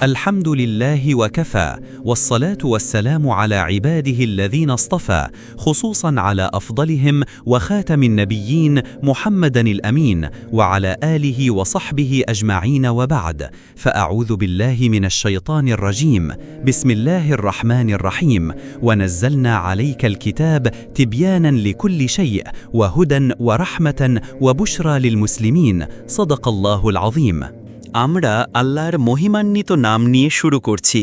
الحمد لله وكفى والصلاة والسلام على عباده الذين اصطفى خصوصا على أفضلهم وخاتم النبيين محمدا الأمين وعلى آله وصحبه أجمعين وبعد فأعوذ بالله من الشيطان الرجيم بسم الله الرحمن الرحيم ونزلنا عليك الكتاب تبيانا لكل شيء وهدى ورحمة وبشرى للمسلمين صدق الله العظيم আমরা আল্লাহর মহিমান্বিত নাম নিয়ে শুরু করছি।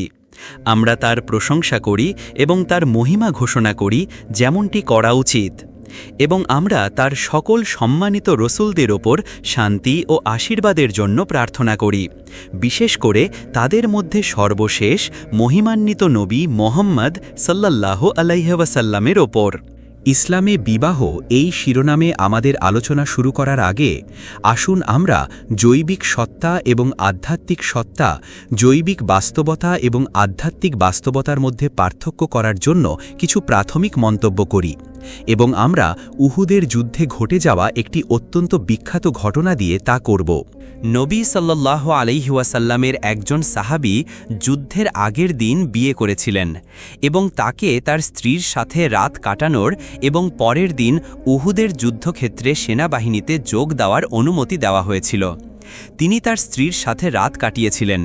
আমরা তার প্রশংসা করি এবং তার মহিমা ঘোষণা করি যেমনটি করা উচিত, এবং আমরা তার সকল সম্মানিত রসুলদের ওপর শান্তি ও আশীর্বাদের জন্য প্রার্থনা করি, বিশেষ করে তাদের মধ্যে সর্বশেষ মহিমান্বিত নবী মুহাম্মদ সাল্লাল্লাহু আলাইহি ওয়াসাল্লামের ওপর। ইসলামে বিবাহ এই শিরোনামে আমাদের আলোচনা শুরু করার আগে আসুন আমরা জৈবিক সত্তা এবং আধ্যাত্মিক সত্তা, জৈবিক বাস্তবতা এবং আধ্যাত্মিক বাস্তবতার মধ্যে পার্থক্য করার জন্য কিছু প্রাথমিক মন্তব্য করি, এবং আমরা উহুদের যুদ্ধে ঘটে যাওয়া একটি অত্যন্ত বিখ্যাত ঘটনা দিয়ে তা করব। নবী সাল্লাল্লাহু আলাইহি ওয়াসাল্লামের একজন সাহাবী যুদ্ধের আগের দিন বিয়ে করেছিলেন এবং তাকে তার স্ত্রীর সাথে রাত কাটানোর এবং পরের দিন উহুদের যুদ্ধক্ষেত্রে সেনাবাহিনীতে যোগ দেওয়ার অনুমতি দেওয়া হয়েছিল। তিনি তার স্ত্রীর সাথে রাত কাটিয়েছিলেন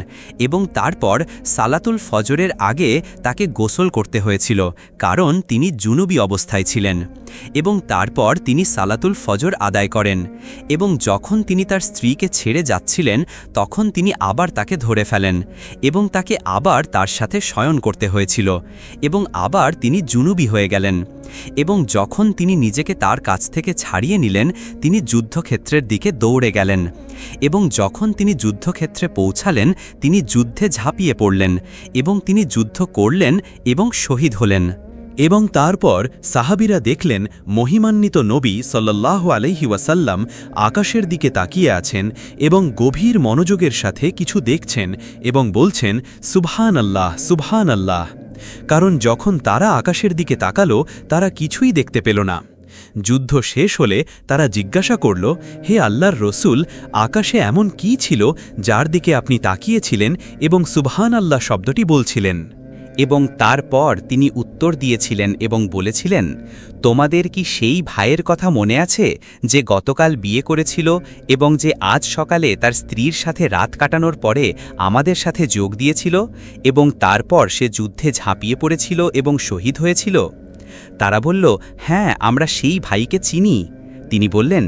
এবং তারপর সালাতুল ফজরের আগে তাকে গোসল করতে হয়েছিল, কারণ তিনি জুনুবী অবস্থায় ছিলেন, এবং তারপর তিনি সালাতুল ফজর আদায় করেন, এবং যখন তিনি তার স্ত্রীকে ছেড়ে যাচ্ছিলেন তখন তিনি আবার তাকে ধরে ফেলেন এবং তাকে আবার তার সাথে শয়ন করতে হয়েছিল, এবং আবার তিনি জুনুবী হয়ে গেলেন, এবং যখন তিনি নিজেকে তার কাছ থেকে ছাড়িয়ে নিলেন তিনি যুদ্ধক্ষেত্রের দিকে দৌড়ে গেলেন, এবং যখন তিনি যুদ্ধক্ষেত্রে পৌঁছালেন তিনি যুদ্ধে ঝাঁপিয়ে পড়লেন এবং তিনি যুদ্ধ করলেন এবং শহীদ হলেন। এবং তারপর সাহাবীরা দেখলেন মহিমান্বিত নবী সাল্লাল্লাহু আলাইহি ওয়াসাল্লাম আকাশের দিকে তাকিয়ে আছেন এবং গভীর মনোযোগের সাথে কিছু দেখছেন এবং বলছেন সুবহানাল্লাহ সুবহানাল্লাহ, কারণ যখন তারা আকাশের দিকে তাকালো তারা কিছুই দেখতে পেল না। যুদ্ধ শেষ হলে তারা জিজ্ঞাসা করল, হে আল্লাহর রসুল, আকাশে এমন কি ছিল যার দিকে আপনি তাকিয়েছিলেন এবং সুবহানাল্লাহ শব্দটি বলছিলেন? এবং তারপর তিনি উত্তর দিয়েছিলেন এবং বলেছিলেন, তোমাদের কি সেই ভাইয়ের কথা মনে আছে যে গতকাল বিয়ে করেছিল এবং যে আজ সকালে তার স্ত্রীর সাথে রাত কাটানোর পরে আমাদের সাথে যোগ দিয়েছিল এবং তারপর সে যুদ্ধে ঝাঁপিয়ে পড়েছিল এবং শহীদ হয়েছিল? তারা বলল, হ্যাঁ, আমরা সেই ভাইকে চিনি। তিনি বললেন,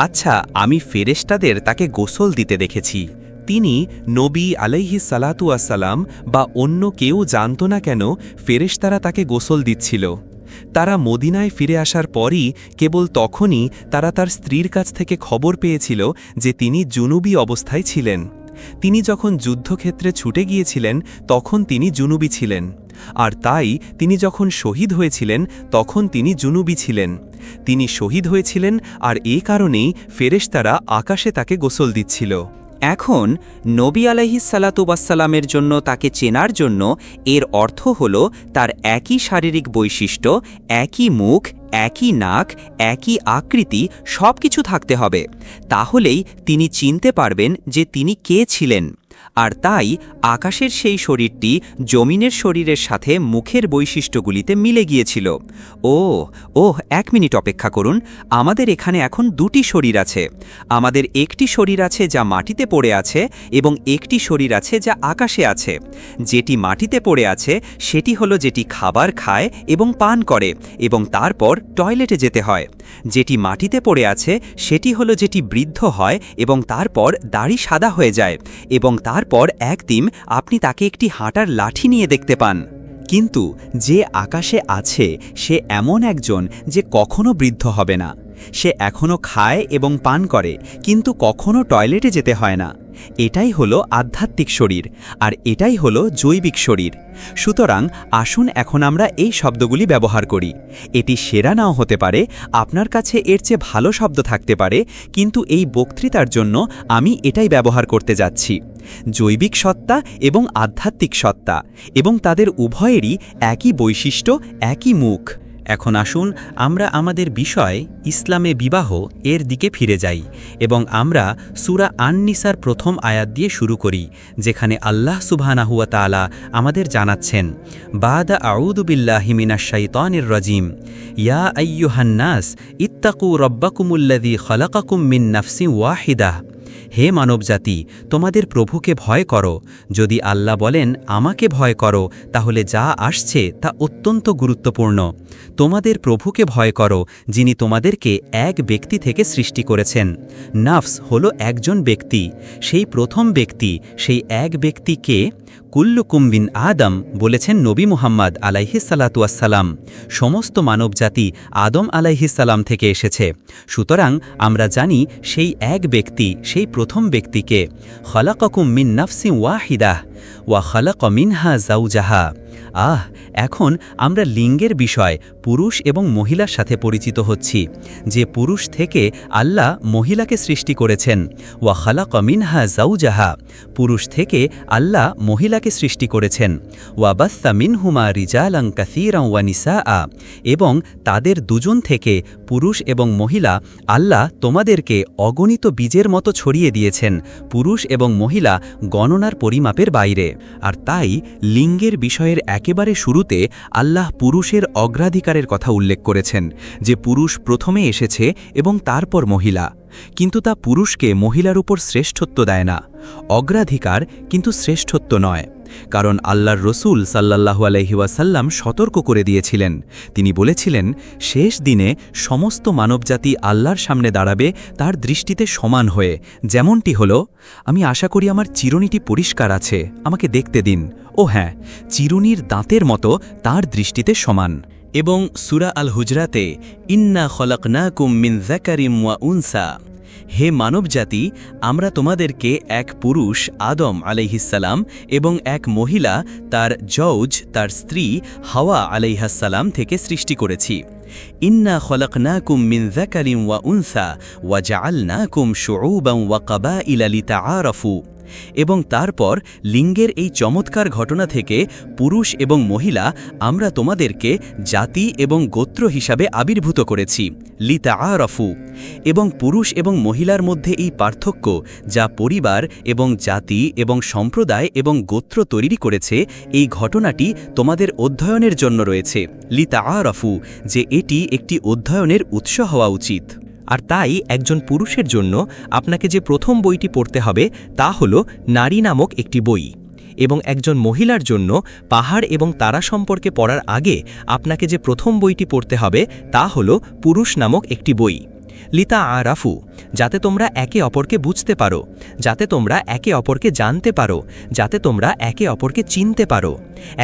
আচ্ছা, আমি ফেরেশতাদের তাকে গোসল দিতে দেখেছি। তিনি নবী আলাইহিস সালাতু ওয়াসসালাম বা অন্য কেউ জানত না কেন ফেরেশতারা তাকে গোসল দিচ্ছিল। তারা মদিনায় ফিরে আসার পরই কেবল তখনই তারা তার স্ত্রীর কাছ থেকে খবর পেয়েছিল যে তিনি জুনুবী অবস্থায় ছিলেন। তিনি যখন যুদ্ধক্ষেত্রে ছুটে গিয়েছিলেন তখন তিনি জুনুবী ছিলেন, আর তাই তিনি যখন শহীদ হয়েছিলেন তখন তিনি জুনুবী ছিলেন। তিনি শহীদ হয়েছিলেন আর এ কারণেই ফেরেশতারা আকাশে তাকে গোসল দিচ্ছিল। এখন নবী আলাইহিস সালাতু ওয়াসসালামের জন্য তাকে চেনার জন্য এর অর্থ হল তার একই শারীরিক বৈশিষ্ট্য, একই মুখ, একই নাক, একই আকৃতি, সব কিছু থাকতে হবে। তাহলেই তিনি চিনতে পারবেন যে তিনি কে ছিলেন। আর তাই আকাশের সেই শরীরটি জমিনের শরীরের সাথে মুখের বৈশিষ্ট্যগুলিতে মিলে গিয়েছিল। এক মিনিট অপেক্ষা করুন, আমাদের এখানে এখন দুটি শরীর আছে। আমাদের একটি শরীর আছে যা মাটিতে পড়ে আছে এবং একটি শরীর আছে যা আকাশে আছে। যেটি মাটিতে পড়ে আছে সেটি হলো যেটি খাবার খায় এবং পান করে এবং তারপর টয়লেটে যেতে হয়। যেটি মাটিতে পড়ে আছে সেটি হলো যেটি বৃদ্ধ হয় এবং তারপর দাড়ি সাদা হয়ে যায় এবং তারপর একদিন আপনি তাকে একটি হাঁটার লাঠি নিয়ে দেখতে পান। কিন্তু যে আকাশে আছে সে এমন একজন যে কখনো বৃদ্ধ হবে না। সে এখনো খায় এবং পান করে, কিন্তু কখনো টয়লেটে যেতে হয় না। এটাই হলো আধ্যাত্মিক শরীর, আর এটাই হলো জৈবিক শরীর। সুতরাং আসুন এখন আমরা এই শব্দগুলি ব্যবহার করি। এটি সেরা নাও হতে পারে, আপনার কাছে এর চেয়ে ভালো শব্দ থাকতে পারে, কিন্তু এই বক্তৃতার জন্য আমি এটাই ব্যবহার করতে যাচ্ছি। জৈবিক সত্তা এবং আধ্যাত্মিক সত্তা, এবং তাদের উভয়েরই একই বৈশিষ্ট্য, একই মুখ। এখন আসুন আমরা আমাদের বিষয় ইসলামে বিবাহ এর দিকে ফিরে যাই এবং আমরা সূরা আন-নিসার প্রথম আয়াত দিয়ে শুরু করি, যেখানে আল্লাহ সুবহানাহু ওয়া তাআলা আমাদের জানাচ্ছেন, বাদা আউযু বিল্লাহি মিনাশ শাইতানির রাজিম, ইয়া আইয়ুহান নাস ইত্তাকু রাব্বাকুমুল্লাযী খালাকাকুম মিন নাফসিন ওয়াহিদাহ। হে মানবজাতি, তোমাদের প্রভুকে ভয় করো। যদি আল্লাহ বলেন আমাকে ভয় করো, তাহলে যা আসছে তা অত্যন্ত গুরুত্বপূর্ণ। তোমাদের প্রভুকে ভয় করো, যিনি তোমাদেরকে এক ব্যক্তি থেকে সৃষ্টি করেছেন। নাফস হলো একজন ব্যক্তি, সেই প্রথম ব্যক্তি, সেই এক ব্যক্তিকে কুল্লুকুম বিন আদম বলেছেন নবী মুহাম্মদ আলাইহিসসালাতু ওয়াসসালাম। সমস্ত মানবজাতি আদম আলাইহিসসালাম থেকে এসেছে। সুতরাং আমরা জানি সেই এক ব্যক্তি, সেই প্রথম ব্যক্তিকে। খালাকাকুম মিন নাফসিন ওয়াহিদাহ ওয়া খালাকা মিনহা যাওজাহা। এখন আমরা লিঙ্গের বিষয় পুরুষ এবং মহিলার সাথে পরিচিত হচ্ছি, যে পুরুষ থেকে আল্লাহ মহিলাকে সৃষ্টি করেছেন। ওয়া খালাকা মিনহা যাওজাহা, পুরুষ থেকে আল্লাহ মহিলাকে সৃষ্টি করেছেন। ওয়া বাসসা মিনহুমা রিজালান কাসীরান ওয়া নিসাআ, এবং তাদের দুজন থেকে, পুরুষ এবং মহিলা, আল্লাহ তোমাদেরকে অগণিত বীজের মতো ছড়িয়ে দিয়েছেন, পুরুষ এবং মহিলা গণনার পরিমাপের বাইরে। আর তাই লিঙ্গের বিষয়ের একেবারে শুরুতে আল্লাহ পুরুষের অগ্রাধিকারের কথা উল্লেখ করেছেন, যে পুরুষ প্রথমে এসেছে এবং তারপর মহিলা। কিন্তু তা পুরুষকে মহিলার উপর শ্রেষ্ঠত্ব দেয় না, অগ্রাধিকার কিন্তু শ্রেষ্ঠত্ব নয়। কারণ আল্লাহর রসূল সাল্লাল্লাহু আলাইহি ওয়াসাল্লাম সতর্ক করে দিয়েছিলেন। তিনি বলেছিলেন, শেষ দিনে সমস্ত মানবজাতি আল্লাহর সামনে দাঁড়াবে তার দৃষ্টিতে সমান হয়ে। যেমনটি হল, আমি আশা করি আমার চিরুনিটি পরিষ্কার আছে, আমাকে দেখতে দিন। ও হ্যাঁ, চিরুনির দাঁতের মতো তার দৃষ্টিতে সমান। এবং সূরা আল হুজরাতে, ইন্না খলাকনাকুম মিন যাকারিম ওয়া উনসা, হে মানবজাতি, আমরা তোমাদেরকে এক পুরুষ আদম আলাইহিসসালাম এবং এক মহিলা তার জৌজ, তার স্ত্রী হাওয়া আলাইহাসসালাম থেকে সৃষ্টি করেছি। ইন্না খলাকনাকুম মিন যাকারিম ওয়া উনসা ওয়া জাআলনাকুম শুউবান ওয়া কাবাইলা লিতাআরাফু। এবং তারপর লিঙ্গের এই চমৎকার ঘটনা থেকে পুরুষ এবং মহিলা আমরা তোমাদেরকে জাতি এবং গোত্র হিসাবে আবির্ভূত করেছি, লিতাআরাফু। এবং পুরুষ এবং মহিলার মধ্যে এই পার্থক্য, যা পরিবার এবং জাতি এবং সম্প্রদায় এবং গোত্র তৈরি করেছে, এই ঘটনাটি তোমাদের অধ্যয়নের জন্য রয়েছে, লিতাআরাফু, যে এটি একটি অধ্যয়নের উৎস হওয়া উচিত। আর তাই একজন পুরুষের জন্য আপনাকে যে প্রথম বইটি পড়তে হবে তা হল নারী নামক একটি বই, এবং একজন মহিলার জন্য পাহাড় এবং তারা সম্পর্কে পড়ার আগে আপনাকে যে প্রথম বইটি পড়তে হবে তা হল পুরুষ নামক একটি বই, লিতাআরাফু, যাতে তোমরা একে অপরকে বুঝতে পারো, যাতে তোমরা একে অপরকে জানতে পারো, যাতে তোমরা একে অপরকে চিনতে পারো।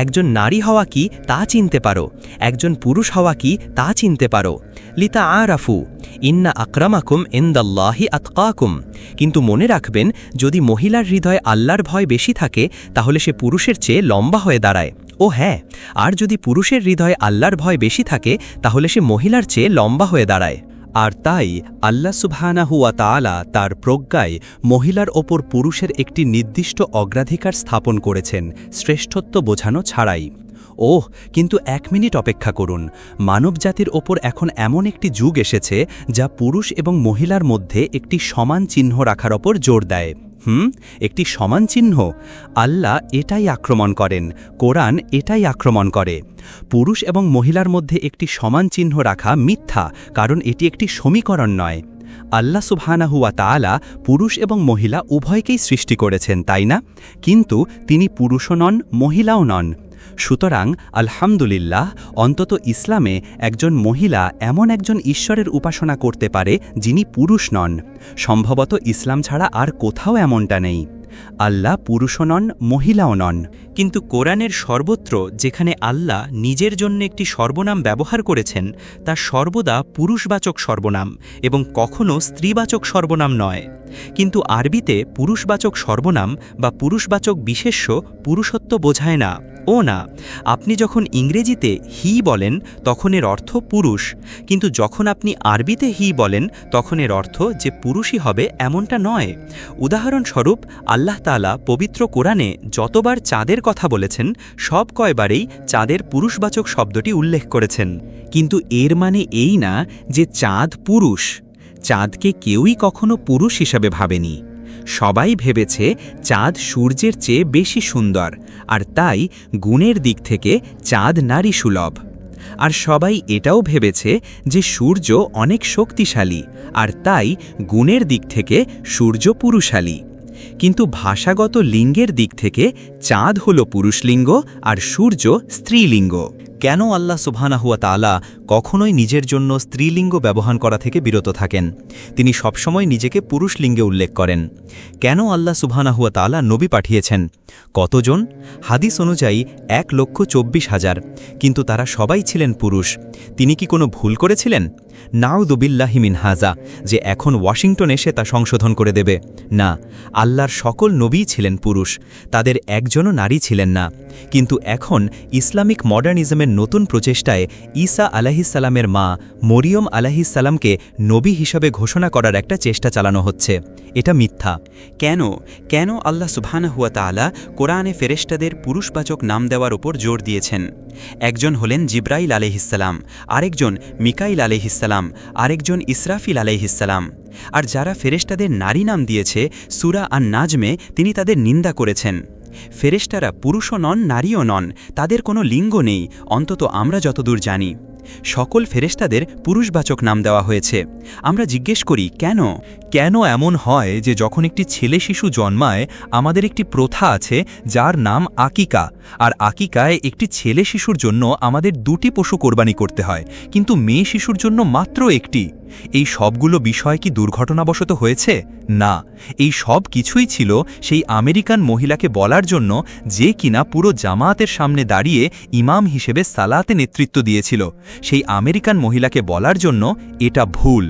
একজন নারী হওয়া কি তা চিনতে পারো, একজন পুরুষ হওয়া কি তা চিনতে পারো। লিতাআরাফু, ইন্না আকরামাকুম ইনদাল্লাহি আতকাকুম। কিন্তু মনে রাখবেন, যদি মহিলার হৃদয়ে আল্লাহর ভয় বেশি থাকে, তাহলে সে পুরুষের চেয়ে লম্বা হয়ে দাঁড়ায়। ও হ্যাঁ, আর যদি পুরুষের হৃদয়ে আল্লাহর ভয় বেশি থাকে, তাহলে সে মহিলার চেয়ে লম্বা হয়ে দাঁড়ায়। আর তাই আল্লাহ সুবহানাহু ওয়া তাআলা তার প্রজ্ঞায় মহিলার ওপর পুরুষের একটি নির্দিষ্ট অগ্রাধিকার স্থাপন করেছেন, শ্রেষ্ঠত্ব বোঝানো ছাড়াই। কিন্তু 1 মিনিট অপেক্ষা করুন, মানবজাতির ওপর এখন এমন একটি যুগ এসেছে যা পুরুষ এবং মহিলার মধ্যে একটি সমান চিহ্ন রাখার ওপর জোর দেয়। একটি সমান চিহ্ন? আল্লাহ এটাই আক্রমণ করেন, কোরআন এটাই আক্রমণ করে। পুরুষ এবং মহিলার মধ্যে একটি সমান চিহ্ন রাখা মিথ্যা, কারণ এটি একটি সমীকরণ নয়। আল্লাহ সুবহানাহু ওয়া তাআলা পুরুষ এবং মহিলা উভয়কেই সৃষ্টি করেছেন, তাই না? কিন্তু তিনি পুরুষও নন, মহিলাও নন। সুতরাং আলহামদুলিল্লাহ, অন্তত ইসলামে একজন মহিলা এমন একজন ঈশ্বরের উপাসনা করতে পারে যিনি পুরুষ নন। সম্ভবত ইসলাম ছাড়া আর কোথাও এমনটা নেই। আল্লাহ পুরুষও নন, মহিলাও নন। কিন্তু কোরআনের সর্বত্র যেখানে আল্লাহ নিজের জন্য একটি সর্বনাম ব্যবহার করেছেন, তা সর্বদা পুরুষবাচক সর্বনাম এবং কখনো স্ত্রীবাচক সর্বনাম নয়। কিন্তু আরবিতে পুরুষবাচক সর্বনাম বা পুরুষবাচক বিশেষ্য পুরুষত্ব বোঝায় না। না, আপনি যখন ইংরেজিতে হি বলেন তখন এর অর্থ পুরুষ, কিন্তু যখন আপনি আরবিতে হি বলেন তখন এর অর্থ যে পুরুষই হবে এমনটা নয়। উদাহরণস্বরূপ, আল্লাহ তাআলা পবিত্র কোরআনে যতবার চাঁদের কথা বলেছেন সব কয়বারেই চাঁদের পুরুষবাচক শব্দটি উল্লেখ করেছেন। কিন্তু এর মানে এই না যে চাঁদ পুরুষ। চাঁদকে কেউই কখনো পুরুষ হিসাবে ভাবেনি। সবাই ভেবেছে চাঁদ সূর্যের চেয়ে বেশি সুন্দর, আর তাই গুণের দিক থেকে চাঁদ নারী সুলভ। আর সবাই এটাও ভেবেছে যে সূর্য অনেক শক্তিশালী, আর তাই গুণের দিক থেকে সূর্য পুরুষালী। কিন্তু ভাষাগত লিঙ্গের দিক থেকে চাঁদ হল পুরুষলিঙ্গ আর সূর্য স্ত্রীলিঙ্গ। কেন আল্লাহ সুবহানাহু ওয়া তাআলা কখনোই নিজের জন্য স্ত্রীলিঙ্গ ব্যবহার করা থেকে বিরত থাকেন? তিনি সবসময় নিজেকে পুরুষ লিঙ্গে উল্লেখ করেন। কেন আল্লাহ সুবহানাহু ওয়া তাআলা নবী পাঠিয়েছেন? কতজন? হাদিস অনুযায়ী 1,24,000, কিন্তু তারা সবাই ছিলেন পুরুষ। তিনি কি কোনো ভুল করেছিলেন? নাউযুবিল্লাহি মিন হাযা, যে এখন ওয়াশিংটন এসে তা সংশোধন করে দেবে। না, আল্লাহর সকল নবী ছিলেন পুরুষ, তাদের একজনও নারী ছিলেন না। কিন্তু এখন ইসলামিক মডার্নিজমের নতুন প্রচেষ্টায় ঈসা আলাইহিসসালামের মা মরিয়ম আলাইহিসসালামকে নবী হিসাবে ঘোষণা করার একটা চেষ্টা চালানো হচ্ছে। এটা মিথ্যা। কেন আল্লাহ সুবহানাহু ওয়া তাআলা কোরআনে ফেরেশতাদের পুরুষবাচক নাম দেওয়ার উপর জোর দিয়েছেন? একজন হলেন জিব্রাইল আলাইহিসসালাম, আরেকজন মিকাইল আলাইহিসসালাম, আরেকজন ইসরাফিল আলাইহিসসালাম। আর যারা ফেরেশতাদের নারী নাম দিয়েছে সূরা আন-নাজমে তিনি তাদের নিন্দা করেছেন। ফেরেশতারা পুরুষও নন, নারীও নন, তাদের কোনো লিঙ্গ নেই, অন্তত আমরা যতদূর জানি। সকল ফেরেশতাদের পুরুষবাচক নাম দেওয়া হয়েছে। আমরা জিজ্ঞেস করি কেন এমন হয় যে যখন একটি ছেলে শিশু জন্মায় আমাদের একটি প্রথা আছে যার নাম আকিকা, আর আকিকায় একটি ছেলে শিশুর জন্য আমাদের 2টি পশু কোরবানি করতে হয়, কিন্তু মেয়ে শিশুর জন্য মাত্র একটি? এই সবগুলো বিষয় কি দুর্ঘটনাবশত হয়েছে? না, এই সব কিছুই ছিল সেই আমেরিকান মহিলাকে বলার জন্য যে কিনা পুরো জামায়াতের সামনে দাঁড়িয়ে ইমাম হিসেবে সালাতে নেতৃত্ব দিয়েছিল। সেই আমেরিকান মহিলাকে বলার জন্য এটা ভুল।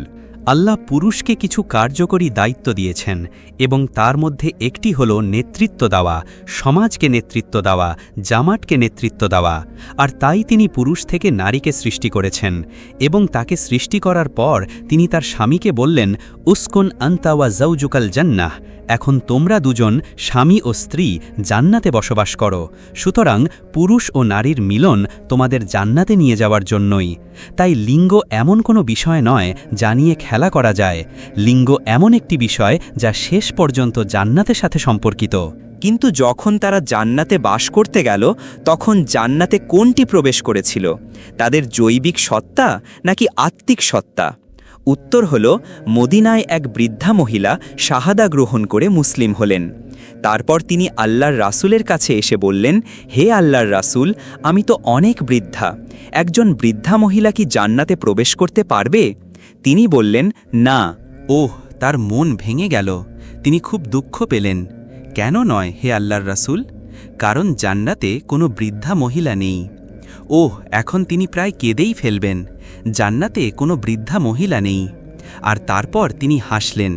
আল্লাহ পুরুষকে কিছু কার্যকরী দায়িত্ব দিয়েছেন, এবং তার মধ্যে একটি হল নেতৃত্ব দেওয়া, সমাজকে নেতৃত্ব দেওয়া, জামাতকে নেতৃত্ব দেওয়া। আর তাই তিনি পুরুষ থেকে নারীকে সৃষ্টি করেছেন, এবং তাকে সৃষ্টি করার পর তিনি তার স্বামীকে বললেন, উসকুন আনতা ওয়া যাওজুকাল জান্নাহ, এখন তোমরা দুজন স্বামী ও স্ত্রী জান্নাতে বসবাস করো। সুতরাং পুরুষ ও নারীর মিলন তোমাদের জান্নাতে নিয়ে যাওয়ার জন্যই। তাই লিঙ্গ এমন কোনো বিষয় নয় যা নিয়ে খেলা করা যায়। লিঙ্গ এমন একটি বিষয় যা শেষ পর্যন্ত জান্নাতের সাথে সম্পর্কিত। কিন্তু যখন তারা জান্নাতে বাস করতে গেল তখন জান্নাতে কোনটি প্রবেশ করেছিল? তাদের জৈবিক সত্তা নাকি আত্মিক সত্তা? উত্তর হল, মদিনায় এক বৃদ্ধা মহিলা শাহাদা গ্রহণ করে মুসলিম হলেন। তারপর তিনি আল্লাহর রাসূলের কাছে এসে বললেন, হে আল্লাহর রাসূল, আমি তো অনেক বৃদ্ধা, একজন বৃদ্ধা মহিলা কি জান্নাতে প্রবেশ করতে পারবে? তিনি বললেন, না। তার মন ভেঙে গেল। তিনি খুব দুঃখ পেলেন। কেন নয় হে আল্লাহর রাসূল? কারণ জান্নাতে কোনো বৃদ্ধা মহিলা নেই। এখন তিনি প্রায় কেঁদেই ফেলবেন। জান্নাতে কোনো বৃদ্ধা মহিলা নেই। আর তারপর তিনি হাসলেন,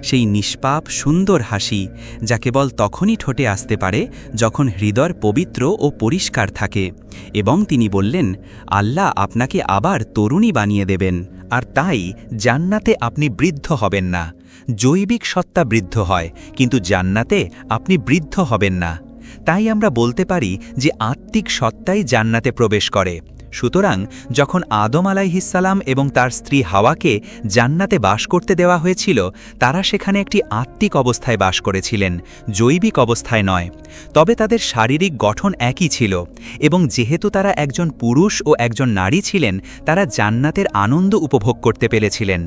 সেই নিষ্পাপ সুন্দর হাসি যা কেবল তখনই ঠোঁটে আসতে পারে যখন হৃদয় পবিত্র ও পরিষ্কার থাকে। এবং তিনি বললেন, আল্লাহ আপনাকে আবার তরুণী বানিয়ে দেবেন। আর তাই জান্নাতে আপনি বৃদ্ধ হবেন না। জৈবিক সত্তা বৃদ্ধ হয়, কিন্তু জান্নাতে আপনি বৃদ্ধ হবেন না। তাই আমরা বলতে পারি যে আত্মিক সত্তাই জান্নাতে প্রবেশ করে। সুতরাং যখন আদম আলাইহিসসালাম এবং তার স্ত্রী হাওয়াকে জান্নাতে বাস করতে দেওয়া হয়েছিল, তারা সেখানে একটি আত্মিক অবস্থায় বাস করেছিলেন, জৈবিক অবস্থায় নয়। তবে তাদের শারীরিক গঠন একই ছিল, এবং যেহেতু তারা একজন পুরুষ ও একজন নারী ছিলেন, তারা জান্নাতের আনন্দ উপভোগ করতে পেরেছিলেন।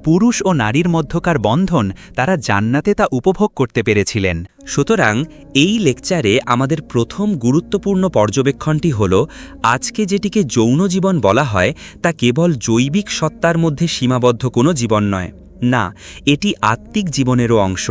পুরুষ ও নারীর মধ্যকার বন্ধন তারা জান্নাতে তা উপভোগ করতে পেরেছিলেন। সুতরাং এই লেকচারে আমাদের প্রথম গুরুত্বপূর্ণ পর্যবেক্ষণটি হল, আজকে যেটিকে যৌন জীবন বলা হয় তা কেবল জৈবিক সত্তার মধ্যে সীমাবদ্ধ কোনো জীবন নয়। না, এটি আত্মিক জীবনেরও অংশ।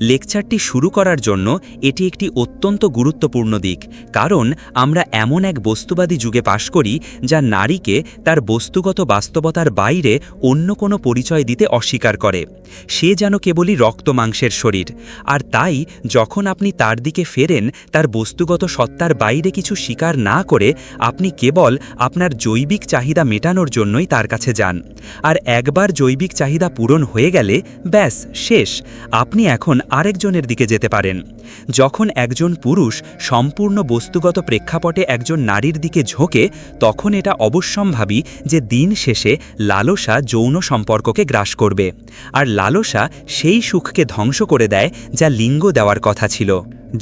লেকচারটি শুরু করার জন্য এটি একটি অত্যন্ত গুরুত্বপূর্ণ দিক, কারণ আমরা এমন এক বস্তুবাদী যুগে বাস করি যা নারীকে তার বস্তুগত বাস্তবতার বাইরে অন্য কোনো পরিচয় দিতে অস্বীকার করে। সে যেন কেবলই রক্ত মাংসের শরীর। আর তাই যখন আপনি তার দিকে ফেরেন, তার বস্তুগত সত্তার বাইরে কিছু স্বীকার না করে আপনি কেবল আপনার জৈবিক চাহিদা মেটানোর জন্যই তার কাছে যান। আর একবার জৈবিক চাহিদা পূরণ হয়ে গেলে ব্যাস শেষ, আপনি এখন আরেকজনের দিকে যেতে পারেন। যখন একজন পুরুষ সম্পূর্ণ বস্তুগত প্রেক্ষাপটে একজন নারীর দিকে ঝোঁকে, তখন এটা অবশ্যম্ভাবী যে দিন শেষে লালসা যৌন সম্পর্ককে গ্রাস করবে, আর লালসা সেই সুখকে ধ্বংস করে দেয় যা লিঙ্গ দেওয়ার কথা ছিল।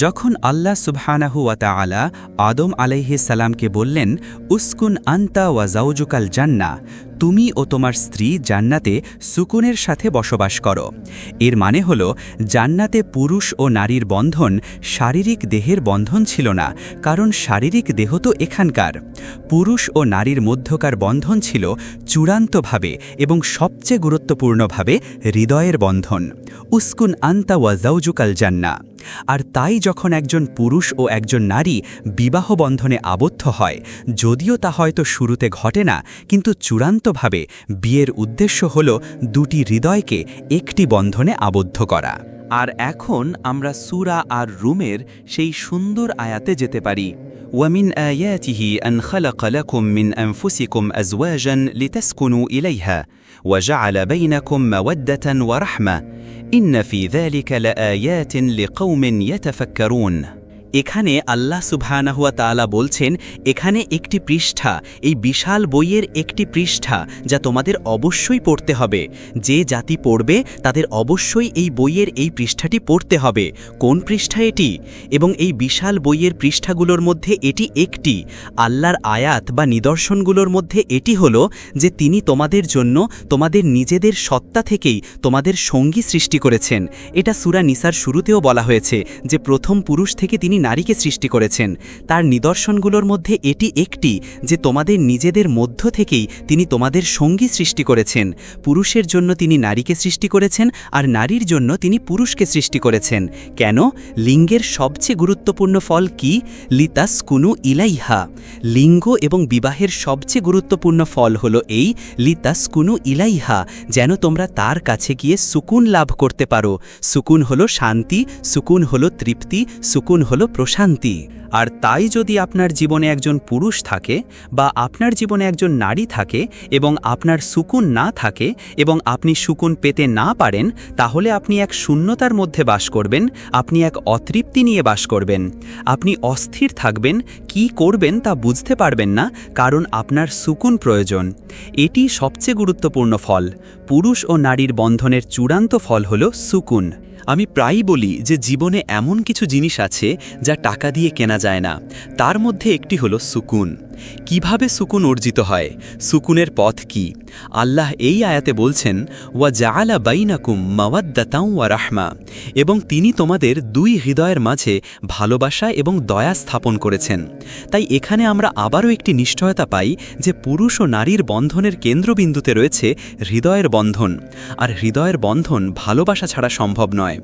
যখন আল্লাহ সুবহানাহু ওয়া তাআলা আদম আলাইহিস সালামকে বললেন, উসকুন আনতা ওয়া জাওজুকাল জান্নাহ, তুমি ও তোমার স্ত্রী জান্নাতে সুকুনের সাথে বসবাস করো, এর মানে হল জান্নাতে পুরুষ ও নারীর বন্ধন শারীরিক দেহের বন্ধন ছিল না, কারণ শারীরিক দেহ তো এখানকার। পুরুষ ও নারীর মধ্যকার বন্ধন ছিল চূড়ান্তভাবে এবং সবচেয়ে গুরুত্বপূর্ণভাবে হৃদয়ের বন্ধন। উসকুন আনতা ওয়া জাওজুকাল জান্নাহ। আর তাই যখন একজন পুরুষ ও একজন নারী বিবাহ বন্ধনে আবদ্ধ হয়, যদিও তা হয়তো শুরুতে ঘটে না, কিন্তু চূড়ান্তভাবে বিয়ের উদ্দেশ্য হল দুটি হৃদয়কে একটি বন্ধনে আবদ্ধ করা। আর এখন আমরা সূরা আর রুমের সেই সুন্দর আয়াতে যেতে পারি। ومن آياته أن خلق لكم من أنفسكم أزواجا لتسكنوا إليها وجعل بينكم مودة ورحمة إن في ذلك لآيات لقوم يتفكرون। এখানে আল্লাহ সুবহানাহু ওয়া তাআলা বলছেন, এখানে একটি পৃষ্ঠা, এই বিশাল বইয়ের একটি পৃষ্ঠা যা তোমাদের অবশ্যই পড়তে হবে। যে জাতি পড়বে তাদের অবশ্যই এই বইয়ের এই পৃষ্ঠাটি পড়তে হবে। কোন পৃষ্ঠা এটি? এবং এই বিশাল বইয়ের পৃষ্ঠাগুলোর মধ্যে এটি একটি। আল্লাহর আয়াত বা নিদর্শনগুলোর মধ্যে এটি হলো যে তিনি তোমাদের জন্য তোমাদের নিজেদের সত্তা থেকেই তোমাদের সঙ্গী সৃষ্টি করেছেন। এটা সূরা নিসার শুরুতেও বলা হয়েছে যে প্রথম পুরুষ থেকে তিনি নারীকে সৃষ্টি করেছেন। তার নিদর্শনগুলোর মধ্যে এটি একটি যে তোমাদের নিজেদের মধ্য থেকেই তিনি তোমাদের সঙ্গী সৃষ্টি করেছেন। পুরুষের জন্য তিনি নারীকে সৃষ্টি করেছেন, আর নারীর জন্য তিনি পুরুষকে সৃষ্টি করেছেন। কেন? লিঙ্গের সবচেয়ে গুরুত্বপূর্ণ ফল কি? লিতাসকুনু ইলাইহা। লিঙ্গ এবং বিবাহের সবচেয়ে গুরুত্বপূর্ণ ফল হলো এই লিতাসকুনু ইলাইহা, যেন তোমরা তার কাছে গিয়ে সুকুন লাভ করতে পারো। সুকুন হলো শান্তি, সুকুন হলো তৃপ্তি, সুকুন হলো প্রশান্তি। আর তাই যদি আপনার জীবনে একজন পুরুষ থাকে বা আপনার জীবনে একজন নারী থাকে এবং আপনার সুকুন না থাকে এবং আপনি সুকুন পেতে না পারেন, তাহলে আপনি এক শূন্যতার মধ্যে বাস করবেন, আপনি এক অতৃপ্তি নিয়ে বাস করবেন। আপনি অস্থির থাকবেন, কি করবেন তা বুঝতে পারবেন না, কারণ আপনার সুকুন প্রয়োজন। এটি সবচেয়ে গুরুত্বপূর্ণ ফল। পুরুষ ও নারীর বন্ধনের চূড়ান্ত ফল হল সুকুন। আমি প্রায়ই বলি যে জীবনে এমন কিছু জিনিস আছে যা টাকা দিয়ে কেনা যায় না, তার মধ্যে একটি হলো সুকুন। কিভাবে সুকুন অর্জিত হয়? সুকুনের পথ কি? আল্লাহ এই আয়াতে বলছেন, ওয়া জাআলা বাইনাকুম মাওয়াদ্দাতাও ওয়া রাহমা, এবং তিনি তোমাদের দুই হৃদয়ের মাঝে ভালোবাসা এবং দয়া স্থাপন করেছেন। তাই এখানে আমরা আবারও একটি নিশ্চয়তা পাই যে পুরুষ ও নারীর বন্ধনের কেন্দ্রবিন্দুতে রয়েছে হৃদয়ের বন্ধন, আর হৃদয়ের বন্ধন ভালোবাসা ছাড়া সম্ভব নয়।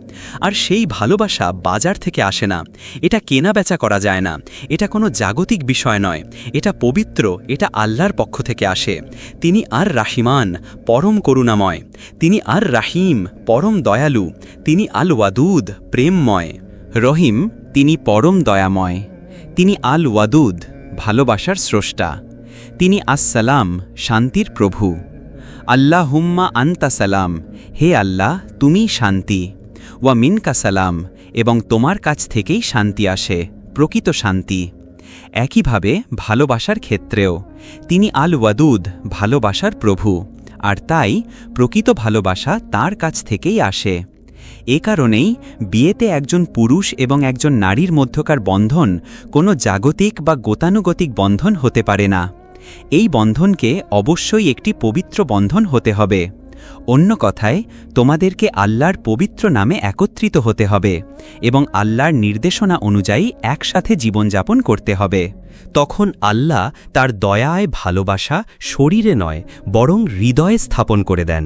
আর সেই ভালোবাসা বাজার থেকে আসে না, এটা কেনা বেচা করা যায় না, এটা কোনো জাগতিক বিষয় নয়, এটা পবিত্র, এটা আল্লাহর পক্ষ থেকে আসে। তিনি আর রাহিমান, পরম করুণাময়, তিনি আর রাহিম, পরম দয়ালু, তিনি আল ওয়াদুদ, প্রেমময়, রহিম, তিনি পরম দয়াময়, তিনি আল ওয়াদুদ, ভালোবাসার স্রষ্টা, তিনি আসসালাম, শান্তির প্রভু। আল্লাহুম্মা আনতা সালাম, হে আল্লাহ তুমি শান্তি, ওয়া মিনকা সালাম, এবং তোমার কাছ থেকেই শান্তি আসে, প্রকৃত শান্তি। একইভাবে ভালোবাসার ক্ষেত্রেও তিনি আল ওয়াদুদ, ভালোবাসার প্রভু, আর তাই প্রকৃত ভালোবাসা তার কাছ থেকেই আসে। এ কারণেই বিয়েতে একজন পুরুষ এবং একজন নারীর মধ্যকার বন্ধন কোনো জাগতিক বা গতানুগতিক বন্ধন হতে পারে না। এই বন্ধনকে অবশ্যই একটি পবিত্র বন্ধন হতে হবে। অন্য কথায়, তোমাদেরকে আল্লাহর পবিত্র নামে একত্রিত হতে হবে এবং আল্লাহর নির্দেশনা অনুযায়ী একসাথে জীবনযাপন করতে হবে। তখন আল্লাহ তার দয়ায় ভালোবাসা শরীরে নয় বরং হৃদয়ে স্থাপন করে দেন।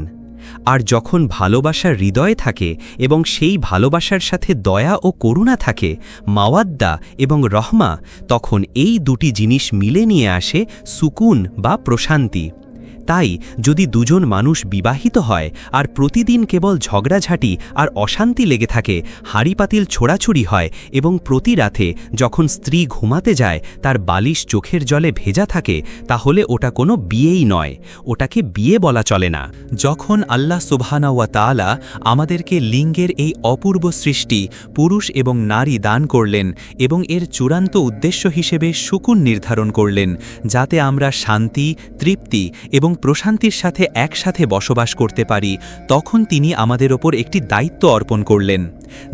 আর যখন ভালোবাসা হৃদয়ে থাকে এবং সেই ভালোবাসার সাথে দয়া ও করুণা থাকে, মাওয়াদ্দা এবং রহমা, তখন এই দুটি জিনিস মিলে নিয়ে আসে সুকুন বা প্রশান্তি। তাই যদি দুজন মানুষ বিবাহিত হয় আর প্রতিদিন কেবল ঝগড়াঝাটি আর অশান্তি লেগে থাকে, হাঁড়িপাতিল ছোড়াছুড়ি হয় এবং প্রতি রাতে যখন স্ত্রী ঘুমাতে যায় তার বালিশ চোখের জলে ভেজা থাকে, তাহলে ওটা কোনো বিয়েই নয়, ওটাকে বিয়ে বলা চলে না। যখন আল্লাহ সুবহানাহু ওয়া তাআলা আমাদেরকে লিঙ্গের এই অপূর্ব সৃষ্টি পুরুষ এবং নারী দান করলেন এবং এর চূড়ান্ত উদ্দেশ্য হিসেবে শুকুন নির্ধারণ করলেন, যাতে আমরা শান্তি, তৃপ্তি এবং প্রশান্তির সাথে একসাথে বসবাস করতে পারি, তখন তিনি আমাদের ওপর একটি দায়িত্ব অর্পণ করলেন।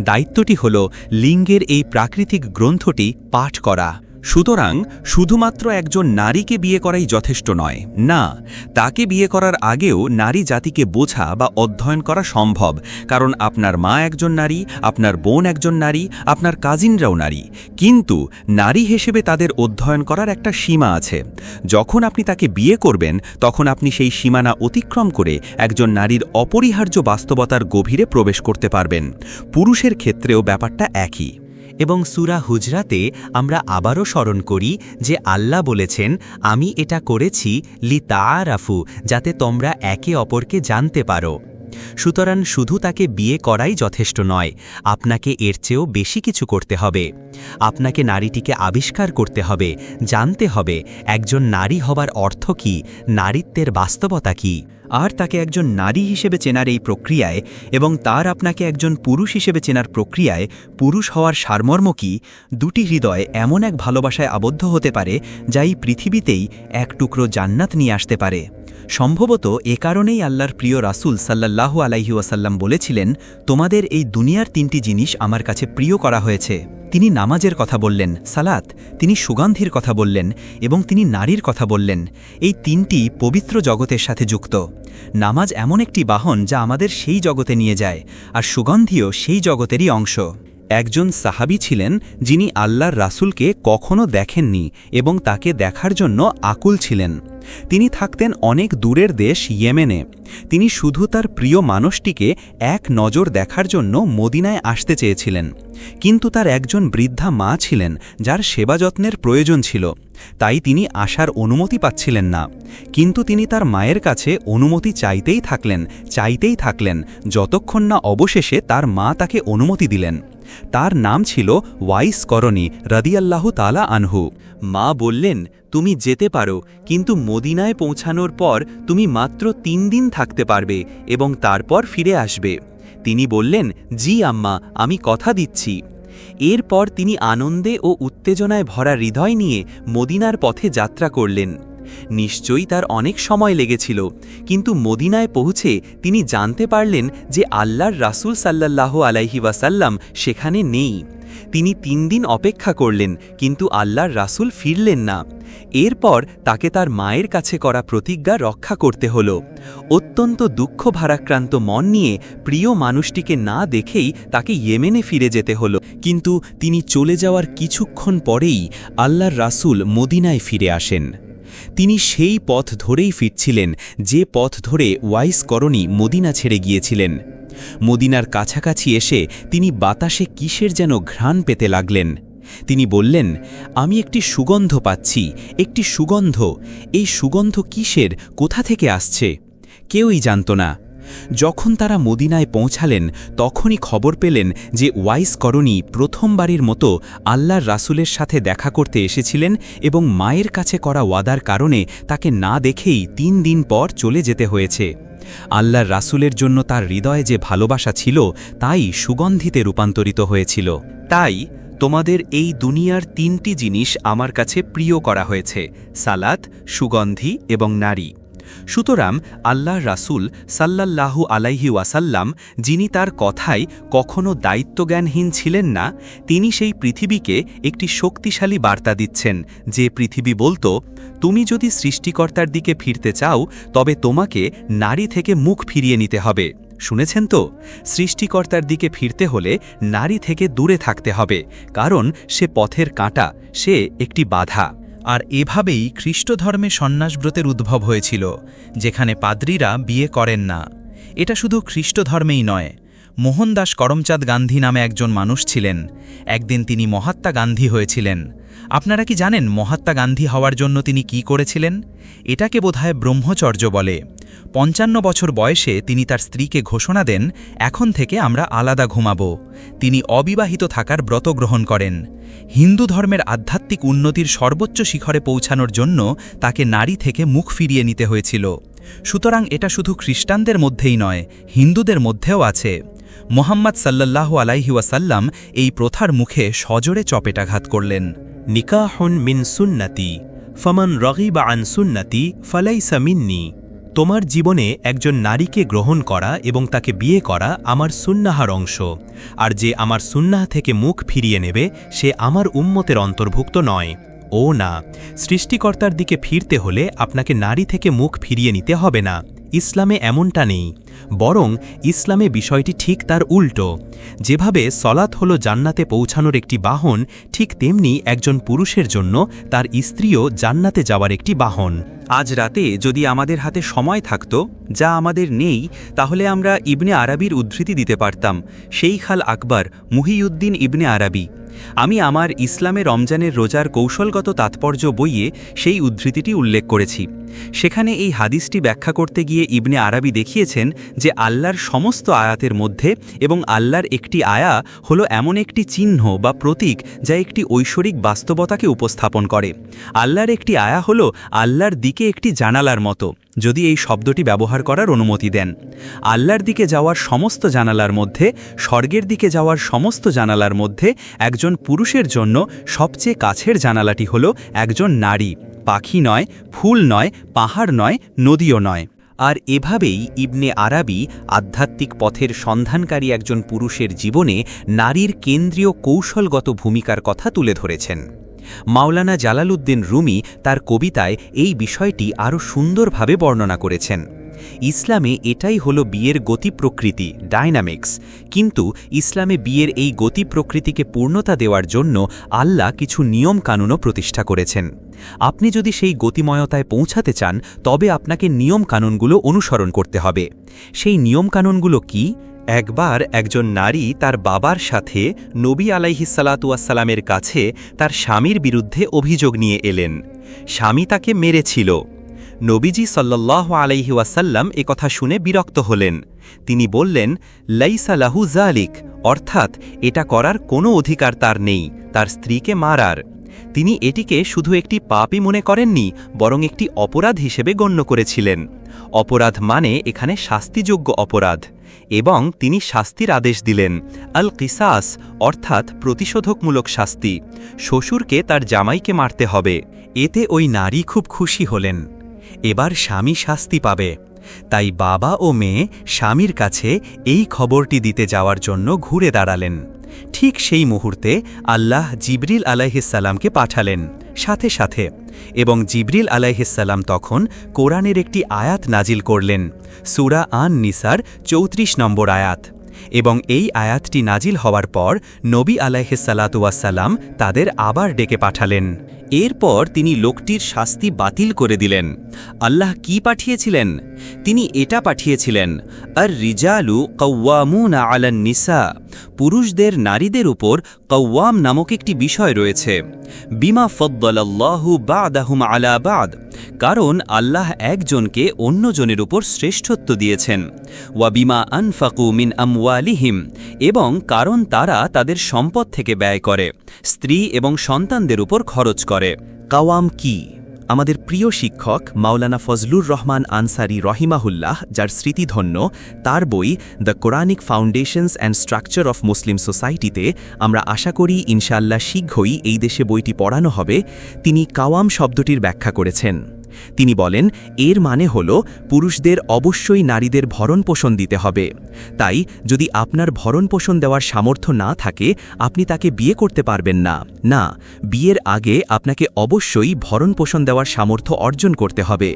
দায়িত্বটি হল লিঙ্গের এই প্রাকৃতিক গ্রন্থটি পাঠ করা। সুতরাং শুধুমাত্র একজন নারীকে বিয়ে করাই যথেষ্ট নয়, না, তাকে বিয়ে করার আগেও নারী জাতিকে বোঝা বা অধ্যয়ন করা সম্ভব, কারণ আপনার মা একজন নারী, আপনার বোন একজন নারী, আপনার কাজিনরাও নারী, কিন্তু নারী হিসেবে তাদের অধ্যয়ন করার একটা সীমা আছে। যখন আপনি তাকে বিয়ে করবেন তখন আপনি সেই সীমানা অতিক্রম করে একজন নারীর অপরিহার্য বাস্তবতার গভীরে প্রবেশ করতে পারবেন। পুরুষের ক্ষেত্রেও ব্যাপারটা একই। এবং সূরা হুজরাতে আমরা আবারও স্মরণ করি যে আল্লাহ বলেছেন, আমি এটা করেছি লিতাআরাফু, যাতে তোমরা একে অপরকে জানতে পারো। সুতরাং শুধু তাকে বিয়ে করাই যথেষ্ট নয়, আপনাকে এর চেয়েও বেশি কিছু করতে হবে। আপনাকে নারীটিকে আবিষ্কার করতে হবে, জানতে হবে একজন নারী হবার অর্থ কী, নারীত্বের বাস্তবতা কী। আর তাকে একজন নারী হিসেবে চেনার এই প্রক্রিয়ায় এবং তার আপনাকে একজন পুরুষ হিসেবে চেনার প্রক্রিয়ায় পুরুষ হওয়ার সারমর্ম কী, দুটি হৃদয় এমন এক ভালোবাসায় আবদ্ধ হতে পারে যা এই পৃথিবীতেই এক টুকরো জান্নাত নিয়ে আসতে পারে। সম্ভবত এ কারণেই আল্লাহর প্রিয় রাসূল সাল্লাল্লাহু আলাইহি ওয়াসাল্লাম বলেছিলেন, তোমাদের এই দুনিয়ার তিনটি জিনিস আমার কাছে প্রিয় করা হয়েছে। তিনি নামাজের কথা বললেন, সালাত, তিনি সুগন্ধির কথা বললেন এবং তিনি নারীর কথা বললেন। এই তিনটি পবিত্র জগতের সাথে যুক্ত। নামাজ এমন একটি বাহন যা আমাদের সেই জগতে নিয়ে যায়, আর সুগন্ধিও সেই জগতেরই অংশ। একজন সাহাবী ছিলেন যিনি আল্লাহর রাসূলকে কখনো দেখেননি এবং তাকে দেখার জন্য আকুল ছিলেন। তিনি থাকতেন অনেক দূরের দেশ ইয়েমেনে। তিনি শুধু তার প্রিয় মানুষটিকে এক নজর দেখার জন্য মদিনায় আসতে চেয়েছিলেন, কিন্তু তার একজন বৃদ্ধা মা ছিলেন যার সেবা যত্নের প্রয়োজন ছিল, তাই তিনি আসার অনুমতি পাচ্ছিলেন না। কিন্তু তিনি তার মায়ের কাছে অনুমতি চাইতেই থাকলেন যতক্ষণ না অবশেষে তার মা তাকে অনুমতি দিলেন। তার নাম ছিল ওয়াইস করণী রাদিয়াল্লাহু তাআলা আনহু। মা বললেন, তুমি যেতে পারো, কিন্তু মদিনায় পৌঁছানোর পর তুমি মাত্র 3 দিন থাকতে পারবে এবং তারপর ফিরে আসবে। তিনি বললেন, জি আম্মা, আমি কথা দিচ্ছি। এরপর তিনি আনন্দে ও উত্তেজনায় ভরা হৃদয় নিয়ে মদিনার পথে যাত্রা করলেন। নিশ্চয়ই তার অনেক সময় লেগেছিল, কিন্তু মদিনায় পৌঁছে তিনি জানতে পারলেন যে আল্লাহর রাসূল সাল্লাল্লাহু আলাইহি ওয়াসাল্লাম সেখানে নেই। তিনি 3 দিন অপেক্ষা করলেন, কিন্তু আল্লাহর রাসূল ফিরলেন না। এরপর তাকে তার মায়ের কাছে করা প্রতিজ্ঞা রক্ষা করতে হল। অত্যন্ত দুঃখ ভারাক্রান্ত মন নিয়ে প্রিয় মানুষটিকে না দেখেই তাকে ইয়েমেনে ফিরে যেতে হল। কিন্তু তিনি চলে যাওয়ার কিছুক্ষণ পরেই আল্লাহর রাসূল মদিনায় ফিরে আসেন। তিনি সেই পথ ধরেই ফিরছিলেন যে পথ ধরে ওয়াইস করণী মদিনা ছেড়ে গিয়েছিলেন। মদিনার কাছাকাছি এসে তিনি বাতাসে কিসের যেন ঘ্রাণ পেতে লাগলেন। তিনি বললেন, আমি একটি সুগন্ধ পাচ্ছি, একটি সুগন্ধ। এই সুগন্ধ কিসের, কোথা থেকে আসছে? কেউই জানত না। যখন তারা মদিনায় পৌঁছালেন তখনই খবর পেলেন যে ওয়াইস করণী প্রথমবারের মতো আল্লাহর রাসূলের সাথে দেখা করতে এসেছিলেন এবং মায়ের কাছে করা ওয়াদার কারণে তাকে না দেখেই 3 দিন পর চলে যেতে হয়েছে। আল্লাহর রাসূলের জন্য তার হৃদয়ে যে ভালোবাসা ছিল তাই সুগন্ধিতে রূপান্তরিত হয়েছিল। তাই তোমাদের এই দুনিয়ার 3টি জিনিস আমার কাছে প্রিয় করা হয়েছে, সালাত, সুগন্ধি এবং নারী। সুতরাং আল্লাহর রাসূল সাল্লাল্লাহু আলাইহি ওয়াসাল্লাম, যিনি তার কথায় কখনো দায়িত্বজ্ঞানহীন ছিলেন না, তিনি সেই পৃথিবীকে একটি শক্তিশালী বার্তা দিচ্ছেন, যে পৃথিবী বলতো, তুমি যদি সৃষ্টিকর্তার দিকে ফিরতে চাও তবে তোমাকে নারী থেকে মুখ ফিরিয়ে নিতে হবে। শুনেছেন তো? সৃষ্টিকর্তার দিকে ফিরতে হলে নারী থেকে দূরে থাকতে হবে, কারণ সে পথের কাঁটা, সে একটি বাধা। আর এভাবেই খ্রিস্টধর্মে সন্ন্যাসব্রতের উদ্ভব হয়েছিল, যেখানে পাদ্রীরা বিয়ে করেন না। এটা শুধু খ্রিস্টধর্মেই নয়। মোহনদাস করমচাঁদ গান্ধী নামে একজন মানুষ ছিলেন। একদিন তিনি মহাত্মা গান্ধী হয়েছিলেন। আপনারা কি জানেন মহাত্মা গান্ধী হওয়ার জন্য তিনি কি করেছিলেন? এটাকে বোধহয় ব্রহ্মচর্য বলে। 55 বছর বয়সে তিনি তার স্ত্রীকে ঘোষণা দেন, এখন থেকে আমরা আলাদা ঘুমাব। তিনি অবিবাহিত থাকার ব্রত গ্রহণ করেন। হিন্দু ধর্মের আধ্যাত্মিক উন্নতির সর্বোচ্চ শিখরে পৌঁছানোর জন্য তাকে নারী থেকে মুখ ফিরিয়ে নিতে হয়েছিল। সুতরাং এটা শুধু খ্রিস্টানদের মধ্যেই নয়, হিন্দুদের মধ্যেও আছে। মোহাম্মদ সাল্লাল্লাহু আলাইহি ওয়াসাল্লাম এই প্রথার মুখে সজোরে চপেটাঘাত করলেন। নিকাহুন মিন সুন্নতি ফমান রগিবা আন সুন্নতি ফালাইসা মিন্নি। তোমার জীবনে একজন নারীকে গ্রহণ করা এবং তাকে বিয়ে করা আমার সুন্নাহার অংশ, আর যে আমার সুন্নাহ থেকে মুখ ফিরিয়ে নেবে সে আমার উম্মতের অন্তর্ভুক্ত নয়। ও না, সৃষ্টিকর্তার দিকে ফিরতে হলে আপনাকে নারী থেকে মুখ ফিরিয়ে নিতে হবে না। ইসলামে এমনটা নেই, বরং ইসলামে বিষয়টি ঠিক তার উল্টো। যেভাবে সলাত হলো জান্নাতে পৌঁছানোর একটি বাহন, ঠিক তেমনি একজন পুরুষের জন্য তার স্ত্রীও জান্নাতে যাওয়ার একটি বাহন। আজ রাতে যদি আমাদের হাতে সময় থাকত, যা আমাদের নেই, তাহলে আমরা ইবনে আরাবির উদ্ধৃতি দিতে পারতাম। শেইখ আল আকবর মুহিউদ্দিন ইবনে আরাবি। আমি আমার ইসলামে রমজানের রোজার কৌশলগত তাৎপর্য বইয়ে সেই উদ্ধৃতিটি উল্লেখ করেছি। সেখানে এই হাদিসটি ব্যাখ্যা করতে গিয়ে ইবনে আরাবি দেখিয়েছেন যে আল্লাহর সমস্ত আয়াতের মধ্যে এবং আল্লাহর একটি আয়া হলো এমন একটি চিহ্ন বা প্রতীক যা একটি ঐশ্বরিক বাস্তবতাকে উপস্থাপন করে। আল্লাহর একটি আয়া হলো আল্লাহর দিকে একটি জানালার মতো, যদি এই শব্দটি ব্যবহার করার অনুমতি দেন। আল্লাহর দিকে যাওয়ার সমস্ত জানালার মধ্যে, স্বর্গের দিকে যাওয়ার সমস্ত জানালার মধ্যে একজন পুরুষের জন্য সবচেয়ে কাছের জানালাটি হলো একজন নারী। পাখি নয়, ফুল নয়, পাহাড় নয়, নদীও নয়। আর এভাবেই ইবনে আরাবি আধ্যাত্মিক পথের সন্ধানকারী একজন পুরুষের জীবনে নারীর কেন্দ্রীয় কৌশলগত ভূমিকার কথা তুলে ধরেছেন। মাওলানা জালালউদ্দিন রুমি তার কবিতায় এই বিষয়টি আরও সুন্দরভাবে বর্ণনা করেছেন। ইসলামে এটাই হলো বিয়ের গতি প্রকৃতি, ডাইনামিক্স। কিন্তু ইসলামে বিয়ের এই গতি প্রকৃতিকে পূর্ণতা দেওয়ার জন্য আল্লাহ কিছু নিয়ম কানুনও প্রতিষ্ঠা করেছেন। আপনি যদি সেই গতিময়তায় পৌঁছাতে চান, তবে আপনাকে নিয়ম কানুনগুলো অনুসরণ করতে হবে। সেই নিয়ম কানুনগুলো কি? একবার একজন নারী তার বাবার সাথে নবী আলাইহিসসালাতুয়াসসালামের কাছে তার স্বামীর বিরুদ্ধে অভিযোগ নিয়ে এলেন। স্বামী তাকে মেরেছিল। নবীজি সাল্লাল্লাহু আলাইহি ওয়াসাল্লাম একথা শুনে বিরক্ত হলেন। তিনি বললেন, লাইসা লাহু যালিক, অর্থাৎ এটা করার কোনো অধিকার তার নেই, তার স্ত্রীকে মারার। তিনি এটিকে শুধু একটি পাপই মনে করেননি, বরং একটি অপরাধ হিসেবে গণ্য করেছিলেন। অপরাধ মানে এখানে শাস্তিযোগ্য অপরাধ, এবং তিনি শাস্তির আদেশ দিলেন, আল কিসাস, অর্থাৎ প্রতিশোধকমূলক শাস্তি। শ্বশুরকে তার জামাইকে মারতে হবে। এতে ওই নারী খুব খুশি হলেন। এবার স্বামী শাস্তি পাবে। তাই বাবা ও মেয়ে স্বামীর কাছে এই খবরটি দিতে যাওয়ার জন্য ঘুরে দাঁড়ালেন। ঠিক সেই মুহূর্তে আল্লাহ জিবরিল আলাইহিসসালামকে পাঠালেন সাথে সাথে, এবং জিবরিল আলাইহিসসালাম তখন কোরআনের একটি আয়াত নাজিল করলেন, সূরা আন নিসার 34 নম্বর আয়াত। এবং এই আয়াতটি নাজিল হওয়ার পর নবী আলাইহিসসালাতুয়াসসালাম তাদের আবার ডেকে পাঠালেন। এরপর তিনি লোকটির শাস্তি বাতিল করে দিলেন। আল্লাহ কি পাঠিয়েছিলেন? তিনি এটা পাঠিয়েছিলেন, আর রিজালু কওয়ামুনা আলান নিসা, পুরুষদের নারীদের উপর কওয়াম নামক একটি বিষয় রয়েছে। বিমা ফদ্দালাল্লাহু বা'দাহুম আলা বা'দ, কারণ আল্লাহ একজনকে অন্যজনের উপর শ্রেষ্ঠত্ব দিয়েছেন। ওয়া বিমা আনফাকু মিন আমওয়ালিহিম, এবং কারণ তারা তাদের সম্পদ থেকে ব্যয় করে, স্ত্রী এবং সন্তানদের উপর খরচ করে। কাওয়াম কি? আমাদের প্রিয় শিক্ষক মাওলানা ফজলুর রহমান আনসারি রহিমাহুল্লাহ, যার স্মৃতিধন্য, তার বই the Quranic foundations and structure of Muslim সোসাইটিতে, আমরা আশা করি ইনশাআল্লাহ শীঘ্রই এই দেশে বইটি পড়ানো হবে, তিনি কাওয়াম শব্দটির ব্যাখ্যা করেছেন। তিনি বলেন, এর মানে হল পুরুষদের অবশ্যই নারীদের ভরণপোষণ দিতে হবে। তাই যদি আপনার ভরণপোষণ দেওয়ার সামর্থ্য না থাকে, আপনি তাকে বিয়ে করতে পারবেন না। না, বিয়ের আগে আপনাকে অবশ্যই ভরণপোষণ দেওয়ার সামর্থ্য অর্জন করতে হবে।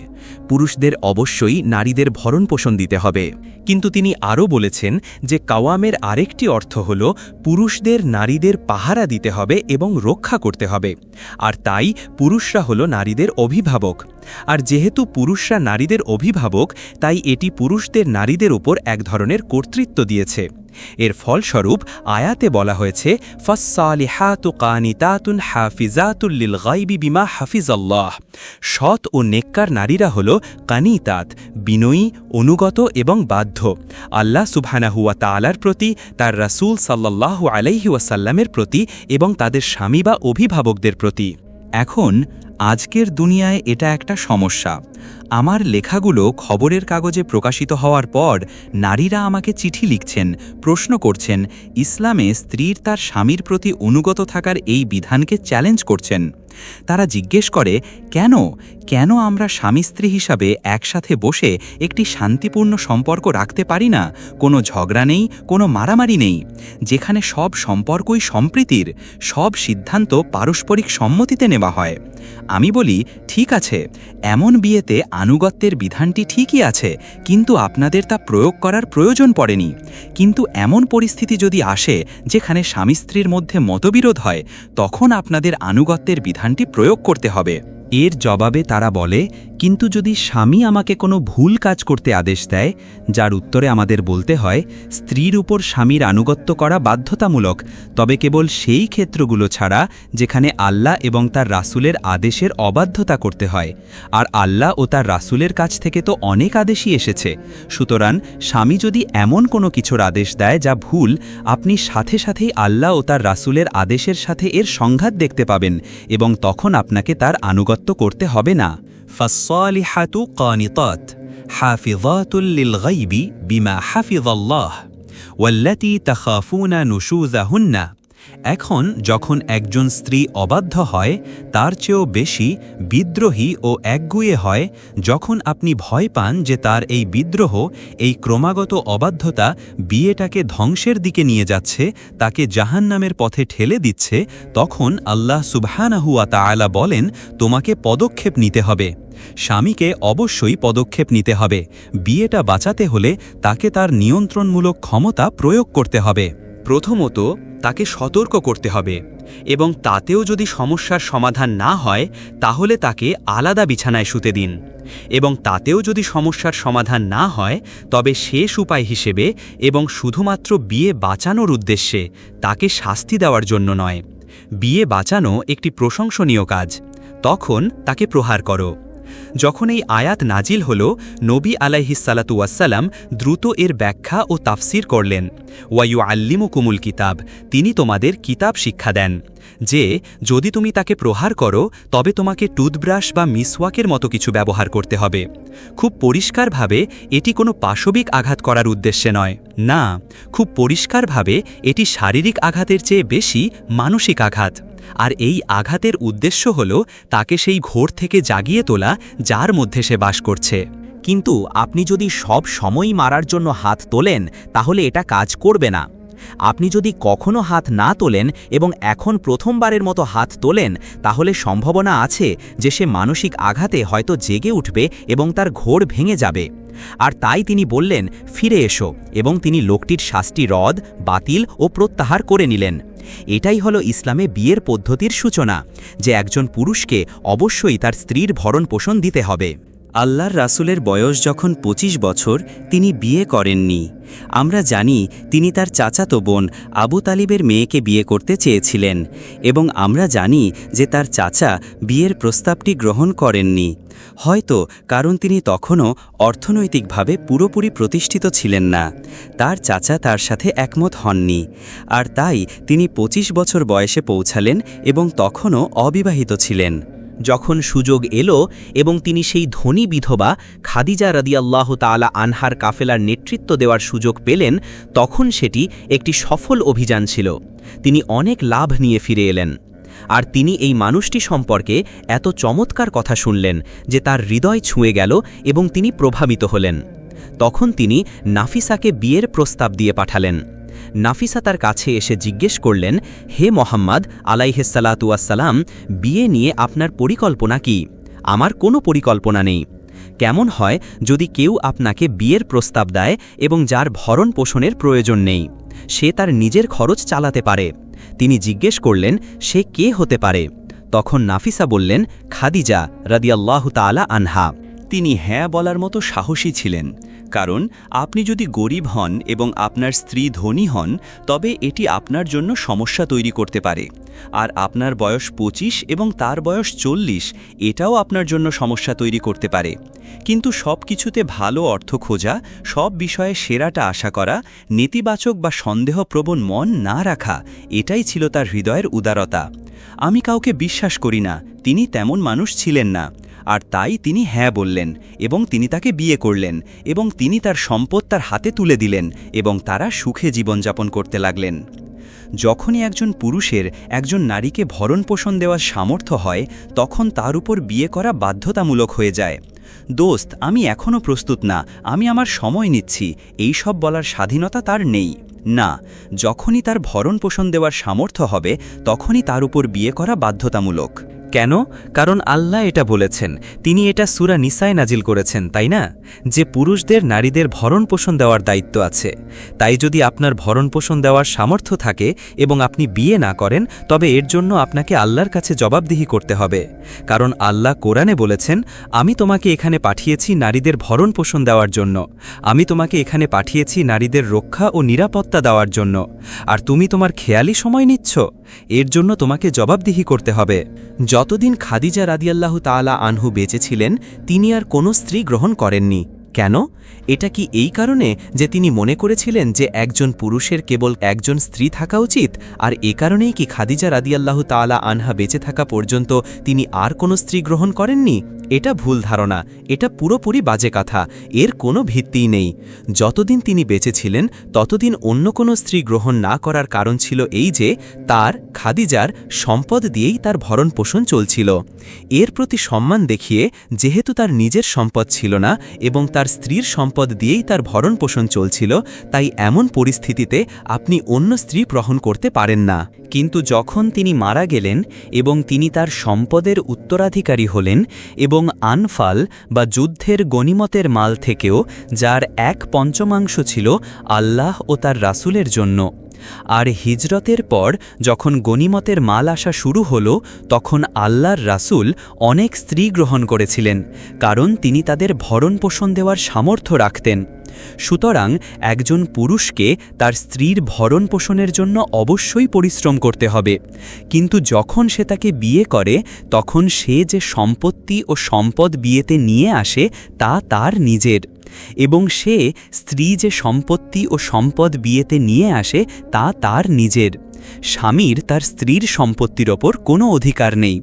পুরুষদের অবশ্যই নারীদের ভরণপোষণ দিতে হবে। কিন্তু তিনি আরও বলেছেন যে কাওয়ামের আরেকটি অর্থ হল পুরুষদের নারীদের পাহারা দিতে হবে এবং রক্ষা করতে হবে। আর তাই পুরুষরা হল নারীদের অভিভাবক। আর যেহেতু পুরুষরা নারীদের অভিভাবক, তাই এটি পুরুষদের নারীদের উপর এক ধরনের কর্তৃত্ব দিয়েছে। এর ফলস্বরূপ আয়াতে বলা হয়েছে, ফাসসালিহাতু কানিতাতুন হাফিজাতুল লিল গায়বি বিমা হাফিজাল্লাহ। সৎ ও নেককার নারীরা হল কানিতাত, বিনয়ী, অনুগত এবং বাধ্য আল্লাহ সুবহানাহু ওয়া তাআলার প্রতি, তার রাসূল সাল্লাল্লাহু আলাইহি ওয়াসাল্লামের প্রতি এবং তাদের স্বামী বা অভিভাবকদের প্রতি। এখন আজকের দুনিয়ায় এটা একটা সমস্যা। আমার লেখাগুলো খবরের কাগজে প্রকাশিত হওয়ার পর নারীরা আমাকে চিঠি লিখছেন, প্রশ্ন করছেন, ইসলামে স্ত্রীর তার স্বামীর প্রতি অনুগত থাকার এই বিধানকে চ্যালেঞ্জ করছেন। তারা জিজ্ঞেস করে, কেন আমরা স্বামী স্ত্রী হিসাবে একসাথে বসে একটি শান্তিপূর্ণ সম্পর্ক রাখতে পারি না? কোনো ঝগড়া নেই, কোনো মারামারি নেই, যেখানে সব সম্পর্কই সম্প্রীতির, সব সিদ্ধান্ত পারস্পরিক সম্মতিতে নেওয়া হয়। আমি বলি, ঠিক আছে, এমন বিয়েতে আনুগত্যের বিধানটি ঠিকই আছে, কিন্তু আপনাদের তা প্রয়োগ করার প্রয়োজন পড়েনি। কিন্তু এমন পরিস্থিতি যদি আসে যেখানে স্বামী স্ত্রীর মধ্যে মতবিরোধ হয়, তখন আপনাদের আনুগত্যের বিধানটি প্রয়োগ করতে হবে। এর জবাবে তারা বলে, কিন্তু যদি স্বামী আমাকে কোনো ভুল কাজ করতে আদেশ দেয়, যার উত্তরে আমাদের বলতে হয়, স্ত্রীর উপর স্বামীর আনুগত্য করা বাধ্যতামূলক, তবে কেবল সেই ক্ষেত্রগুলো ছাড়া যেখানে আল্লাহ এবং তার রাসূলের আদেশের অবাধ্যতা করতে হয়। আর আল্লাহ ও তার রাসূলের কাছ থেকে তো অনেক আদেশই এসেছে। সুতরাং স্বামী যদি এমন কোনো কিছুর আদেশ দেয় যা ভুল, আপনি সাথে সাথেই আল্লাহ ও তার রাসূলের আদেশের সাথে এর সংঘাত দেখতে পাবেন এবং তখন আপনাকে তার আনুগত্য করতে হবে না। ফাসসালিহাতু কানিতাত হাফিজাতুল লিল গায়বি বিমা হাফিজাল্লাহ ওয়াল্লাতী তাখাফুনা নুশুযাহুন্না। এখন যখন একজন স্ত্রী অবাধ্য হয়, তার চেয়েও বেশি বিদ্রোহী ও একগুঁয়ে হয়, যখন আপনি ভয় পান যে তার এই বিদ্রোহ, এই ক্রমাগত অবাধ্যতা বিয়েটাকে ধ্বংসের দিকে নিয়ে যাচ্ছে, তাকে জাহান্নামের পথে ঠেলে দিচ্ছে, তখন আল্লাহ সুবহানাহু ওয়া তাআলা বলেন, তোমাকে পদক্ষেপ নিতে হবে। স্বামীকে অবশ্যই পদক্ষেপ নিতে হবে। বিয়েটা বাঁচাতে হলে তাকে তার নিয়ন্ত্রণমূলক ক্ষমতা প্রয়োগ করতে হবে। প্রথমত তাকে সতর্ক করতে হবে, এবং তাতেও যদি সমস্যার সমাধান না হয় তাহলে তাকে আলাদা বিছানায় শুতে দিন, এবং তাতেও যদি সমস্যার সমাধান না হয় তবে শেষ উপায় হিসেবে এবং শুধুমাত্র বিয়ে বাঁচানোর উদ্দেশ্যে, তাকে শাস্তি দেওয়ার জন্য নয়। বিয়ে বাঁচানো একটি প্রশংসনীয় কাজ, তখন তাকে প্রহার করো। যখন এই আয়াত নাজিল হল, নবী আলাইহিসসালাতু ওয়াসসালাম দ্রুত এর ব্যাখ্যা ও তাফসির করলেন। ওয়ায়ুআল্লিমুকুমুল কিতাব, তিনি তোমাদের কিতাব শিক্ষা দেন যে যদি তুমি তাকে প্রহার করো তবে তোমাকে টুথব্রাশ বা মিসওয়াকের মতো কিছু ব্যবহার করতে হবে। খুব পরিষ্কারভাবে এটি কোনো পাশবিক আঘাত করার উদ্দেশ্যে নয়, না, খুব পরিষ্কারভাবে এটি শারীরিক আঘাতের চেয়ে বেশি মানসিক আঘাত। আর এই আঘাতের উদ্দেশ্য হল তাকে সেই ঘোর থেকে জাগিয়ে তোলা যার মধ্যে সে বাস করছে। কিন্তু আপনি যদি সব সময়ই মারার জন্য হাত তোলেন, তাহলে এটা কাজ করবে না। আপনি যদি কখনো হাত না তোলেন এবং এখন প্রথমবারের মতো হাত তোলেন, তাহলে সম্ভাবনা আছে যে সে মানসিক আঘাতে হয়তো জেগে উঠবে এবং তার ঘোর ভেঙে যাবে। আর তাই তিনি বললেন, ফিরে এসো, এবং তিনি লোকটির শাস্তি রদ, বাতিল ও প্রত্যাহার করে নিলেন। এটাই হলো ইসলামে বিয়ের পদ্ধতির সূচনা, যে একজন পুরুষকে অবশ্যই তার স্ত্রীর ভরণ পোষণ দিতে হবে। আল্লাহর রাসূলের বয়স যখন 25 বছর, তিনি বিয়ে করেননি। আমরা জানি তিনি তার চাচাতো বোন আবু তালিবের মেয়েকে বিয়ে করতে চেয়েছিলেন, এবং আমরা জানি যে তার চাচা বিয়ের প্রস্তাবটি গ্রহণ করেননি, হয়তো কারণ তিনি তখনও অর্থনৈতিকভাবে পুরোপুরি প্রতিষ্ঠিত ছিলেন না। তার চাচা তার সাথে একমত হননি, আর তাই তিনি 25 বছর বয়সে পৌঁছালেন এবং তখনও অবিবাহিত ছিলেন। যখন সুযোগ এলো এবং তিনি সেই ধনী বিধবা খাদিজা রাদিয়াল্লাহু তাআলা আনহার কাফেলার নেতৃত্ব দেওয়ার সুযোগ পেলেন, তখন সেটি একটি সফল অভিযান ছিল। তিনি অনেক লাভ নিয়ে ফিরে এলেন। আর তিনি এই মানুষটি সম্পর্কে এত চমৎকার কথা শুনলেন যে তার হৃদয় ছুঁয়ে গেল এবং তিনি প্রভাবিত হলেন। তখন তিনি নাফিসাকে বিয়ের প্রস্তাব দিয়ে পাঠালেন। নাফিসা তার কাছে এসে জিজ্ঞেস করলেন, হে মোহাম্মদ আলাইহিসসালাতু ওয়াসসালাম, বিয়ে নিয়ে আপনার পরিকল্পনা কি? আমার কোনো পরিকল্পনা নেই। কেমন হয় যদি কেউ আপনাকে বিয়ের প্রস্তাব দেয় এবং যার ভরণ পোষণের প্রয়োজন নেই, সে তার নিজের খরচ চালাতে পারে? তিনি জিজ্ঞেস করলেন, সে কে হতে পারে? তখন নাফিসা বললেন, খাদিজা রাদিয়াল্লাহু তাআলা আনহা। তিনি হ্যাঁ বলার মতো সাহসী ছিলেন, কারণ আপনি যদি গরিব হন এবং আপনার স্ত্রী ধনী হন তবে এটি আপনার জন্য সমস্যা তৈরি করতে পারে, আর আপনার বয়স 25 এবং তার বয়স 40, এটাও আপনার জন্য সমস্যা তৈরি করতে পারে। কিন্তু সব কিছুতে ভালো অর্থ খোঁজা, সব বিষয়ে সেরাটা আশা করা, নেতিবাচক বা সন্দেহপ্রবণ মন না রাখা, এটাই ছিল তার হৃদয়ের উদারতা। আমি কাউকে বিশ্বাস করি না, তিনি তেমন মানুষ ছিলেন না, আর তাই তিনি হ্যাঁ বললেন এবং তিনি তাকে বিয়ে করলেন এবং তিনি তার সম্পদ তার হাতে তুলে দিলেন এবং তারা সুখে জীবনযাপন করতে লাগলেন। যখনই একজন পুরুষের একজন নারীকে ভরণপোষণ দেওয়ার সামর্থ্য হয় তখন তার উপর বিয়ে করা বাধ্যতামূলক হয়ে যায়। দোস্ত, আমি এখনও প্রস্তুত না, আমি আমার সময় নিচ্ছি, এই সব বলার স্বাধীনতা তার নেই। না, যখনই তার ভরণপোষণ দেওয়ার সামর্থ্য হবে তখনই তার উপর বিয়ে করা বাধ্যতামূলক। কেন? কারণ আল্লাহ এটা বলেছেন, তিনি এটা সূরা নিসায় নাজিল করেছেন, তাই না? যে পুরুষদের নারীদের ভরণপোষণ দেওয়ার দায়িত্ব আছে। তাই যদি আপনার ভরণপোষণ দেওয়ার সামর্থ্য থাকে এবং আপনি বিয়ে না করেন তবে এর জন্য আপনাকে আল্লাহর কাছে জবাবদিহি করতে হবে। কারণ আল্লাহ কোরআনে বলেছেন, আমি তোমাকে এখানে পাঠিয়েছি নারীদের ভরণপোষণ দেওয়ার জন্য, আমি তোমাকে এখানে পাঠিয়েছি নারীদের রক্ষা ও নিরাপত্তা দেওয়ার জন্য, আর তুমি তোমার খেয়ালি সময় নিচ্ছ। এর জন্য তোমাকে জবাবদিহি করতে হবে। যতদিন খাদিজা রাদিয়াল্লাহু তাআলা আনহু বেঁচে ছিলেন তিনি আর কোনো স্ত্রী গ্রহণ করেননি। কেন? এটা কি এই কারণে যে তিনি মনে করেছিলেন যে একজন পুরুষের কেবল একজন স্ত্রী থাকা উচিত, আর এ কারণেই কি খাদিজা রাদিয়াল্লাহু তাআলা আনহা বেঁচে থাকা পর্যন্ত তিনি আর কোনো স্ত্রী গ্রহণ করেননি? এটা ভুল ধারণা, এটা পুরোপুরি বাজে কথা, এর কোনো ভিত্তিই নেই। যতদিন তিনি বেঁচে ছিলেন ততদিন অন্য কোনো স্ত্রী গ্রহণ না করার কারণ ছিল এই যে তার খাদিজার সম্পদ দিয়েই তার ভরণপোষণ চলছিল। এর প্রতি সম্মান দেখিয়ে যেহেতু তার নিজের সম্পদ ছিল না এবং তার স্ত্রীর সম্পদ দিয়েই তার ভরণপোষণ চলছিল, তাই এমন পরিস্থিতিতে আপনি অন্য স্ত্রী গ্রহণ করতে পারেন না। কিন্তু যখন তিনি মারা গেলেন এবং তিনি তার সম্পদের উত্তরাধিকারী হলেন এবং আনফাল বা যুদ্ধের গনিমতের মাল থেকেও যার 1/5 ছিল আল্লাহ ও তার রাসূলের জন্য, আর হিজরতের পর যখন গনিমতের মাল আসা শুরু হলো তখন আল্লাহর রাসূল অনেক স্ত্রী গ্রহণ করেছিলেন, কারণ তিনি তাদের ভরণপোষণ দেওয়ার সামর্থ্য রাখতেন। সুতরাং একজন পুরুষকে তার স্ত্রীর ভরণপোষণের জন্য অবশ্যই পরিশ্রম করতে হবে, কিন্তু যখন সে তাকে বিয়ে করে তখন সে যে সম্পত্তি ও সম্পদ বিয়েতে নিয়ে আসে তা তার নিজের, এবং সে স্ত্রী যে সম্পত্তি ও সম্পদ বিয়েতে নিয়ে আসে তা তার নিজের। স্বামীর তার স্ত্রীর সম্পত্তির ওপর কোনো অধিকার নেই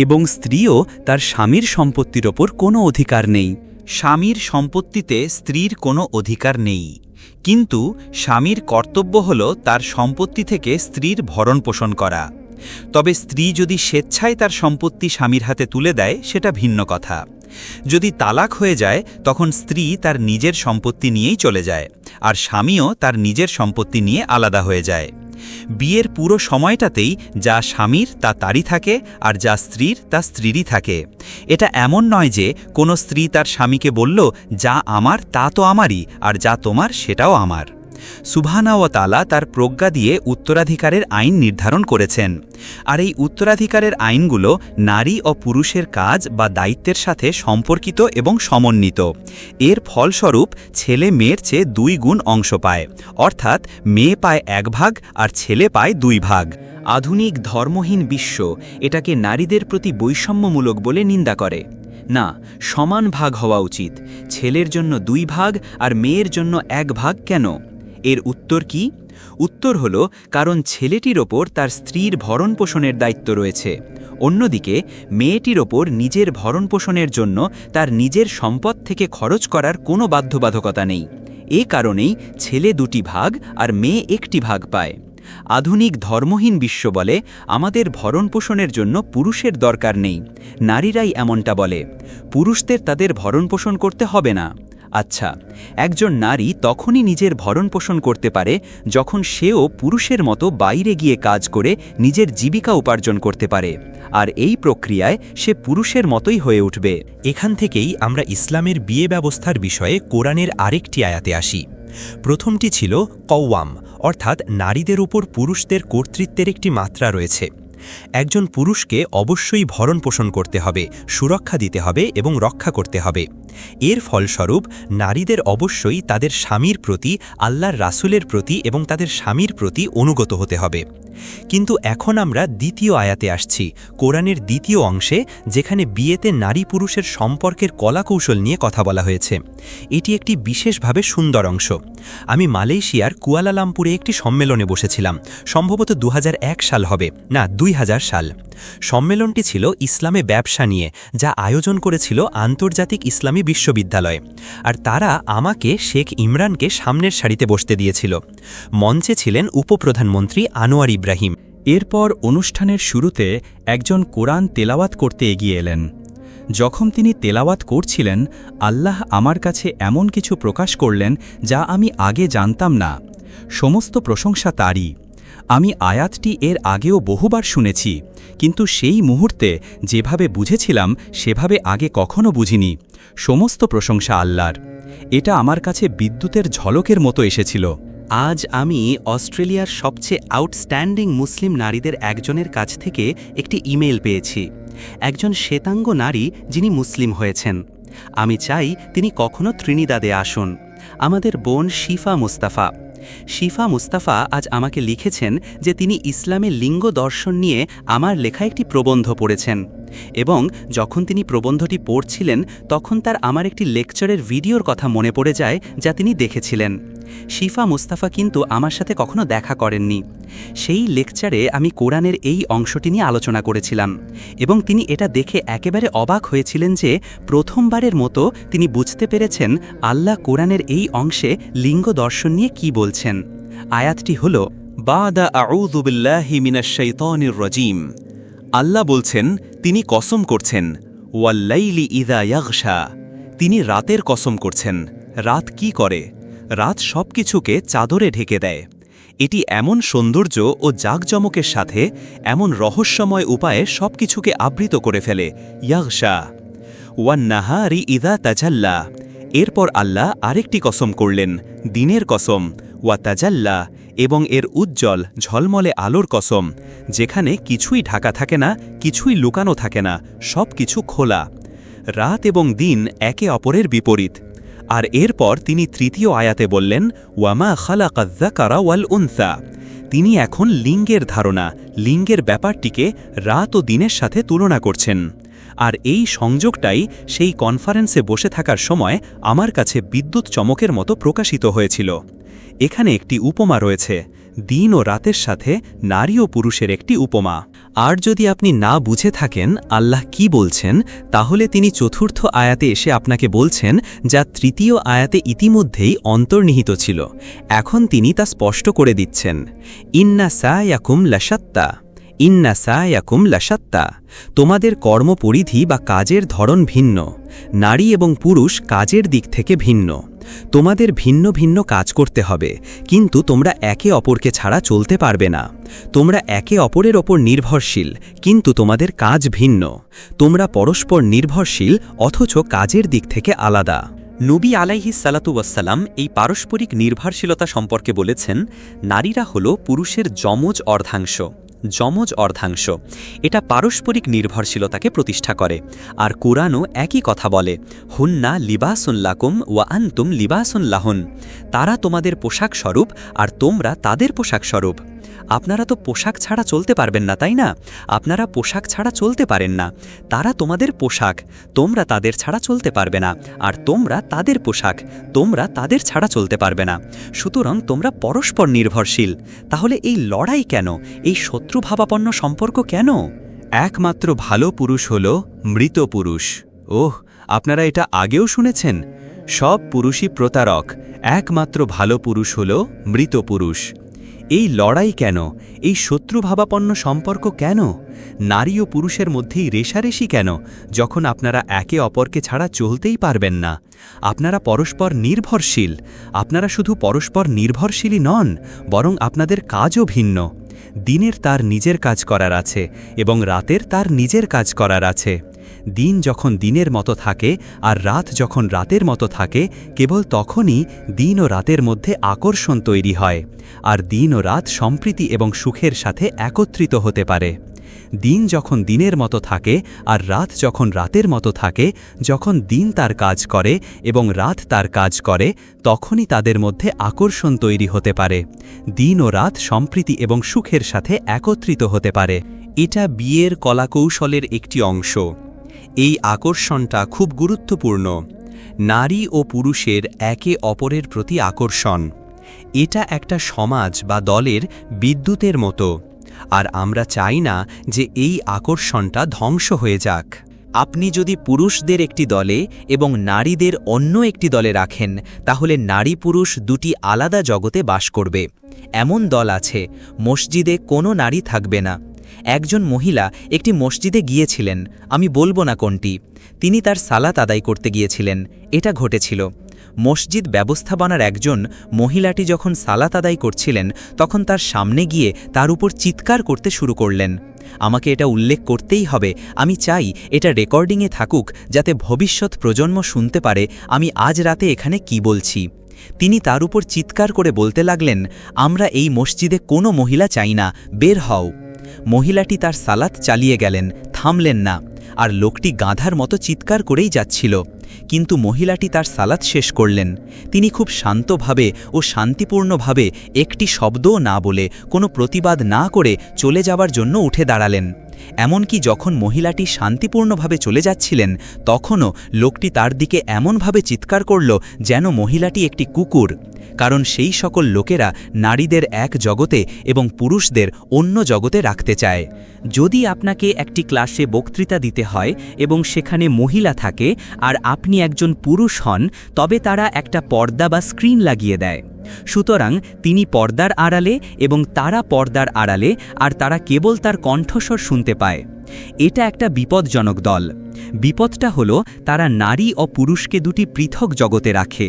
এবং স্ত্রীও তার স্বামীর সম্পত্তির ওপর কোনো অধিকার নেই। স্বামীর সম্পত্তিতে স্ত্রীর কোনো অধিকার নেই, কিন্তু স্বামীর কর্তব্য হল তার সম্পত্তি থেকে স্ত্রীর ভরণপোষণ করা। তবে স্ত্রী যদি স্বেচ্ছায় তার সম্পত্তি স্বামীর হাতে তুলে দেয় সেটা ভিন্ন কথা। যদি তালাক হয়ে যায় তখন স্ত্রী তার নিজের সম্পত্তি নিয়েই চলে যায়, আর স্বামীও তার নিজের সম্পত্তি নিয়ে আলাদা হয়ে যায়। বিয়ের পুরো সময়টাতেই যা স্বামীর তা তারই থাকে, আর যা স্ত্রীর তা স্ত্রীরই থাকে। এটা এমন নয় যে কোনো স্ত্রী তার স্বামীকে বলল, যা আমার তা তো আমারই, আর যা তোমার সেটাও আমার। সুবহানাহু ওয়া তাআলা তার প্রজ্ঞা দিয়ে উত্তরাধিকারের আইন নির্ধারণ করেছেন, আর এই উত্তরাধিকারের আইনগুলো নারী ও পুরুষের কাজ বা দায়িত্বের সাথে সম্পর্কিত এবং সমন্বিত। এর ফলস্বরূপ ছেলে মেয়ের চেয়ে 2 গুণ অংশ পায়, অর্থাৎ মেয়ে পায় 1 ভাগ আর ছেলে পায় 2 ভাগ। আধুনিক ধর্মহীন বিশ্ব এটাকে নারীদের প্রতি বৈষম্যমূলক বলে নিন্দা করে। না, সমান ভাগ হওয়া উচিত। ছেলের জন্য 2 ভাগ আর মেয়ের জন্য 1 ভাগ কেন? এর উত্তর কি? উত্তর হল কারণ ছেলেটির ওপর তার স্ত্রীর ভরণপোষণের দায়িত্ব রয়েছে, অন্যদিকে মেয়েটির ওপর নিজের ভরণপোষণের জন্য তার নিজের সম্পদ থেকে খরচ করার কোনো বাধ্যবাধকতা নেই। এ কারণেই ছেলে 2টি ভাগ আর মেয়ে 1টি ভাগ পায়। আধুনিক ধর্মহীন বিশ্ব বলে আমাদের ভরণপোষণের জন্য পুরুষের দরকার নেই। নারীরাই এমনটা বলে, পুরুষদের তাদের ভরণপোষণ করতে হবে না। আচ্ছা, একজন নারী তখনই নিজের ভরণপোষণ করতে পারে যখন সেও পুরুষের মতো বাইরে গিয়ে কাজ করে নিজের জীবিকা উপার্জন করতে পারে, আর এই প্রক্রিয়ায় সে পুরুষের মতোই হয়ে উঠবে। এখান থেকেই আমরা ইসলামের বিয়ে ব্যবস্থার বিষয়ে কোরআনের আরেকটি আয়াতে আসি। প্রথমটি ছিল কওয়াম, অর্থাৎ নারীদের উপর পুরুষদের কর্তৃত্বের একটি মাত্রা রয়েছে। একজন পুরুষকে অবশ্যই ভরণ পোষণ করতে হবে, সুরক্ষা দিতে হবে এবং রক্ষা করতে হবে। এর ফলস্বরূপ নারীদের অবশ্যই তাদের স্বামীর প্রতি, আল্লাহর রাসূলের প্রতি এবং তাদের স্বামীর প্রতি অনুগত হতে হবে। কিন্তু এখন আমরা দ্বিতীয় আয়াতে আসছি, কোরআনের দ্বিতীয় অংশে, যেখানে বিয়েতে নারী পুরুষের সম্পর্কের কলাকৌশল নিয়ে কথা বলা হয়েছে। এটি একটি বিশেষভাবে সুন্দর অংশ। আমি মালয়েশিয়ার কুয়ালালামপুরে একটি সম্মেলনে বসেছিলাম, সম্ভবত 2001 সাল হবে, না 2000 সাল। সম্মেলনটি ছিল ইসলামে ব্যবসা নিয়ে, যা আয়োজন করেছিল আন্তর্জাতিক ইসলামী বিশ্ববিদ্যালয়। আর তারা আমাকে শেখ ইমরানকে সামনের সারিতে বসতে দিয়েছিল। মঞ্চে ছিলেন উপপ্রধানমন্ত্রী আনোয়ার ইব্রাহিম। এরপর অনুষ্ঠানের শুরুতে একজন কোরআন তেলাওয়াত করতে এগিয়ে এলেন। যখন তিনি তেলাওয়াত করছিলেন, আল্লাহ আমার কাছে এমন কিছু প্রকাশ করলেন যা আমি আগে জানতাম না। সমস্ত প্রশংসা তারই। আমি আয়াতটি এর আগেও বহুবার শুনেছি, কিন্তু সেই মুহূর্তে যেভাবে বুঝেছিলাম সেভাবে আগে কখনো বুঝিনি। সমস্ত প্রশংসা আল্লাহর। এটা আমার কাছে বিদ্যুতের ঝলকের মতো এসেছিল। আজ আমি অস্ট্রেলিয়ার সবচেয়ে আউটস্ট্যান্ডিং মুসলিম নারীদের একজনের কাছ থেকে একটি ইমেইল পেয়েছি। একজন শ্বেতাঙ্গ নারী যিনি মুসলিম হয়েছেন। আমি চাই তিনি কখনো ত্রিনিদাদে আসুন। আমাদের বোন শিফা মুস্তাফা। শিফা মুস্তাফা আজ আমাকে লিখেছেন যে তিনি ইসলামে লিঙ্গ দর্শন নিয়ে আমার লেখা একটি প্রবন্ধ পড়েছেন, এবং যখন তিনি প্রবন্ধটি পড়ছিলেন তখন তার আমার একটি লেকচারের ভিডিওর কথা মনে পড়ে যায় যা তিনি দেখেছিলেন। শিফা মুস্তাফা কিন্তু আমার সাথে কখনো দেখা করেননি। সেই লেকচারে আমি কোরআনের এই অংশটি নিয়ে আলোচনা করেছিলাম, এবং তিনি এটা দেখে একেবারে অবাক হয়েছিলেন যে প্রথমবারের মতো তিনি বুঝতে পেরেছেন আল্লাহ কোরআনের এই অংশে লিঙ্গ দর্শন নিয়ে কি বলছেন। আয়াতটি হল, বাদা আউযু বিল্লাহি মিনাশ শাইতানির রাজীম। আল্লাহ বলছেন, তিনি কসম করছেন, ওয়াল্লাইলি ইযা ইয়াগশা। তিনি রাতের কসম করছেন। রাত কি করে? রাত সবকিছুকে চাদরে ঢেকে দেয়। এটি এমন সৌন্দর্য ও জাঁকজমকের সাথে, এমন রহস্যময় উপায়ে সবকিছুকে আবৃত করে ফেলে। ইয়াগশা ওয়ান নাহারি ইযা তাজাল্লা। এরপর আল্লাহ আরেকটি কসম করলেন, দিনের কসম, ওয়া তাজাল্লা, এবং এর উজ্জ্বল ঝলমলে আলোর কসম, যেখানে কিছুই ঢাকা থাকে না, কিছুই লুকানো থাকে না, সব কিছু খোলা। রাত এবং দিন একে অপরের বিপরীত। আর এরপর তিনি তৃতীয় আয়াতে বললেন, ওয়ামা খালাকায যাকারা ওয়াল উনসা। তিনি এখন লিঙ্গের ধারণা, লিঙ্গের ব্যাপারটিকে রাত ও দিনের সাথে তুলনা করছেন। আর এই সংযোগটাই সেই কনফারেন্সে বসে থাকার সময় আমার কাছে বিদ্যুৎ চমকের মতো প্রকাশিত হয়েছিল। এখানে একটি উপমা রয়েছে, দিন ও রাতের সাথে নারী ও পুরুষের একটি উপমা। আর যদি আপনি না বুঝে থাকেন আল্লাহ কি বলছেন, তাহলে তিনি চতুর্থ আয়াতে এসে আপনাকে বলছেন যা তৃতীয় আয়াতে ইতিমধ্যেই অন্তর্নিহিত ছিল। এখন তিনি তা স্পষ্ট করে দিচ্ছেন, ইন্না সায়াকুম লাশাত্তা। ইন্না সায়াকুম লাশাত্তা। তোমাদের কর্মপরিধি বা কাজের ধরন ভিন্ন। নারী এবং পুরুষ কাজের দিক থেকে ভিন্ন। তোমাদের ভিন্ন ভিন্ন কাজ করতে হবে, কিন্তু তোমরা একে অপরকে ছাড়া চলতে পারবে না। তোমরা একে অপরের ওপর নির্ভরশীল, কিন্তু তোমাদের কাজ ভিন্ন। তোমরা পরস্পর নির্ভরশীল অথচ কাজের দিক থেকে আলাদা। নবী আলাইহিস সালাতু ওয়াসসালাম এই পারস্পরিক নির্ভরশীলতা সম্পর্কে বলেছেন, নারীরা হল পুরুষের যমজ অর্ধাংশ। যমজ অর্ধাংশ এটা পারস্পরিক নির্ভরশীলতাকে প্রতিষ্ঠা করে। আর কুরআনও একই কথা বলে, হুন্না লিবাসুন লাকুম ওয়া আনতুম লিবাসুন লাহুন। তারা তোমাদের পোশাক স্বরূপ আর তোমরা তাদের পোশাক স্বরূপ। আপনারা তো পোশাক ছাড়া চলতে পারবেন না, তাই না? আপনারা পোশাক ছাড়া চলতে পারেন না। তারা তোমাদের পোশাক, তোমরা তাদের ছাড়া চলতে পারবে না। আর তোমরা তাদের পোশাক, তোমরা তাদের ছাড়া চলতে পারবে না। সুতরাং তোমরা পরস্পর নির্ভরশীল। তাহলে এই লড়াই কেন? এই শত্রুভাবাপন্ন সম্পর্ক কেন? একমাত্র ভালো পুরুষ হল মৃত পুরুষ। ওহ, আপনারা এটা আগেও শুনেছেন? সব পুরুষই প্রতারক। একমাত্র ভালো পুরুষ হল মৃত পুরুষ। এই লড়াই কেন? এই শত্রুভাবাপন্ন সম্পর্ক কেন? নারী ও পুরুষের মধ্যেই রেষারেষি কেন, যখন আপনারা একে অপরকে ছাড়া চলতেই পারবেন না? আপনারা পরস্পর নির্ভরশীল। আপনারা শুধু পরস্পর নির্ভরশীলই নন, বরং আপনাদের কাজও ভিন্ন। দিনের তার নিজের কাজ করার আছে এবং রাতের তার নিজের কাজ করার আছে। দিন যখন দিনের মতো থাকে আর রাত যখন রাতের মতো থাকে, কেবল তখনই দিন ও রাতের মধ্যে আকর্ষণ তৈরি হয়, আর দিন ও রাত সম্প্রীতি এবং সুখের সাথে একত্রিত হতে পারে। দিন যখন দিনের মতো থাকে আর রাত যখন রাতের মতো থাকে, যখন দিন তার কাজ করে এবং রাত তার কাজ করে, তখনই তাদের মধ্যে আকর্ষণ তৈরি হতে পারে। দিন ও রাত সম্প্রীতি এবং সুখের সাথে একত্রিত হতে পারে। এটা বিয়ের কলাকৌশলের একটি অংশ। এই আকর্ষণটা খুব গুরুত্বপূর্ণ। নারী ও পুরুষের একে অপরের প্রতি আকর্ষণ, এটা একটা সমাজ বা দলের বিদ্যুতের মতো, আর আমরা চাই না যে এই আকর্ষণটা ধ্বংস হয়ে যাক। আপনি যদি পুরুষদের একটি দলে এবং নারীদের অন্য একটি দলে রাখেন, তাহলে নারী পুরুষ দুটি আলাদা জগতে বাস করবে। এমন দল আছে, মসজিদে কোনো নারী থাকবে না। একজন মহিলা একটি মসজিদে গিয়েছিলেন, আমি বলবো না কোনটি। তিনি তার সালাত আদায় করতে গিয়েছিলেন। এটা ঘটেছিল। মসজিদ ব্যবস্থাপনার একজন মহিলাটি যখন সালাত আদায় করছিলেন, তখন তার সামনে গিয়ে তার উপর চিৎকার করতে শুরু করলেন। আমাকে এটা উল্লেখ করতেই হবে। আমি চাই এটা রেকর্ডিংয়ে থাকুক, যাতে ভবিষ্যৎ প্রজন্ম শুনতে পারে আমি আজ রাতে এখানে কি বলছি। তিনি তার উপর চিৎকার করে বলতে লাগলেন, আমরা এই মসজিদে কোনো মহিলা চাই না, বের হও। মহিলাটি তার সালাত চালিয়ে গেলেন, থামলেন না, আর লোকটি গাধার মতো চিৎকার করেই যাচ্ছিল। কিন্তু মহিলাটি তার সালাত শেষ করলেন। তিনি খুব শান্তভাবে ও শান্তিপূর্ণভাবে একটি শব্দও না বলে, কোনো প্রতিবাদ না করে চলে যাবার জন্য উঠে দাঁড়ালেন। এমনকি যখন মহিলাটি শান্তিপূর্ণভাবে চলে যাচ্ছিলেন, তখনও লোকটি তার দিকে এমনভাবে চিৎকার করল যেন মহিলাটি একটি কুকুর। কারণ সেই সকল লোকেরা নারীদের এক জগতে এবং পুরুষদের অন্য জগতে রাখতে চায়। যদি আপনাকে একটি ক্লাসে বক্তৃতা দিতে হয় এবং সেখানে মহিলা থাকে আর আপনি একজন পুরুষ হন, তবে তারা একটা পর্দা বা স্ক্রিন লাগিয়ে দেয়। সুতরাং তিনি পর্দার আড়ালে এবং তারা পর্দার আড়ালে, আর তারা কেবল তার কণ্ঠস্বর শুনতে পায়। এটা একটা বিপজ্জনক দল। বিপদটা হলো তারা নারী ও পুরুষকে দুটি পৃথক জগতে রাখে।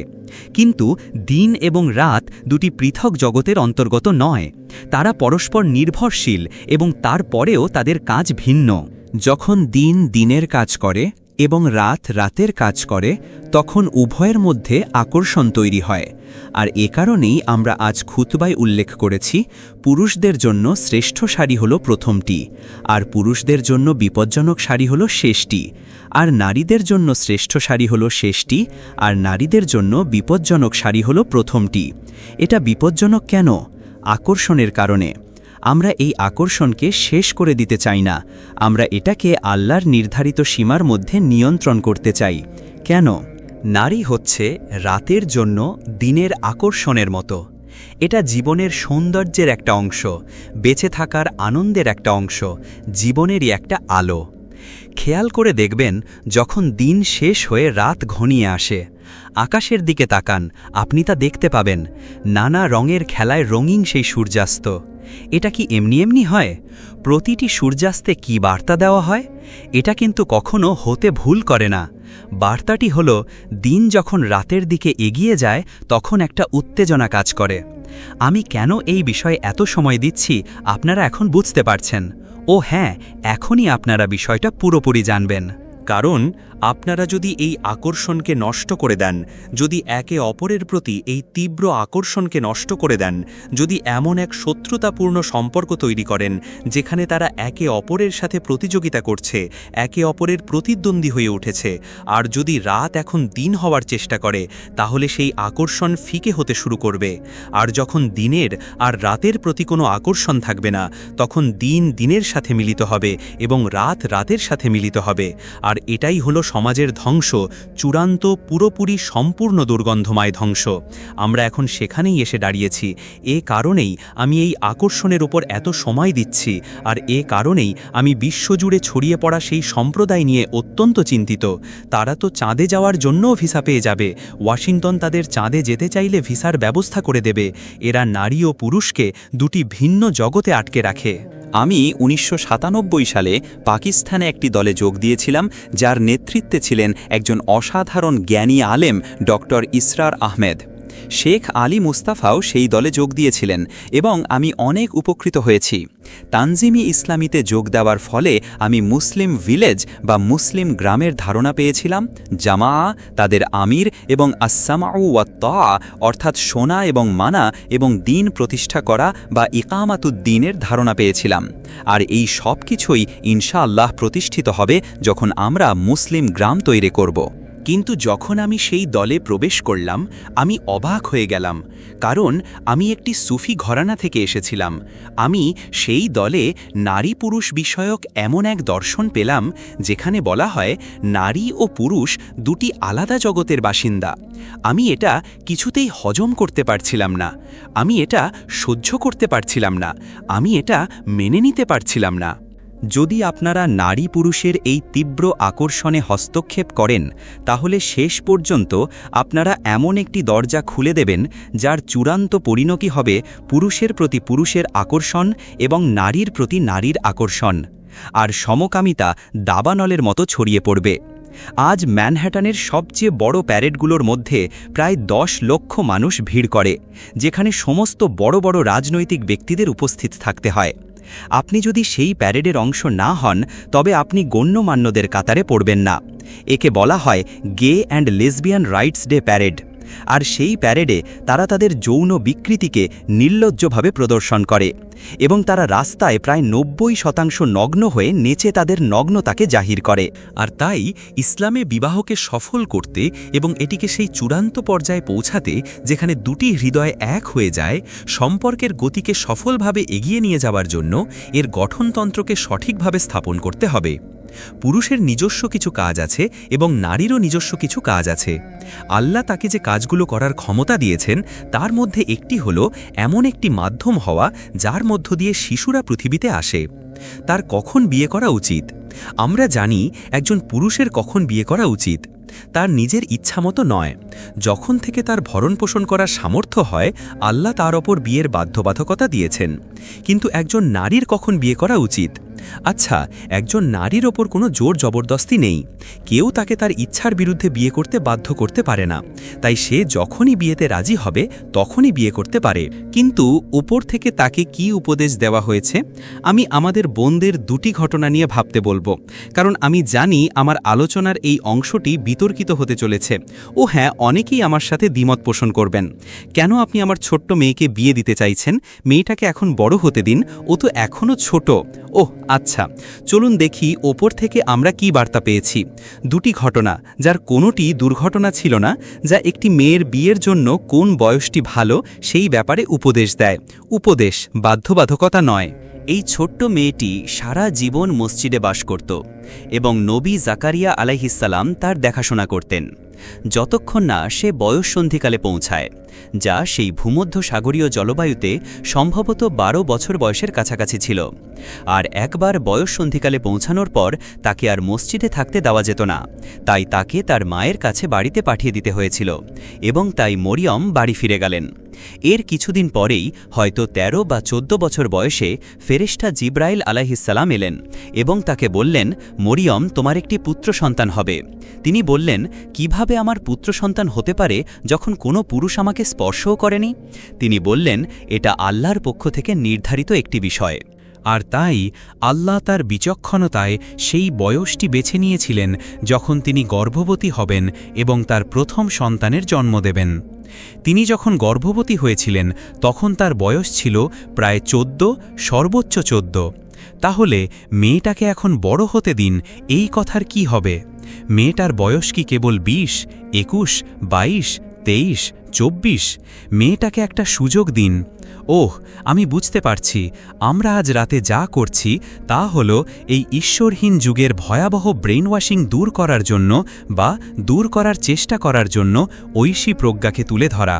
কিন্তু দিন এবং রাত দুটি পৃথক জগতের অন্তর্গত নয়। তারা পরস্পর নির্ভরশীল এবং তারপরেও তাদের কাজ ভিন্ন। যখন দিন দিনের কাজ করে এবং রাত রাতের কাজ করে, তখন উভয়ের মধ্যে আকর্ষণ তৈরি হয়। আর এ কারণেই আমরা আজ খুতবায় উল্লেখ করেছি, পুরুষদের জন্য শ্রেষ্ঠ শাড়ি হল প্রথমটি, আর পুরুষদের জন্য বিপজ্জনক শাড়ি হল শেষটি, আর নারীদের জন্য শ্রেষ্ঠ শাড়ি হল শেষটি, আর নারীদের জন্য বিপজ্জনক শাড়ি হল প্রথমটি। এটা বিপজ্জনক কেন? আকর্ষণের কারণে। আমরা এই আকর্ষণকে শেষ করে দিতে চাই না। আমরা এটাকে আল্লাহর নির্ধারিত সীমার মধ্যে নিয়ন্ত্রণ করতে চাই। কেন? নারী হচ্ছে রাতের জন্য দিনের আকর্ষণের মতো। এটা জীবনের সৌন্দর্যের একটা অংশ, বেঁচে থাকার আনন্দের একটা অংশ, জীবনেরই একটা আলো। খেয়াল করে দেখবেন, যখন দিন শেষ হয়ে রাত ঘনিয়ে আসে, আকাশের দিকে তাকান, আপনি তা দেখতে পাবেন। নানা রঙের খেলায় রঙিন সেই সূর্যাস্ত। এটা কি এমনি এমনি হয়? প্রতিটি সূর্যাস্তে কি বার্তা দেওয়া হয়? এটা কিন্তু কখনো হতে ভুল করে না। বার্তাটি হলো, দিন যখন রাতের দিকে এগিয়ে যায়, তখন একটা উত্তেজনা কাজ করে। আমি কেন এই বিষয়ে এত সময় দিচ্ছি আপনারা এখন বুঝতে পারছেন। ও হ্যাঁ, এখনই আপনারা বিষয়টা পুরোপুরি জানবেন। কারণ আপনারা যদি এই আকর্ষণকে নষ্ট করে দেন, যদি একে অপরের প্রতি এই তীব্র আকর্ষণকে নষ্ট করে দেন, যদি এমন এক শত্রুতাপূর্ণ সম্পর্ক তৈরি করেন যেখানে তারা একে অপরের সাথে প্রতিযোগিতা করছে, একে অপরের প্রতিদ্বন্দ্বী হয়ে উঠেছে, আর যদি রাত এখন দিন হওয়ার চেষ্টা করে, তাহলে সেই আকর্ষণ ফিকে হতে শুরু করবে। আর যখন দিনের আর রাতের প্রতি কোনো আকর্ষণ থাকবে না, তখন দিন দিনের সাথে মিলিত হবে এবং রাত রাতের সাথে মিলিত হবে। আর এটাই হলো সমাজের ধ্বংস, চূড়ান্ত, পুরোপুরি, সম্পূর্ণ দুর্গন্ধময় ধ্বংস। আমরা এখন সেখানেই এসে দাঁড়িয়েছি। এ কারণেই আমি এই আকর্ষণের উপর এত সময় দিচ্ছি, আর এ কারণেই আমি বিশ্বজুড়ে ছড়িয়ে পড়া সেই সম্প্রদায় নিয়ে অত্যন্ত চিন্তিত। তারা তো চাঁদে যাওয়ার জন্যও ভিসা পেয়ে যাবে। ওয়াশিংটন তাদের চাঁদে যেতে চাইলে ভিসার ব্যবস্থা করে দেবে। এরা নারী ও পুরুষকে দুটি ভিন্ন জগতে আটকে রাখে। আমি 1997 সালে পাকিস্তানে একটি দলে যোগ দিয়েছিলাম, যার নেতৃত্বে ছিলেন একজন অসাধারণ জ্ঞানী আলেম ডক্টর ইসরার আহমেদ। শেখ আলী মুস্তাফাও সেই দলে যোগ দিয়েছিলেন এবং আমি অনেক উপকৃত হয়েছি। তানজিমি ইসলামীতে যোগ দেওয়ার ফলে আমি মুসলিম ভিলেজ বা মুসলিম গ্রামের ধারণা পেয়েছিলাম, জামাআ, তাদের আমির এবং আসসামাউ ওয়াত তাআ অর্থাৎ শোনা এবং মানা এবং দিন প্রতিষ্ঠা করা বা ইকামাতুদ্দিনের ধারণা পেয়েছিলাম। আর এই সব কিছুই ইনশাআল্লাহ প্রতিষ্ঠিত হবে যখন আমরা মুসলিম গ্রাম তৈরি করব। কিন্তু যখন আমি সেই দলে প্রবেশ করলাম আমি অবাক হয়ে গেলাম, কারণ আমি একটি সুফি ঘরানা থেকে এসেছিলাম। আমি সেই দলে নারী পুরুষ বিষয়ক এমন এক দর্শন পেলাম যেখানে বলা হয় নারী ও পুরুষ দুটি আলাদা জগতের বাসিন্দা। আমি এটা কিছুতেই হজম করতে পারছিলাম না, আমি এটা সহ্য করতে পারছিলাম না, আমি এটা মেনে নিতে পারছিলাম না। যদি আপনারা নারী পুরুষের এই তীব্র আকর্ষণে হস্তক্ষেপ করেন, তাহলে শেষ পর্যন্ত আপনারা এমন একটি দরজা খুলে দেবেন যার চূড়ান্ত পরিণতি হবে পুরুষের প্রতি পুরুষের আকর্ষণ এবং নারীর প্রতি নারীর আকর্ষণ, আর সমকামিতা দাবানলের মতো ছড়িয়ে পড়বে। আজ ম্যানহ্যাটানের সবচেয়ে বড় প্যারেডগুলোর মধ্যে প্রায় 10 লক্ষ মানুষ ভিড় করে, যেখানে সমস্ত বড় বড় রাজনৈতিক ব্যক্তিদের উপস্থিত থাকতে হয়। আপনি যদি সেই প্যারেডের অংশ না হন, তবে আপনি গণ্যমান্যদের কাতারে পড়বেন না। একে বলা হয় gay and lesbian rights day parade. আর সেই প্যারেডে তারা তাদের যৌন বিকৃতিকে নির্লজ্জভাবে প্রদর্শন করে এবং তারা রাস্তায় প্রায় 90% নগ্ন হয়ে নেচে তাদের নগ্নতাকে জাহির করে। আর তাই ইসলামে বিবাহকে সফল করতে এবং এটিকে সেই চূড়ান্ত পর্যায়ে পৌঁছাতে যেখানে দুটি হৃদয় এক হয়ে যায়, সম্পর্কের গতিকে সফলভাবে এগিয়ে নিয়ে যাওয়ার জন্য এর গঠনতন্ত্রকে সঠিকভাবে স্থাপন করতে হবে। পুরুষের নিজস্ব কিছু কাজ আছে এবং নারীরও নিজস্ব কিছু কাজ আছে। আল্লাহ তাকে যে কাজগুলো করার ক্ষমতা দিয়েছেন তার মধ্যে একটি হলো এমন একটি মাধ্যম হওয়া যার মধ্য দিয়ে শিশুরা পৃথিবীতে আসে। তার কখন বিয়ে করা উচিত? আমরা জানি একজন পুরুষের কখন বিয়ে করা উচিত। তার নিজের ইচ্ছামতো নয়, যখন থেকে তার ভরণপোষণ করার সামর্থ্য হয় আল্লাহ তার ওপর বিয়ের বাধ্যবাধকতা দিয়েছেন। কিন্তু একজন নারীর কখন বিয়ে করা উচিত? আচ্ছা, একজন নারীর ওপর কোনো জোর জবরদস্তি নেই, কেউ তাকে তার ইচ্ছার বিরুদ্ধে বিয়ে করতে বাধ্য করতে পারে না, তাই সে যখনই বিয়েতে রাজি হবে তখনই বিয়ে করতে পারে। কিন্তু উপর থেকে তাকে কি উপদেশ দেওয়া হয়েছে? আমি আমাদের বোনদের দুটি ঘটনা নিয়ে ভাবতে বলবো, কারণ আমি জানি আমার আলোচনার এই অংশটি বিতর্কিত হতে চলেছে। ও হ্যাঁ, অনেকেই আমার সাথে দ্বিমত পোষণ করবেন। কেন আপনি আমার ছোট্ট মেয়েকে বিয়ে দিতে চাইছেন? মেয়েটাকে এখন বড় হতে দিন, ও তো এখনও ছোট। ওহ আচ্ছা, চলুন দেখি ওপর থেকে আমরা কি বার্তা পেয়েছি। দুটি ঘটনা, যার কোনোটি দুর্ঘটনা ছিল না, যা একটি মেয়ের বিয়ের জন্য কোন বয়সটি ভালো সেই ব্যাপারে উপদেশ দেয়। উপদেশ, বাধ্যবাধকতা নয়। এই ছোট্ট মেয়েটি সারা জীবন মসজিদে বাস করত এবং নবী জাকারিয়া আলাইহিসসালাম তার দেখাশোনা করতেন, যতক্ষণ না সে বয়ঃসন্ধিকালে পৌঁছায়, যা সেই ভূমধ্যসাগরীয় জলবায়ুতে সম্ভবত 12 বছর বয়সের কাছাকাছি ছিল। আর একবার বয়ঃসন্ধিকালে পৌঁছানোর পর তাকে আর মসজিদে থাকতে দেওয়া যেত না, তাই তাকে তার মায়ের কাছে বাড়িতে পাঠিয়ে দিতে হয়েছিল এবং তাই মরিয়ম বাড়ি ফিরে গেলেন। এর কিছুদিন পরেই, হয়তো 13 বা 14 বছর বয়সে, ফেরেশতা জিব্রাইল আলাইহিসসালাম এলেন এবং তাকে বললেন, মরিয়ম, তোমার একটি পুত্র সন্তান হবে। তিনি বললেন, কিভাবে আমার পুত্র সন্তান হতে পারে যখন কোনো পুরুষ আমাকে স্পর্শও করেনি? তিনি বললেন, এটা আল্লাহর পক্ষ থেকে নির্ধারিত একটি বিষয়। আর তাই আল্লাহ তার বিচক্ষণতায় সেই বয়সটি বেছে নিয়েছিলেন যখন তিনি গর্ভবতী হবেন এবং তার প্রথম সন্তানের জন্ম দেবেন। তিনি যখন গর্ভবতী হয়েছিলেন তখন তার বয়স ছিল প্রায় 14, সর্বোচ্চ 14। তাহলে মেয়েটাকে এখন বড় হতে দিন, এই কথার কি হবে? মেয়েটার বয়স কি কেবল 20, 21, 22, 23, 24? মেয়েটাকে একটা সুযোগ দিন। ওহ, আমি বুঝতে পারছি আমরা আজ রাতে যা করছি তা হল এই ঈশ্বরহীন যুগের ভয়াবহ ব্রেইনওয়াশিং দূর করার জন্য বা দূর করার চেষ্টা করার জন্য ঐশী প্রজ্ঞাকে তুলে ধরা।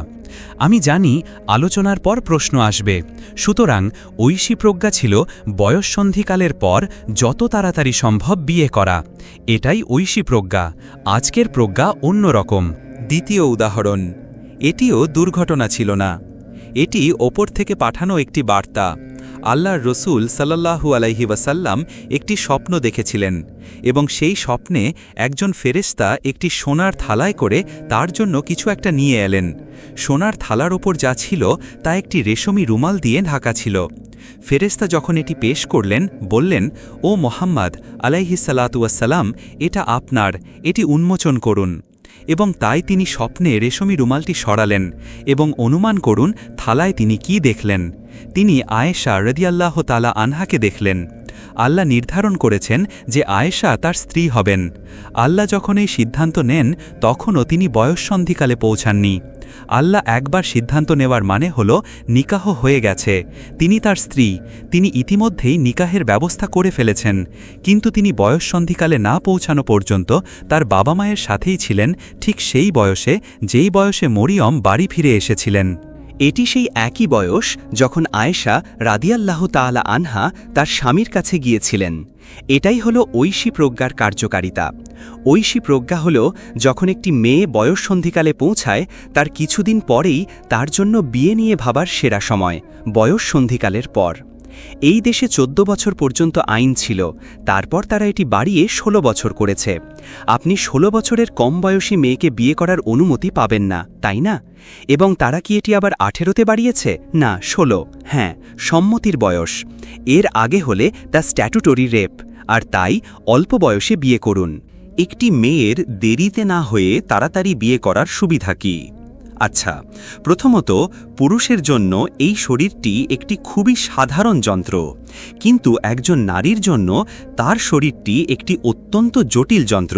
আমি জানি আলোচনার পর প্রশ্ন আসবে, সুতরাং ঐশী প্রজ্ঞা ছিল বয়ঃসন্ধিকালের পর যত তাড়াতাড়ি সম্ভব বিয়ে করা। এটাই ঐশী প্রজ্ঞা। আজকের প্রজ্ঞা অন্যরকম। দ্বিতীয় উদাহরণ, এটিও দুর্ঘটনা ছিল না, এটি ওপর থেকে পাঠানো একটি বার্তা। আল্লাহর রসুল সাল্লাল্লাহু আলাইহি ওয়াসাল্লাম একটি স্বপ্ন দেখেছিলেন এবং সেই স্বপ্নে একজন ফেরেশতা একটি সোনার থালায় করে তার জন্য কিছু একটা নিয়ে এলেন। সোনার থালার ওপর যা ছিল তা একটি রেশমি রুমাল দিয়ে ঢাকা ছিল। ফেরেশতা যখন এটি পেশ করলেন বললেন, ও মোহাম্মদ আলাইহিস সালাতু ওয়াসসালাম, এটা আপনার, এটি উন্মোচন করুন। এবং তাই তিনি স্বপ্নে রেশমি রুমালটি সরালেন এবং অনুমান করুন থালায় তিনি কি দেখলেন। তিনি আয়েশা রাদিয়াল্লাহু তাআলা আনহাকে দেখলেন। আল্লাহ নির্ধারণ করেছেন যে আয়েশা তার স্ত্রী হবেন। আল্লাহ যখন এই সিদ্ধান্ত নেন তখনও তিনি বয়ঃসন্ধিকালে পৌঁছাননি। আল্লাহ একবার সিদ্ধান্ত নেওয়ার মানে হল নিকাহ হয়ে গেছে, তিনি তার স্ত্রী, তিনি ইতিমধ্যেই নিকাহের ব্যবস্থা করে ফেলেছেন, কিন্তু তিনি বয়ঃসন্ধিকালে না পৌঁছানো পর্যন্ত তার বাবা মায়ের সাথেই ছিলেন, ঠিক সেই বয়সে যেই বয়সে মরিয়ম বাড়ি ফিরে এসেছিলেন। এটি সেই একই বয়স যখন আয়েশা রাদিয়াল্লাহু তাআলা আনহা তার স্বামীর কাছে গিয়েছিলেন। এটাই হলো ঐশী প্রজ্ঞার কার্যকারিতা। ঐশী প্রজ্ঞা হল যখন একটি মেয়ে বয়ঃসন্ধিকালে পৌঁছায় তার কিছুদিন পরেই তার জন্য বিয়ে নিয়ে ভাবার সেরা সময়, বয়ঃসন্ধিকালের পর। এই দেশে 14 বছর পর্যন্ত আইন ছিল, তারপর তারা এটি বাড়িয়ে 16 বছর করেছে। আপনি 16 বছরের কম বয়সী মেয়েকে বিয়ে করার অনুমতি পাবেন না, তাই না? এবং তারা কি এটি আবার 18তে বাড়িয়েছে? না, 16। হ্যাঁ, সম্মতির বয়স। এর আগে হলে তা স্ট্যাটুটরি রেপ, আর তাই অল্প বয়সে বিয়ে করুন। একটি মেয়ের দেরিতে না হয়ে তাড়াতাড়ি বিয়ে করার সুবিধা কি? আচ্ছা, প্রথমত পুরুষের জন্য এই শরীরটি একটি খুবই সাধারণ যন্ত্র, কিন্তু একজন নারীর জন্য তার শরীরটি একটি অত্যন্ত জটিল যন্ত্র।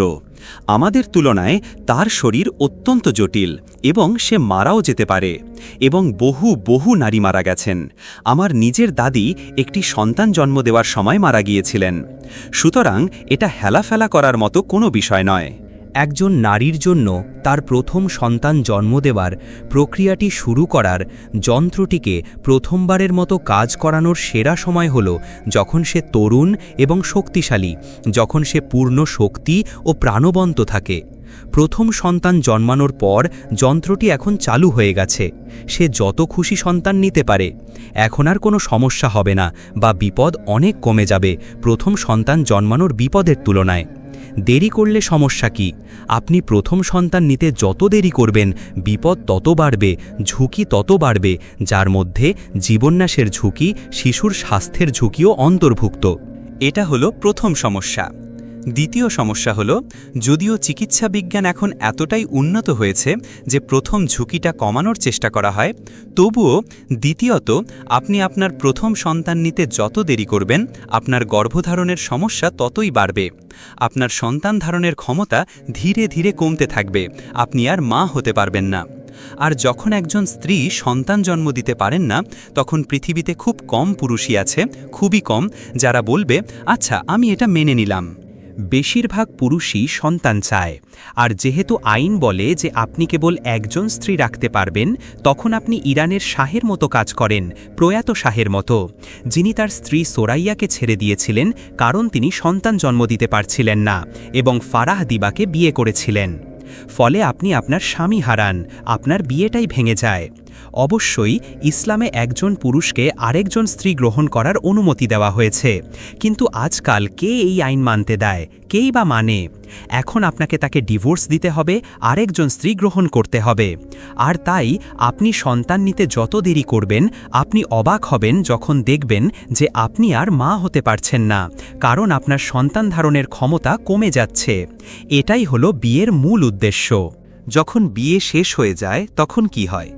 আমাদের তুলনায় তার শরীর অত্যন্ত জটিল এবং সে মারাও যেতে পারে, এবং বহু বহু নারী মারা গেছেন। আমার নিজের দাদি একটি সন্তান জন্ম দেওয়ার সময় মারা গিয়েছিলেন। সুতরাং এটা হেলাফেলা করার মতো কোনো বিষয় নয়। একজন নারীর জন্য তার প্রথম সন্তান জন্ম দেওয়ার প্রক্রিয়াটি শুরু করার যন্ত্রটিকে প্রথমবারের মতো কাজ করানোর সেরা সময় হল যখন সে তরুণ এবং শক্তিশালী, যখন সে পূর্ণ শক্তি ও প্রাণবন্ত থাকে। প্রথম সন্তান জন্মানোর পর যন্ত্রটি এখন চালু হয়ে গেছে। সে যত খুশি সন্তান নিতে পারে। এখন আর কোনো সমস্যা হবে না বা বিপদ অনেক কমে যাবে প্রথম সন্তান জন্মানোর বিপদের তুলনায়। দেরি করলে সমস্যা কি? আপনি প্রথম সন্তান নিতে যত দেরি করবেন বিপদ তত বাড়বে, ঝুঁকি তত বাড়বে, যার মধ্যে জীবন্যাসের ঝুঁকি, শিশুর স্বাস্থ্যের ঝুঁকিও অন্তর্ভুক্ত। এটা হলো প্রথম সমস্যা। দ্বিতীয় সমস্যা হলো, যদিও চিকিৎসা বিজ্ঞান এখন এতটাই উন্নত হয়েছে যে প্রথম ঝুঁকিটা কমানোর চেষ্টা করা হয়, তবুও দ্বিতীয়ত আপনি আপনার প্রথম সন্তান নিতে যত দেরি করবেন আপনার গর্ভধারণের সমস্যা ততই বাড়বে। আপনার সন্তান ধারণের ক্ষমতা ধীরে ধীরে কমতে থাকবে, আপনি আর মা হতে পারবেন না। আর যখন একজন স্ত্রী সন্তান জন্ম দিতে পারেন না, তখন পৃথিবীতে খুব কম পুরুষই আছে, খুবই কম, যারা বলবে আচ্ছা আমি এটা মেনে নিলাম। বেশিরভাগ পুরুষই সন্তান চায়, আর যেহেতু আইন বলে যে আপনি কেবল একজন স্ত্রী রাখতে পারবেন, তখন আপনি ইরানের শাহের মতো কাজ করেন, প্রয়াত শাহের মতো, যিনি তার স্ত্রী সোরাইয়াকে ছেড়ে দিয়েছিলেন কারণ তিনি সন্তান জন্ম দিতে পারছিলেন না এবং ফারাহ দিবাকে বিয়ে করেছিলেন। ফলে আপনি আপনার স্বামী হারান, আপনার বিয়েটাই ভেঙে যায়। অবশ্যই ইসলামে একজন পুরুষকে আরেকজন স্ত্রী গ্রহণ করার অনুমতি দেওয়া হয়েছে, কিন্তু আজকাল কে এই আইন মানতে দেয়? কেই বা মানে? এখন আপনাকে তাকে ডিভোর্স দিতে হবে, আরেকজন স্ত্রী গ্রহণ করতে হবে। আর তাই আপনি সন্তান নিতে যত দেরি করবেন আপনি অবাক হবেন যখন দেখবেন যে আপনি আর মা হতে পারছেন না, কারণ আপনার সন্তান ধারণের ক্ষমতা কমে যাচ্ছে। এটাই হলো বিয়ের মূল উদ্দেশ্য। যখন বিয়ে শেষ হয়ে যায় তখন কি হয়?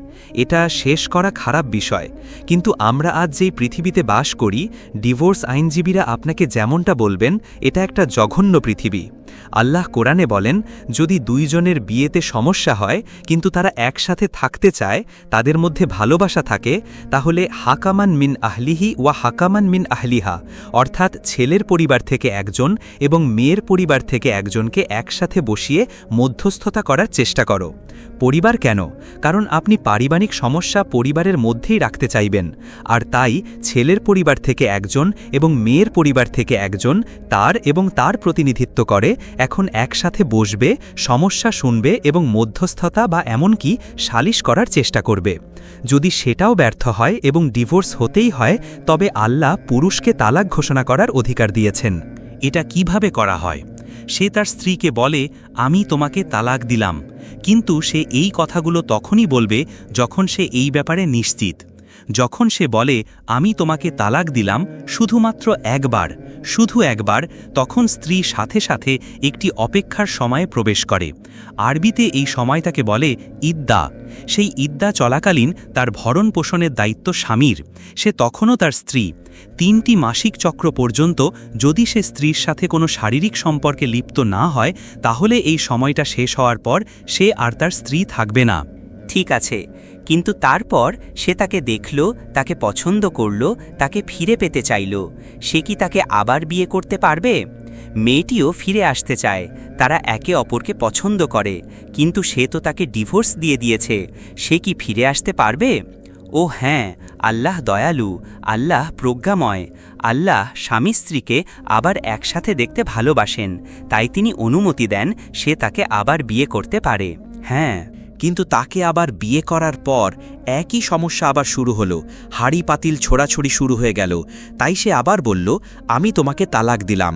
এটা শেষ করা খারাপ বিষয়, কিন্তু আমরা আজ যেই পৃথিবীতে বাস করি, ডিভোর্স আইনজীবীরা আপনাকে যেমনটা বলবেন এটা একটা জঘন্য পৃথিবী। আল্লাহ কোরআনে বলেন, যদি দুইজনের বিয়েতে সমস্যা হয় কিন্তু তারা একসাথে থাকতে চায়, তাদের মধ্যে ভালোবাসা থাকে, তাহলে হাকামান মিন আহলিহি ওয়া হাকামান মিন আহলিহা, অর্থাৎ ছেলের পরিবার থেকে একজন এবং মেয়ের পরিবার থেকে একজনকে একসাথে বসিয়ে মধ্যস্থতা করার চেষ্টা করো। পরিবার কেন? কারণ আপনি পারিবারিক সমস্যা পরিবারের মধ্যেই রাখতে চাইবেন, আর তাই ছেলের পরিবার থেকে একজন এবং মেয়ের পরিবার থেকে একজন তার এবং তার প্রতিনিধিত্ব করে এখন একসাথে বসবে, সমস্যা শুনবে এবং মধ্যস্থতা বা এমনকি সালিশ করার চেষ্টা করবে। যদি সেটাও ব্যর্থ হয় এবং ডিভোর্স হতেই হয়, তবে আল্লাহ পুরুষকে তালাক ঘোষণা করার অধিকার দিয়েছেন। এটা কিভাবে করা হয়? সে তার স্ত্রীকে বলে, আমি তোমাকে তালাক দিলাম, কিন্তু সে এই কথাগুলো তখনই বলবে যখন সে এই ব্যাপারে নিশ্চিত। যখন সে বলে, আমি তোমাকে তালাক দিলাম শুধুমাত্র একবার, শুধু একবার, তখন স্ত্রী সাথে সাথে একটি অপেক্ষার সময়ে প্রবেশ করে। আরবিতে এই সময়টাকে বলে ইদ্দা। সেই ইদ্দা চলাকালীন তার ভরণ পোষণের দায়িত্ব স্বামীর। সে তখনও তার স্ত্রী। 3টি মাসিক চক্র পর্যন্ত যদি সে স্ত্রীর সাথে কোনো শারীরিক সম্পর্কে লিপ্ত না হয়, তাহলে এই সময়টা শেষ হওয়ার পর সে আর তার স্ত্রী থাকবে না। ঠিক আছে, কিন্তু তারপর সে তাকে দেখল, তাকে পছন্দ করল, তাকে ফিরে পেতে চাইল, সে কি তাকে আবার বিয়ে করতে পারবে? মেয়েটিও ফিরে আসতে চায়, তারা একে অপরকে পছন্দ করে, কিন্তু সে তো তাকে ডিভোর্স দিয়ে দিয়েছে, সে কি ফিরে আসতে পারবে? ও হ্যাঁ, আল্লাহ দয়ালু, আল্লাহ প্রজ্ঞাময়। আল্লাহ স্বামী স্ত্রীকে আবার একসাথে দেখতে ভালোবাসেন, তাই তিনি অনুমতি দেন সে তাকে আবার বিয়ে করতে পারে। হ্যাঁ, কিন্তু তাকে আবার বিয়ে করার পর একই সমস্যা আবার শুরু হলো, হাড়ি পাতিল ছোড়াছড়ি শুরু হয়ে গেল। তাই সে আবার বলল, আমি তোমাকে তালাক দিলাম।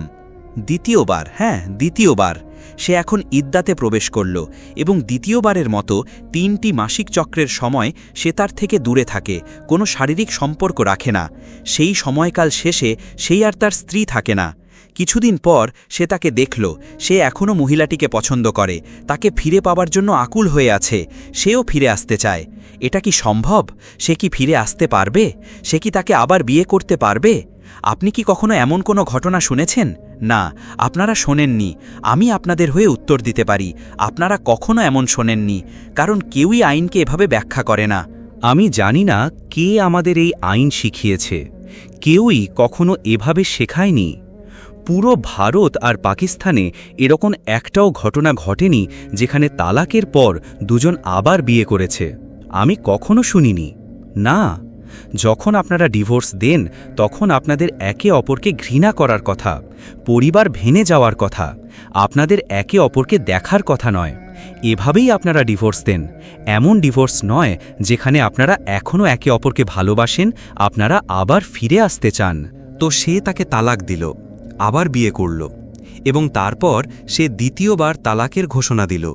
দ্বিতীয়বার সে এখন ইদ্দাতে প্রবেশ করল এবং দ্বিতীয়বারের মতো 3টি মাসিক চক্রের সময় সে তার থেকে দূরে থাকে, কোনো শারীরিক সম্পর্ক রাখে না। সেই সময়কাল শেষে সেই আর তার স্ত্রী থাকে না। কিছুদিন পর সে তাকে দেখল, সে এখনও মহিলাটিকে পছন্দ করে, তাকে ফিরে পাওয়ার জন্য আকুল হয়ে আছে, সেও ফিরে আসতে চায়। এটা কি সম্ভব? সে কি ফিরে আসতে পারবে? সে কি তাকে আবার বিয়ে করতে পারবে? আপনি কি কখনো এমন কোনো ঘটনা শুনেছেন? না, আপনারা শোনেননি। আমি আপনাদের হয়ে উত্তর দিতে পারি, আপনারা কখনো এমন শোনেননি, কারণ কেউই আইনকে এভাবে ব্যাখ্যা করে না। আমি জানি না কে আমাদের এই আইন শিখিয়েছে, কেউই কখনো এভাবে শেখায়নি। পুরো ভারত আর পাকিস্তানে এরকম একটাও ঘটনা ঘটেনি যেখানে তালাকের পর দুজন আবার বিয়ে করেছে। আমি কখনো শুনিনি। না, যখন আপনারা ডিভোর্স দেন তখন আপনাদের একে অপরকে ঘৃণা করার কথা, পরিবার ভেঙে যাওয়ার কথা, আপনাদের একে অপরকে দেখার কথা নয়। এভাবেই আপনারা ডিভোর্স দেন। এমন ডিভোর্স নয় যেখানে আপনারা এখনও একে অপরকে ভালোবাসেন, আপনারা আবার ফিরে আসতে চান। তো সে তাকে তালাক দিল, আবার বিয়ে করল এবং তারপর সে দ্বিতীয়বার তালাকের ঘোষণা দিল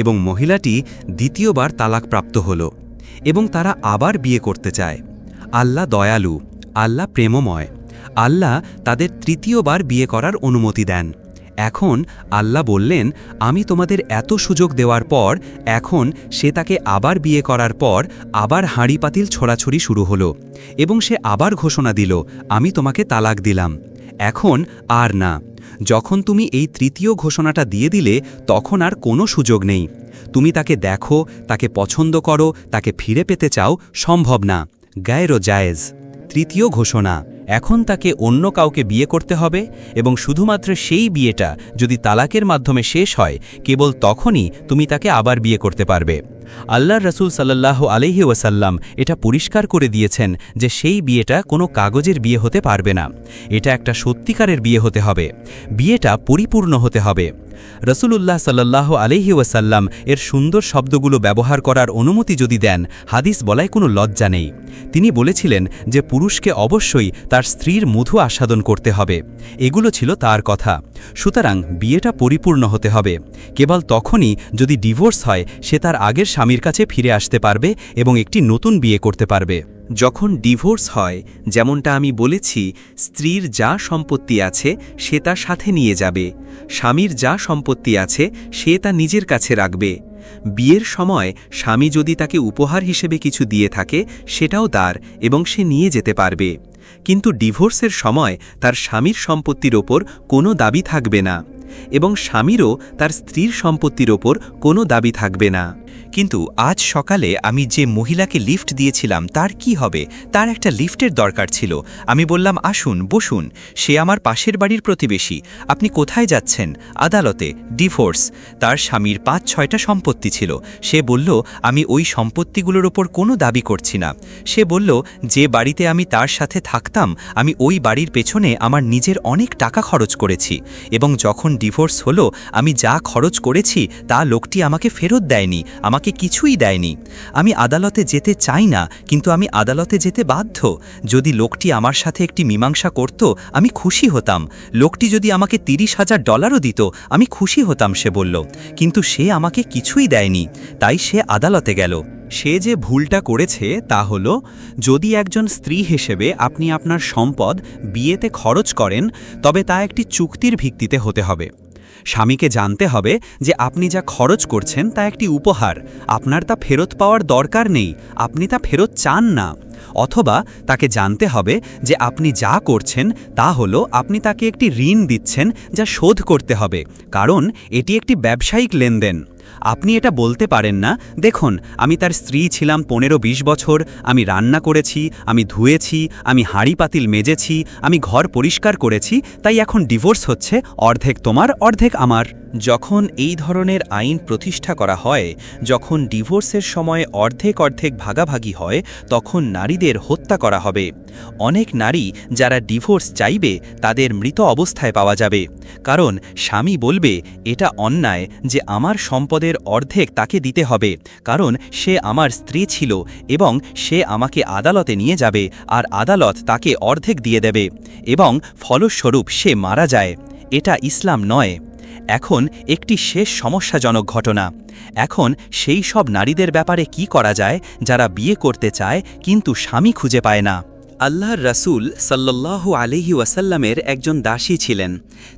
এবং মহিলাটি দ্বিতীয়বার তালাকপ্রাপ্ত হল এবং তারা আবার বিয়ে করতে চায়। আল্লাহ দয়ালু, আল্লাহ প্রেমময়। আল্লাহ তাদের তৃতীয়বার বিয়ে করার অনুমতি দেন। এখন আল্লাহ বললেন, আমি তোমাদের এত সুযোগ দেওয়ার পর এখন সে তাকে আবার বিয়ে করার পর আবার হাঁড়ি পাতিল ছোড়াছড়ি শুরু হলো এবং সে আবার ঘোষণা দিল, আমি তোমাকে তালাক দিলাম। এখন আর না। যখন তুমি এই তৃতীয় ঘোষণাটা দিয়ে দিলে তখন আর কোনো সুযোগ নেই। তুমি তাকে দেখো, তাকে পছন্দ করো, তাকে ফিরে পেতে চাও, সম্ভব না। গায়রো জায়েজ। তৃতীয় ঘোষণা, এখন তাকে অন্য কাউকে বিয়ে করতে হবে এবং শুধুমাত্র সেই বিয়েটা যদি তালাকের মাধ্যমে শেষ হয়, কেবল তখনই তুমি তাকে আবার বিয়ে করতে পারবে। আল্লাহর রাসূল সাল্লাল্লাহু আলাইহি ওয়াসাল্লাম এটা পরিষ্কার করে দিয়েছেন যে সেই বিয়েটা কোনো কাগজের বিয়ে হতে পারবে না। এটা একটা সত্যিকারের বিয়ে হতে হবে, বিয়েটা পরিপূর্ণ হতে হবে। রাসূলুল্লাহ সাল্লাল্লাহু আলাইহি ওয়াসাল্লাম এর সুন্দর শব্দগুলো ব্যবহার করার অনুমতি যদি দেন, হাদিস বলায় কোনো লজ্জা নেই। তিনি বলেছিলেন যে পুরুষকে অবশ্যই তার স্ত্রীর মধু আস্বাদন করতে হবে। এগুলো ছিল তার কথা। সুতরাং বিয়েটা পরিপূর্ণ হতে হবে। কেবল তখনই যদি ডিভোর্স হয়, সে তার আগের স্বামীর কাছে ফিরে আসতে পারবে এবং একটি নতুন বিয়ে করতে পারবে। যখন ডিভোর্স হয়, যেমনটা আমি বলেছি, স্ত্রীর যা সম্পত্তি আছে সে তার সাথে নিয়ে যাবে, স্বামীর যা সম্পত্তি আছে সে তা নিজের কাছে রাখবে। বিয়ের সময় স্বামী যদি তাকে উপহার হিসেবে কিছু দিয়ে থাকে, সেটাও তার এবং সে নিয়ে যেতে পারবে। কিন্তু ডিভোর্সের সময় তার স্বামীর সম্পত্তির ওপর কোনো দাবি থাকবে না এবং স্বামীরও তার স্ত্রীর সম্পত্তির ওপর কোনো দাবি থাকবে না। কিন্তু আজ সকালে আমি যে মহিলাকে লিফট দিয়েছিলাম তার কি হবে? তার একটা লিফটের দরকার ছিল। আমি বললাম আসুন বসুন, সে আমার পাশের বাড়ির প্রতিবেশী। আপনি কোথায় যাচ্ছেন? আদালতে, ডিভোর্স। তার স্বামীর ৫-৬টা সম্পত্তি ছিল। সে বলল আমি ওই সম্পত্তিগুলোর ওপর কোনো দাবি করছি না। সে বলল যে বাড়িতে আমি তার সাথে থাকতাম আমি ওই বাড়ির পেছনে আমার নিজের অনেক টাকা খরচ করেছি, এবং যখন ডিভোর্স হলো আমি যা খরচ করেছি তা লোকটি আমাকে ফেরত দেয়নি, আমাকে কিছুই দেয়নি। আমি আদালতে যেতে চাই না, কিন্তু আমি আদালতে যেতে বাধ্য। যদি লোকটি আমার সাথে একটি মীমাংসা করত আমি খুশি হতাম। লোকটি যদি আমাকে $30,000 দিত আমি খুশি হতাম, সে বলল। কিন্তু সে আমাকে কিছুই দেয়নি, তাই সে আদালতে গেল। সে যে ভুলটা করেছে তা হলো, যদি একজন স্ত্রী হিসেবে আপনি আপনার সম্পদ বিয়েতে খরচ করেন তবে তা একটি চুক্তির ভিত্তিতে হতে হবে। স্বামীকে জানতে হবে যে আপনি যা খরচ করছেন তা একটি উপহার, আপনার তা ফেরত পাওয়ার দরকার নেই, আপনি তা ফেরত চান না। অথবা তাকে জানতে হবে যে আপনি যা করছেন তা হলো আপনি তাকে একটি ঋণ দিচ্ছেন যা শোধ করতে হবে, কারণ এটি একটি ব্যবসায়িক লেনদেন। আপনি এটা বলতে পারেন না, দেখুন আমি তার স্ত্রী ছিলাম 15-20 বছর, আমি রান্না করেছি, আমি ধুয়েছি, আমি হাঁড়ি পাতিল মেজেছি, আমি ঘর পরিষ্কার করেছি, তাই এখন ডিভোর্স হচ্ছে, অর্ধেক তোমার অর্ধেক আমার। যখন এই ধরনের আইন প্রতিষ্ঠা করা হয়, যখন ডিভোর্সের সময় অর্ধেক অর্ধেক ভাগাভাগি হয়, তখন নারীদের হত্যা করা হবে। অনেক নারী যারা ডিভোর্স চাইবে তাদের মৃত অবস্থায় পাওয়া যাবে, কারণ স্বামী বলবে এটা অন্যায় যে আমার সম্পদের অর্ধেক তাকে দিতে হবে, কারণ সে আমার স্ত্রী ছিল এবং সে আমাকে আদালতে নিয়ে যাবে আর আদালত তাকে অর্ধেক দিয়ে দেবে এবং ফলস্বরূপ সে মারা যায়। এটা ইসলাম নয়। এখন একটি শেষ সমস্যাজনক ঘটনা। এখন সেই সব নারীদের ব্যাপারে কি করা যায় যারা বিয়ে করতে চায় কিন্তু স্বামী খুঁজে পায় না? আল্লাহর রাসূল সাল্লাল্লাহু আলাইহি ওয়াসাল্লামের একজন দাসী ছিলেন।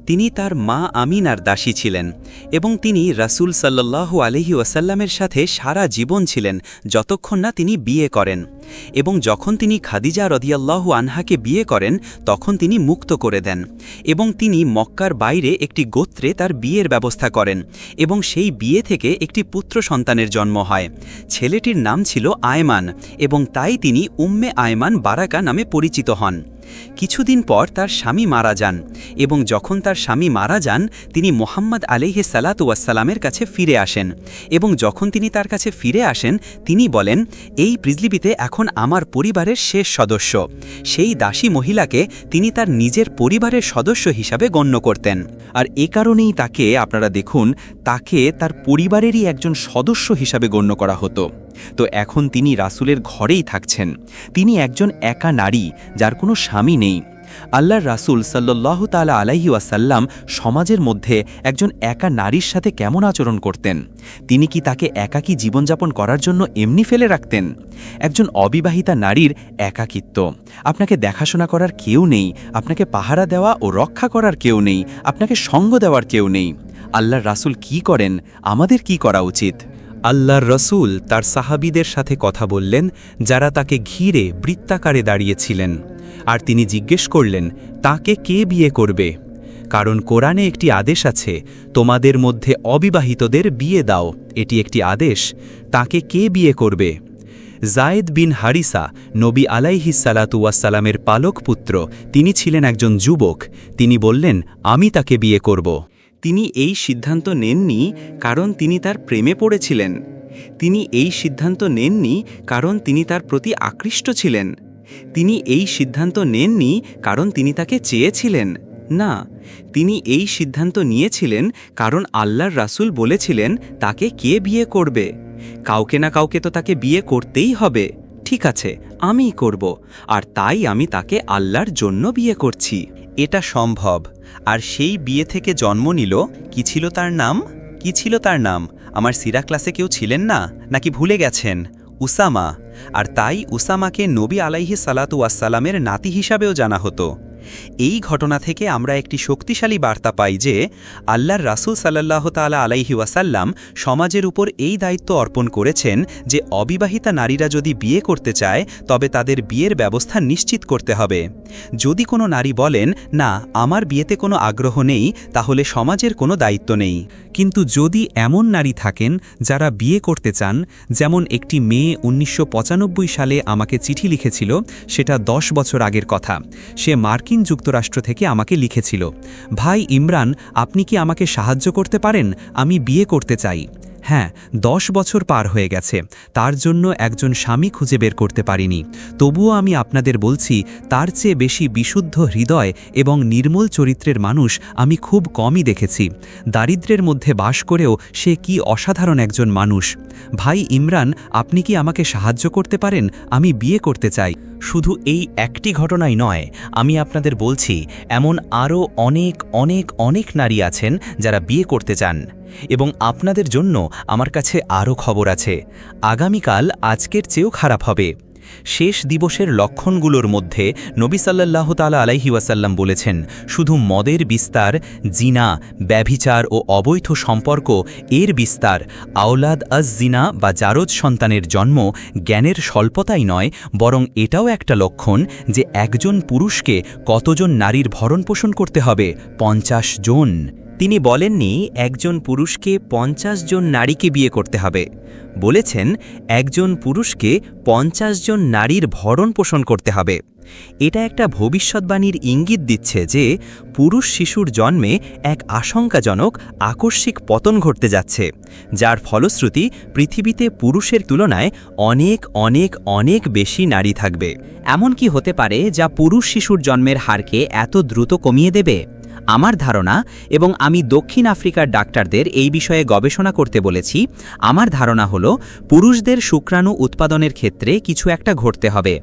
তিনি তার মা আমিনার দাসী ছিলেন এবং তিনি রাসূল সাল্লাল্লাহু আলাইহি ওয়াসাল্লামের সাথে সারা জীবন ছিলেন যতক্ষণ না তিনি বিয়ে করেন। এবং যখন তিনি খাদিজা রাদিয়াল্লাহু আনহাকে বিয়ে করেন তখন তিনি মুক্ত করে দেন এবং তিনি মক্কার বাইরে একটি গোত্রে তার বিয়ের ব্যবস্থা করেন এবং সেই বিয়ে থেকে একটি পুত্র সন্তানের জন্ম হয়। ছেলেটির নাম ছিল আয়মান এবং তাই তিনি উম্মে আয়মান বারাকা নামে পরিচিত হন। কিছুদিন পর তার স্বামী মারা যান এবং যখন তার স্বামী মারা যান তিনি মুহাম্মদ আলাইহিস সালাতু ওয়াস সালামের কাছে ফিরে আসেন এবং যখন তিনি তার কাছে ফিরে আসেন তিনি বলেন, এই পৃথিবীতে এখন আমার পরিবারের শেষ সদস্য। সেই দাসী মহিলাকে তিনি তার নিজের পরিবারের সদস্য হিসাবে গণ্য করতেন, আর এ কারণেই তাকে আপনারা দেখুন তাকে তার পরিবারেরই একজন সদস্য হিসাবে গণ্য করা হতো। তো এখন তিনি রাসূলের ঘরেই থাকছেন। তিনি একজন একা নারী যার কোনো স্বামী নেই। আল্লাহর রাসূল সাল্লাল্লাহু তাআলা আলাইহি ওয়াসাল্লাম সমাজের মধ্যে একজন একা নারীর সাথে কেমন আচরণ করতেন? তিনি কি তাকে একাকী জীবনযাপন করার জন্য এমনি ফেলে রাখতেন? একজন অবিবাহিতা নারীর একাকিত্ব, আপনাকে দেখাশোনা করার কেউ নেই, আপনাকে পাহারা দেওয়া ও রক্ষা করার কেউ নেই, আপনাকে সঙ্গ দেওয়ার কেউ নেই। আল্লাহর রাসূল কি করেন? আমাদের কি করা উচিত? আল্লাহর রসূল তার সাহাবীদের সাথে কথা বললেন যারা তাকে ঘিরে বৃত্তাকারে দাঁড়িয়েছিলেন, আর তিনি জিজ্ঞেস করলেন তাকে কে বিয়ে করবে? কারণ কোরআনে একটি আদেশ আছে, তোমাদের মধ্যে অবিবাহিতদের বিয়ে দাও, এটি একটি আদেশ। তাকে কে বিয়ে করবে? জায়েদ বিন হারিসা নবী আলাইহিস সালাতু ওয়াস সালামের পালক পুত্র, তিনি ছিলেন একজন যুবক। তিনি বললেন আমি তাকে বিয়ে করব। তিনি এই সিদ্ধান্ত নেননি কারণ তিনি তার প্রেমে পড়েছিলেন। তিনি এই সিদ্ধান্ত নেননি কারণ তিনি তার প্রতি আকৃষ্ট ছিলেন। তিনি এই সিদ্ধান্ত নেননি কারণ তিনি তাকে চেয়েছিলেন। না, তিনি এই সিদ্ধান্ত নিয়েছিলেন কারণ আল্লাহর রাসূল বলেছিলেন তাকে কে বিয়ে করবে? কাউকে না কাউকে তো তাকে বিয়ে করতেই হবে। ঠিক আছে, আমিই করব, আর তাই আমি তাকে আল্লাহর জন্য বিয়ে করছি। এটা সম্ভব। আর সেই বিয়ে থেকে জন্ম নিল, কি ছিল তার নাম? কি ছিল তার নাম? আমার সিরা ক্লাসে কেউ ছিলেন না নাকি ভুলে গেছেন? উসামা। আর তাই উসামাকে নবী আলাইহিস সালাতু ওয়াস সালামের নাতি হিসাবেও জানা হতো। এই ঘটনা থেকে আমরা একটি শক্তিশালী বার্তা পাই যে আল্লাহর রাসূল সাল্লাল্লাহু তাআলা আলাইহি ওয়াসাল্লাম সমাজের উপর এই দায়িত্ব অর্পণ করেছেন যে অবিবাহিতা নারীরা যদি বিয়ে করতে চায় তবে তাদের বিয়ের ব্যবস্থা নিশ্চিত করতে হবে। যদি কোনো নারী বলেন না আমার বিয়েতে কোনো আগ্রহ নেই, তাহলে সমাজের কোনো দায়িত্ব নেই। কিন্তু যদি এমন নারী থাকেন যারা বিয়ে করতে চান, যেমন একটি মেয়ে 1995 সালে আমাকে চিঠি লিখেছিল, সেটা 10 বছর আগের কথা। সে মার্কিন যুক্তরাষ্ট্র থেকে আমাকে লিখেছিল, ভাই ইমরান, আপনি কি আমাকে সাহায্য করতে পারেন? আমি বিয়ে করতে চাই। হ্যাঁ, 10 বছর পার হয়ে গেছে, তার জন্য একজন স্বামী খুঁজে বের করতে পারিনি। তবুও আমি আপনাদের বলছি, তার চেয়ে বেশি বিশুদ্ধ হৃদয় এবং নির্মল চরিত্রের মানুষ আমি খুব কমই দেখেছি। দারিদ্র্যের মধ্যে বাস করেও সে কি অসাধারণ একজন মানুষ। ভাই ইমরান, আপনি কি আমাকে সাহায্য করতে পারেন? আমি বিয়ে করতে চাই। শুধু এই একটি ঘটনাই নয়, আমি আপনাদের বলছি এমন আরও অনেক অনেক অনেক নারী আছেন যারা বিয়ে করতে চান। এবং আপনাদের জন্য আমার কাছে আরও খবর আছে। আগামীকাল আজকের চেয়েও খারাপ হবে। শেষ দিবসের লক্ষণগুলোর মধ্যে নবী সাল্লাল্লাহু তাআলা আলাইহি ওয়াসাল্লাম বলেছেন, শুধু মদের বিস্তার, জিনা, ব্যভিচার ও অবৈধ সম্পর্ক এর বিস্তার, আওলাদ আজ জিনা বা জারজ সন্তানের জন্ম জ্ঞানের স্বল্পতাই নয়, বরং এটাও একটা লক্ষণ যে একজন পুরুষকে কতজন নারীর ভরণপোষণ করতে হবে? 50 জন। তিনি বলেননি একজন পুরুষকে 50 জন নারীকে বিয়ে করতে হবে, বলেছেন একজন পুরুষকে 50 জন নারীর ভরণ পোষণ করতে হবে। এটা একটা ভবিষ্যৎবাণীর ইঙ্গিত দিচ্ছে যে পুরুষ শিশুর জন্মে এক আশঙ্কাজনক আকস্মিক পতন ঘটতে যাচ্ছে, যার ফলশ্রুতি পৃথিবীতে পুরুষের তুলনায় অনেক অনেক অনেক বেশি নারী থাকবে। এমন কি হতে পারে যা পুরুষ শিশুর জন্মের হারকে এত দ্রুত কমিয়ে দেবে? আমার ধারণা, এবং আমি দক্ষিণ আফ্রিকার ডাক্তারদের এই বিষয়ে গবেষণা করতে বলেছি, আমার ধারণা হলো পুরুষদের শুক্রাণু উৎপাদনের ক্ষেত্রে কিছু একটা ঘটতে হবে।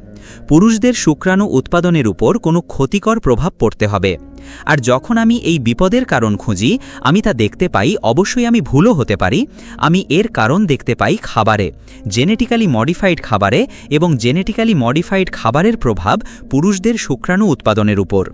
পুরুষদের শুক্রাণু উৎপাদনের উপর কোনো ক্ষতিকর প্রভাব পড়তে হবে। আর যখন আমি এই বিপদের কারণ খুঁজি, আমি তা দেখতে পাই, অবশ্যই আমি ভুলও হতে পারি, আমি এর কারণ দেখতে পাই খাবারে, জেনেটিক্যালি মডিফাইড খাবারে, এবং জেনেটিক্যালি মডিফাইড খাবারের প্রভাব পুরুষদের শুক্রাণু উৎপাদনের উপর।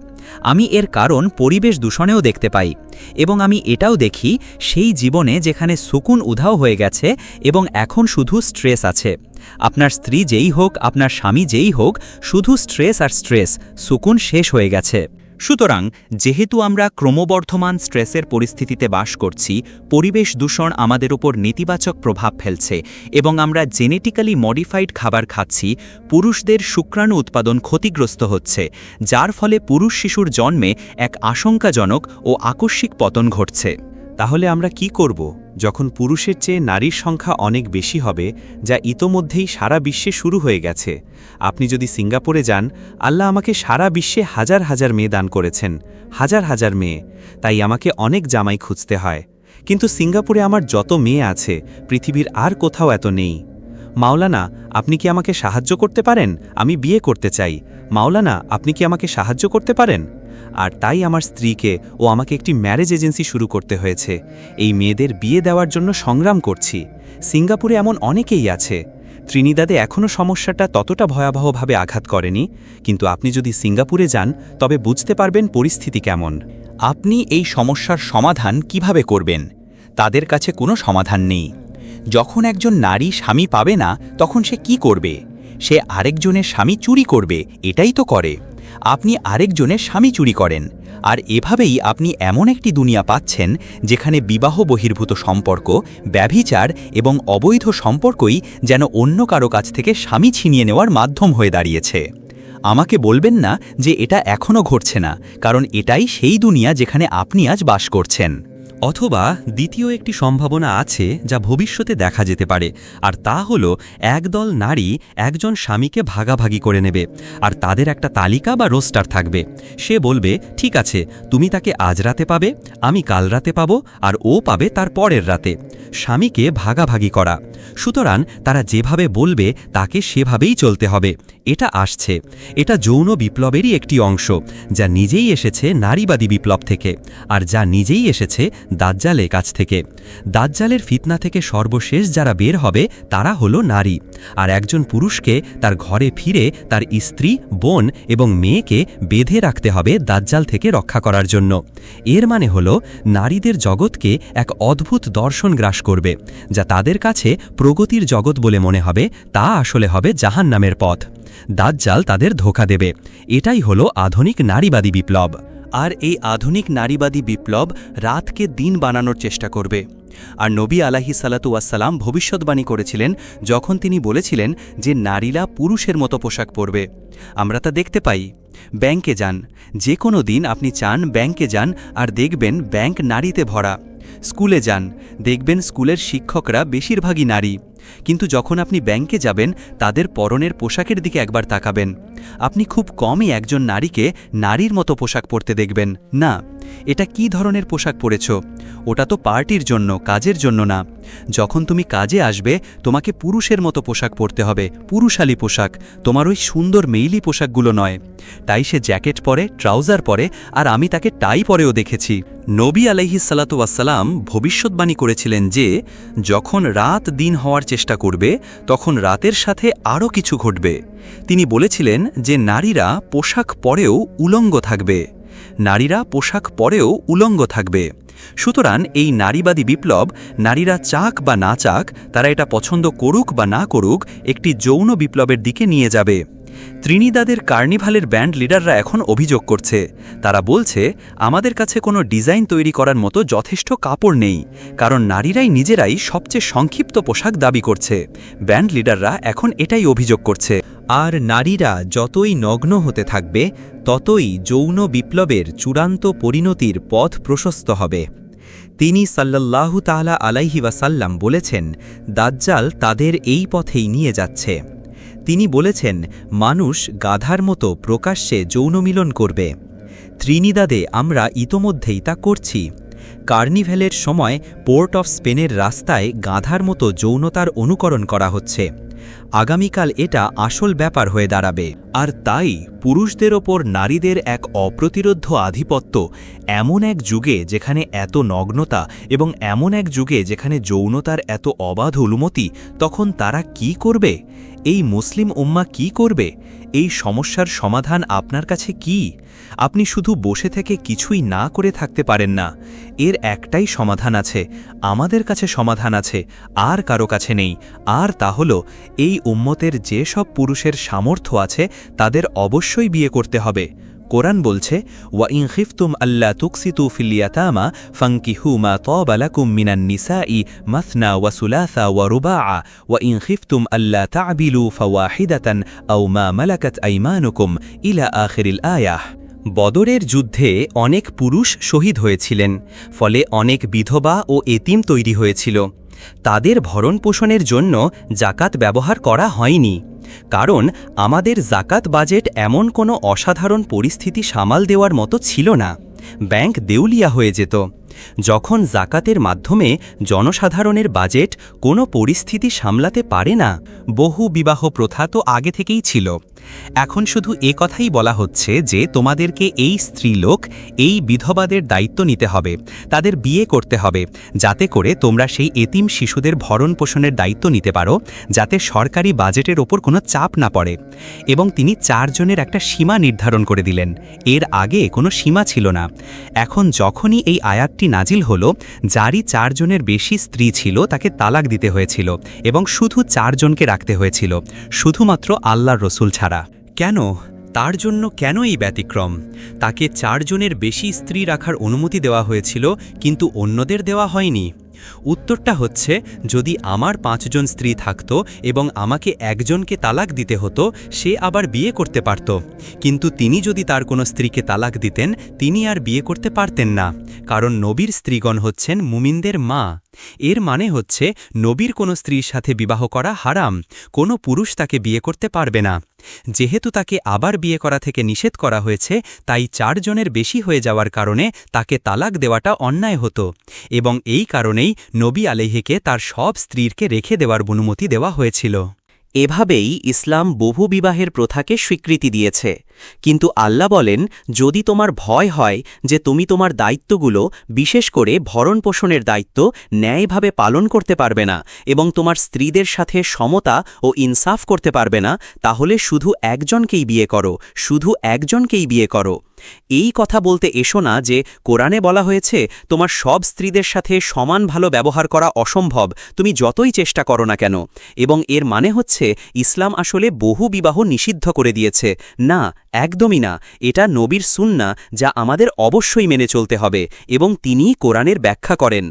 আমি এর কারণ পরিবেশ দূষণেও দেখতে পাই, এবং আমি এটাও দেখি সেই জীবনে যেখানে সুকুন উধাও হয়ে গেছে এবং এখন শুধু স্ট্রেস আছে। আপনার স্ত্রী যেই হোক, আপনার স্বামী যেই হোক, শুধু স্ট্রেস আর স্ট্রেস, সুকুন শেষ হয়ে গেছে। সুতরাং যেহেতু আমরা ক্রমবর্ধমান স্ট্রেসের পরিস্থিতিতে বাস করছি, পরিবেশ দূষণ আমাদের উপর নেতিবাচক প্রভাব ফেলছে এবং আমরা জেনেটিক্যালি মডিফাইড খাবার খাচ্ছি, পুরুষদের শুক্রাণু উৎপাদন ক্ষতিগ্রস্ত হচ্ছে, যার ফলে পুরুষ শিশুর জন্মে এক আশঙ্কাজনক ও আকস্মিক পতন ঘটছে। তাহলে আমরা কি করব যখন পুরুষের চেয়ে নারীর সংখ্যা অনেক বেশি হবে, যা ইতোমধ্যেই সারা বিশ্বে শুরু হয়ে গেছে? আপনি যদি সিঙ্গাপুরে যান, আল্লাহ আমাকে সারা বিশ্বে হাজার হাজার মেয়ে দান করেছেন, হাজার হাজার মেয়ে, তাই আমাকে অনেক জামাই খুঁজতে হয়। কিন্তু সিঙ্গাপুরে আমার যত মেয়ে আছে, পৃথিবীর আর কোথাও এত নেই। মাওলানা, আপনি কি আমাকে সাহায্য করতে পারেন? আমি বিয়ে করতে চাই। মাওলানা, আপনি কি আমাকে সাহায্য করতে পারেন? আর তাই আমার স্ত্রীকে ও আমাকে একটি ম্যারেজ এজেন্সি শুরু করতে হয়েছে। এই মেয়েদের বিয়ে দেওয়ার জন্য সংগ্রাম করছি। সিঙ্গাপুরে এমন অনেকেই আছে। ত্রিনিদাদে এখনও সমস্যাটা ততটা ভয়াবহভাবে আঘাত করেনি, কিন্তু আপনি যদি সিঙ্গাপুরে যান তবে বুঝতে পারবেন পরিস্থিতি কেমন। আপনি এই সমস্যার সমাধান কিভাবে করবেন? তাদের কাছে কোনো সমাধান নেই। যখন একজন নারী স্বামী পাবে না, তখন সে কি করবে? সে আরেকজনের স্বামী চুরি করবে, এটাই তো করে। আপনি আরেকজনের স্বামী চুরি করেন, আর এভাবেই আপনি এমন একটি দুনিয়া পাচ্ছেন যেখানে বিবাহ বহির্ভূত সম্পর্ক, ব্যভিচার এবং অবৈধ সম্পর্কই যেন অন্য কারো কাছ থেকে স্বামী ছিনিয়ে নেওয়ার মাধ্যম হয়ে দাঁড়িয়েছে। আমাকে বলবেন না যে এটা এখনও ঘটছে না, কারণ এটাই সেই দুনিয়া যেখানে আপনি আজ বাস করছেন। অথবা দ্বিতীয় একটি সম্ভাবনা আছে যা ভবিষ্যতে দেখা যেতে পারে, আর তা হল একদল নারী একজন স্বামীকে ভাগাভাগি করে নেবে, আর তাদের একটা তালিকা বা রোস্টার থাকবে। সে বলবে, ঠিক আছে, তুমি তাকে আজ রাতে পাবে, আমি কাল রাতে পাবো, আর ও পাবে তার পরের রাতে। স্বামীকে ভাগাভাগি করা। সুতরাং তারা যেভাবে বলবে তাকে সেভাবেই চলতে হবে। এটা আসছে, এটা যৌন বিপ্লবেরই একটি অংশ, যা নিজেই এসেছে নারীবাদী বিপ্লব থেকে, আর যা নিজেই এসেছে দাজ্জালের কাছ থেকে। দাজ্জালের ফিতনা থেকে সর্বশেষ যারা বের হবে তারা হলো নারী, আর একজন পুরুষকে তার ঘরে ফিরে তার স্ত্রী, বোন এবং মেয়েকে বেঁধে রাখতে হবে দাজ্জাল থেকে রক্ষা করার জন্য। এর মানে হলো নারীদের জগৎকে এক অদ্ভুত দর্শন গ্রাস করবে, যা তাদের কাছে প্রগতির জগৎ বলে মনে হবে, তা আসলে হবে জাহান্নামের পথ। দাজ্জাল তাদের ধোঁকা দেবে। এটাই হলো আধুনিক নারীবাদী বিপ্লব। আর এই আধুনিক নারীবাদী বিপ্লব রাতকে দিন বানানোর চেষ্টা করবে। আর নবী আলাইহিসসালাতু ওয়াসসালাম ভবিষ্যদ্বাণী করেছিলেন যখন তিনি বলেছিলেন যে নারীরা পুরুষের মতো পোশাক পরবে। আমরা তা দেখতে পাই। ব্যাংকে যান, যে কোনো দিন আপনি চান ব্যাংকে যান আর দেখবেন ব্যাংক নারীতে ভরা। স্কুলে যান, দেখবেন স্কুলের শিক্ষকরা বেশিরভাগই নারী। কিন্তু যখন আপনি ব্যাংকে যাবেন তাদের পরনের পোশাকের দিকে একবার তাকাবেন। আপনি খুব কমই একজন নারীকে নারীর মতো পোশাক পরতে দেখবেন না। এটা কি ধরনের পোশাক পরেছ? ওটা তো পার্টির জন্য, কাজের জন্য না। যখন তুমি কাজে আসবে তোমাকে পুরুষের মতো পোশাক পরতে হবে, পুরুষালী পোশাক, তোমার ওই সুন্দর মেইলি পোশাকগুলো নয়। তাই সে জ্যাকেট পরে, ট্রাউজার পরে, আর আমি তাকে টাই পরেও দেখেছি। নবী আলাইহিসসালাতু ওয়াসসালাম ভবিষ্যদ্বাণী করেছিলেন যে যখন রাত দিন হওয়ার চেষ্টা করবে তখন রাতের সাথে আরও কিছু ঘটবে। তিনি বলেছিলেন যে নারীরা পোশাক পরেও উলঙ্গ থাকবে। নারীরা পোশাক পরেও উলঙ্গ থাকবে। সুতরাং এই নারীবাদী বিপ্লব নারীরা চাক বা না চাক, তারা এটা পছন্দ করুক বা না করুক, একটি যৌন বিপ্লবের দিকে নিয়ে যাবে। ত্রিনিদাদের কার্নিভালের ব্যান্ড লিডাররা এখন অভিযোগ করছে। তারা বলছে আমাদের কাছে কোনো ডিজাইন তৈরি করার মতো যথেষ্ট কাপড় নেই, কারণ নারীরাই নিজেরাই সবচেয়ে সংক্ষিপ্ত পোশাক দাবি করছে। ব্যান্ড লিডাররা এখন এটাই অভিযোগ করছে। আর নারীরা যতই নগ্ন হতে থাকবে ততই যৌন বিপ্লবের চূড়ান্ত পরিণতির পথ প্রশস্ত হবে। তিনি সাল্লাল্লাহু তাআলা আলাইহি ওয়াসাল্লাম বলেছেন, দাজ্জাল তাদের এই পথেই নিয়ে যাচ্ছে। তিনি বলেছেন, মানুষ গাধার মতো প্রকাশ্যে যৌনমিলন করবে। ত্রিনিদাদে আমরা ইতোমধ্যেই তা করছি। কার্নিভ্যালের সময় পোর্ট অফ স্পেনের রাস্তায় গাধার মতো যৌনতার অনুকরণ করা হচ্ছে। আগামীকাল এটা আসল ব্যাপার হয়ে দাঁড়াবে। আর তাই পুরুষদের ওপর নারীদের এক অপ্রতিরোধ্য আধিপত্য, এমন এক যুগে যেখানে এত নগ্নতা এবং এমন এক যুগে যেখানে যৌনতার এত অবাধ অনুমতি, তখন তারা কি করবে? এই মুসলিম উম্মাহ কি করবে? এই সমস্যার সমাধান আপনার কাছে কি? আপনি শুধু বসে থেকে কিছুই না করে থাকতে পারেন না। এর একটাই সমাধান আছে, আমাদের কাছে সমাধান আছে, আর কারো কাছে নেই। আর তা হলো এই উম্মতের যে সব পুরুষের সামর্থ্য আছে তাদের অবশ্যই বিয়ে করতে হবে। কোরআন বলছে, ওয়া ইন খিফতুম আল্লা তুকসিতু ফিল ইয়াতামা ফানকিহু মা তাবা লাকুম মিনান নিসাই মাসনা ওয়া সুলাসা ওয়া রুবাআ ওয়া ইন খিফতুম আল্লা তা'বিলু ফাওয়াহিদাতান আও মা মালাকাত আইমানুকুম ইলা আখিরিল আয়াহ। বদরের যুদ্ধে অনেক পুরুষ শহীদ হয়েছিলেন, ফলে অনেক বিধবা ও এতিম তৈরি হয়েছিল। তাদের ভরণ পোষণের জন্য জাকাত ব্যবহার করা হয়নি, কারণ আমাদের জাকাত বাজেট এমন কোনো অসাধারণ পরিস্থিতি সামাল দেওয়ার মতো ছিল না। ব্যাংক দেউলিয়া হয়ে যেত। যখন জাকাতের মাধ্যমে জনসাধারণের বাজেট কোনো পরিস্থিতি সামলাতে পারে না, বহু বিবাহ প্রথা তো আগে থেকেই ছিল। এখন শুধু এ কথাই বলা হচ্ছে যে তোমাদেরকে এই স্ত্রীলোক, এই বিধবাদের দায়িত্ব নিতে হবে, তাদের বিয়ে করতে হবে, যাতে করে তোমরা সেই এতিম শিশুদের ভরণ পোষণের দায়িত্ব নিতে পারো, যাতে সরকারি বাজেটের ওপর কোনো চাপ না পড়ে। এবং তিনি 4 জনের একটা সীমা নির্ধারণ করে দিলেন। এর আগে কোনো সীমা ছিল না। এখন যখনই এই আয়াতটি নাজিল হলো, যারই 4 জনের বেশি স্ত্রী ছিল তাকে তালাক দিতে হয়েছিল এবং শুধু 4 জনকে রাখতে হয়েছিল, শুধুমাত্র আল্লাহর রসুল ছাড়া। কেন? তার জন্য কেন এই ব্যতিক্রম? তাকে 4 জনের বেশি স্ত্রী রাখার অনুমতি দেওয়া হয়েছিল, কিন্তু অন্যদের দেওয়া হয়নি। উত্তরটা হচ্ছে, যদি আমার 5 জন স্ত্রী থাকত এবং আমাকে একজনকে তালাক দিতে হতো, সে আবার বিয়ে করতে পারত। কিন্তু তিনি যদি তার কোনো স্ত্রীকে তালাক দিতেন, তিনি আর বিয়ে করতে পারতেন না, কারণ নবীর স্ত্রীগণ হচ্ছেন মুমিনদের মা। এর মানে হচ্ছে নবীর কোনো স্ত্রীর সাথে বিবাহ করা হারাম, কোনো পুরুষ তাকে বিয়ে করতে পারবে না। যেহেতু তাকে আবার বিয়ে করা থেকে নিষেধ করা হয়েছে, তাই 4 জনের বেশি হয়ে যাওয়ার কারণে তাকে তালাক দেওয়াটা অন্যায় হতো, এবং এই কারণেই নবী আলাইহিকে তার সব স্ত্রীকে রেখে দেওয়ার অনুমতি দেওয়া হয়েছিল। এভাবেই ইসলাম বহুবিবাহের প্রথাকে স্বীকৃতি দিয়েছে। কিন্তু আল্লাহ বলেন, যদি তোমার ভয় হয় যে তুমি তোমার দায়িত্বগুলো, বিশেষ করে ভরণপোষণের দায়িত্ব, ন্যায়ভাবে পালন করতে পারবে না এবং তোমার স্ত্রীদের সাথে সমতা ও ইনসাফ করতে পারবে না, তাহলে শুধু একজনকেই বিয়ে করো, শুধু একজনকেই বিয়ে করো। এই কথা বলতে এসো না যে কোরআনে বলা হয়েছে তোমার সব স্ত্রীদের সাথে সমান ভালো ব্যবহার করা অসম্ভব, তুমি যতই চেষ্টা করো না কেন, এবং এর মানে হচ্ছে ইসলাম আসলে বহু বিবাহ নিষিদ্ধ করে দিয়েছে। না, একদমই না। এটা নবীর সুন্নাহ, যা আমাদের অবশ্যই মেনে চলতে হবে, এবং তিনিই কোরআনের ব্যাখ্যা করেন।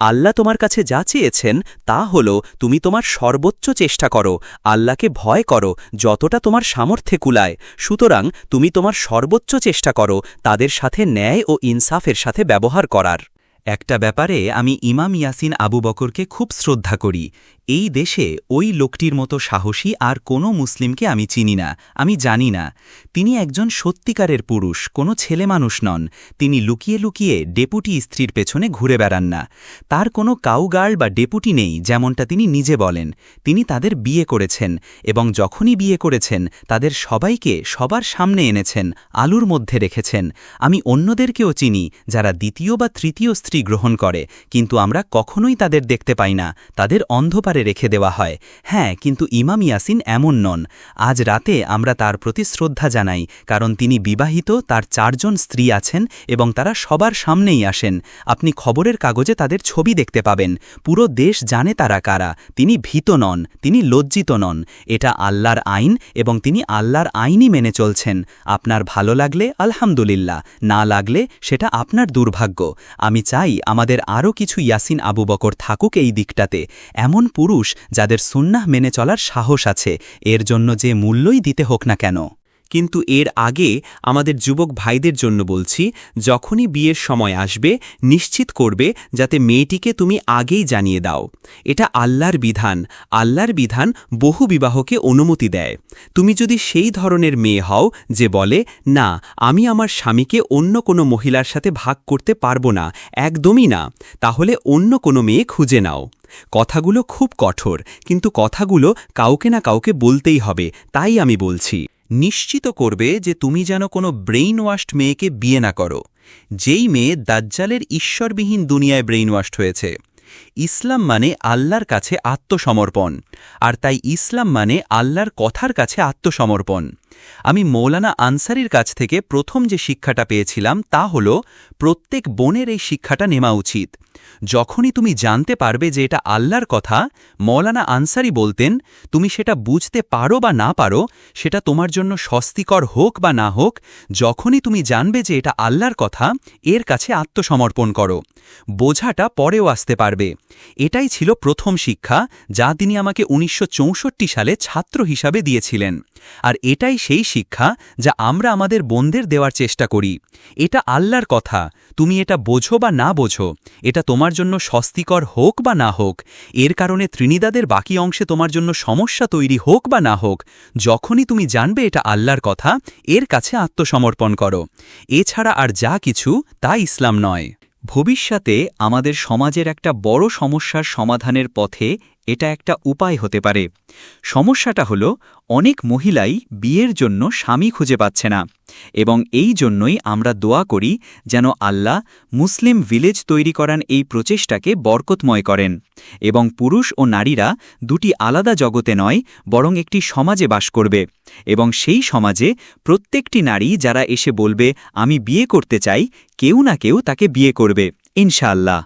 আল্লাহ তোমার কাছে যা চেয়েছেন তা হলো তুমি তোমার সর্বোচ্চ চেষ্টা করো, আল্লাহকে ভয় করো যতটা তোমার সামর্থ্যে কুলায়। সুতরাং তুমি তোমার সর্বোচ্চ চেষ্টা করো তাদের সাথে ন্যায় ও ইনসাফের সাথে ব্যবহার করার। একটা ব্যাপারে আমি ইমাম ইয়াসিন আবু বকরকে খুব শ্রদ্ধা করি। এই দেশে ওই লোকটির মতো সাহসী আর কোনো মুসলিমকে আমি চিনি না, আমি জানি না। তিনি একজন সত্যিকারের পুরুষ, কোনো ছেলে মানুষ নন। তিনি লুকিয়ে লুকিয়ে ডেপুটি স্ত্রীর পেছনে ঘুরে বেড়ান না। তার কোনো কাউগার্ল বা ডেপুটি নেই, যেমনটা তিনি নিজে বলেন। তিনি তাদের বিয়ে করেছেন, এবং যখনই বিয়ে করেছেন তাদের সবাইকে সবার সামনে এনেছেন, আলুর মধ্যে রেখেছেন। আমি অন্যদেরকেও চিনি যারা দ্বিতীয় বা তৃতীয় স্ত্রী গ্রহণ করে, কিন্তু আমরা কখনোই তাদের দেখতে পাই না, তাদের অন্ধকারে রেখে দেওয়া হয়। হ্যাঁ, কিন্তু ইমাম ইয়াসিন এমন নন। আজ রাতে আমরা তার প্রতি শ্রদ্ধা জানাই, কারণ তিনি বিবাহিত, তার 4 জন স্ত্রী আছেন এবং তারা সবার সামনেই আসেন। আপনি খবরের কাগজে তাদের ছবি দেখতে পাবেন। পুরো দেশ জানে তারা কারা। তিনি ভীত নন, তিনি লজ্জিত নন। এটা আল্লাহর আইন এবং তিনি আল্লাহর আইনই মেনে চলছেন। আপনার ভালো লাগলে আলহামদুলিল্লাহ, না লাগলে সেটা আপনার দুর্ভাগ্য। আমি চাই আমাদের আরও কিছু ইয়াসিন আবু বকর থাকুক এই দিকটাতে, এমন পুরুষ যাদের সুন্নাহ মেনে চলার সাহস আছে, এর জন্য যে মূল্যই দিতে হোক না কেন। কিন্তু এর আগে আমাদের যুবক ভাইদের জন্য বলছি, যখনই বিয়ের সময় আসবে নিশ্চিত করবে যাতে মেয়েটিকে তুমি আগেই জানিয়ে দাও। এটা আল্লাহর বিধান। আল্লাহর বিধান বহু বিবাহকে অনুমতি দেয়। তুমি যদি সেই ধরনের মেয়ে হও যে বলে, না, আমি আমার স্বামীকে অন্য কোনো মহিলার সাথে ভাগ করতে পারবো না, একদমই না, তাহলে অন্য কোনো মেয়ে খুঁজে নাও। কথাগুলো খুব কঠোর, কিন্তু কথাগুলো কাউকে না কাউকে বলতেই হবে, তাই আমি বলছি। নিশ্চিত করবে যে তুমি যেন কোনো ব্রেইন ওয়াশড মেয়েকে বিয়ে না করো, যেই মেয়ে দাজ্জালের ঈশ্বরবিহীন দুনিয়ায় ব্রেইন ওয়াশড হয়েছে। ইসলাম মানে আল্লাহর কাছে আত্মসমর্পণ, আর তাই ইসলাম মানে আল্লাহর কথার কাছে আত্মসমর্পণ। আমি মৌলানা আনসারির কাছ থেকে প্রথম যে শিক্ষাটা পেয়েছিলাম তা হল, প্রত্যেক বোনের এই শিক্ষাটা নেওয়া উচিত। যখনই তুমি জানতে পারবে যে এটা আল্লাহর কথা, মৌলানা আনসারি বলতেন, তুমি সেটা বুঝতে পারো বা না পারো, সেটা তোমার জন্য স্বস্তিকর হোক বা না হোক, যখনই তুমি জানবে যে এটা আল্লাহর কথা, এর কাছে আত্মসমর্পণ করো। বোঝাটা পরেও আসতে পারবে। এটাই ছিল প্রথম শিক্ষা, যা তিনি আমাকে 1964 সালে ছাত্র হিসাবে দিয়েছিলেন। আর এটাই সেই শিক্ষা যা আমরা আমাদের বোনদের দেওয়ার চেষ্টা করি। এটা আল্লাহর কথা, তুমি এটা বোঝো বা না বোঝো, এটা তোমার জন্য স্বস্তিকর হোক বা না হোক, এর কারণে ত্রিনিদাদের বাকি অংশে তোমার জন্য সমস্যা তৈরি হোক বা না হোক, যখনই তুমি জানবে এটা আল্লাহর কথা, এর কাছে আত্মসমর্পণ করো। এছাড়া আর যা কিছু তা ইসলাম নয়। ভবিষ্যতে আমাদের সমাজের একটা বড় সমস্যার সমাধানের পথে এটা একটা উপায় হতে পারে। সমস্যাটা হলো, অনেক মহিলাই বিয়ের জন্য স্বামী খুঁজে পাচ্ছে না, এবং এই জন্যই আমরা দোয়া করি যেন আল্লাহ মুসলিম ভিলেজ তৈরি করার এই প্রচেষ্টাকে বরকতময় করেন, এবং পুরুষ ও নারীরা দুটি আলাদা জগতে নয় বরং একটি সমাজে বাস করবে, এবং সেই সমাজে প্রত্যেকটি নারী যারা এসে বলবে আমি বিয়ে করতে চাই, কেউ না কেউ তাকে বিয়ে করবে, ইনশাআল্লাহ।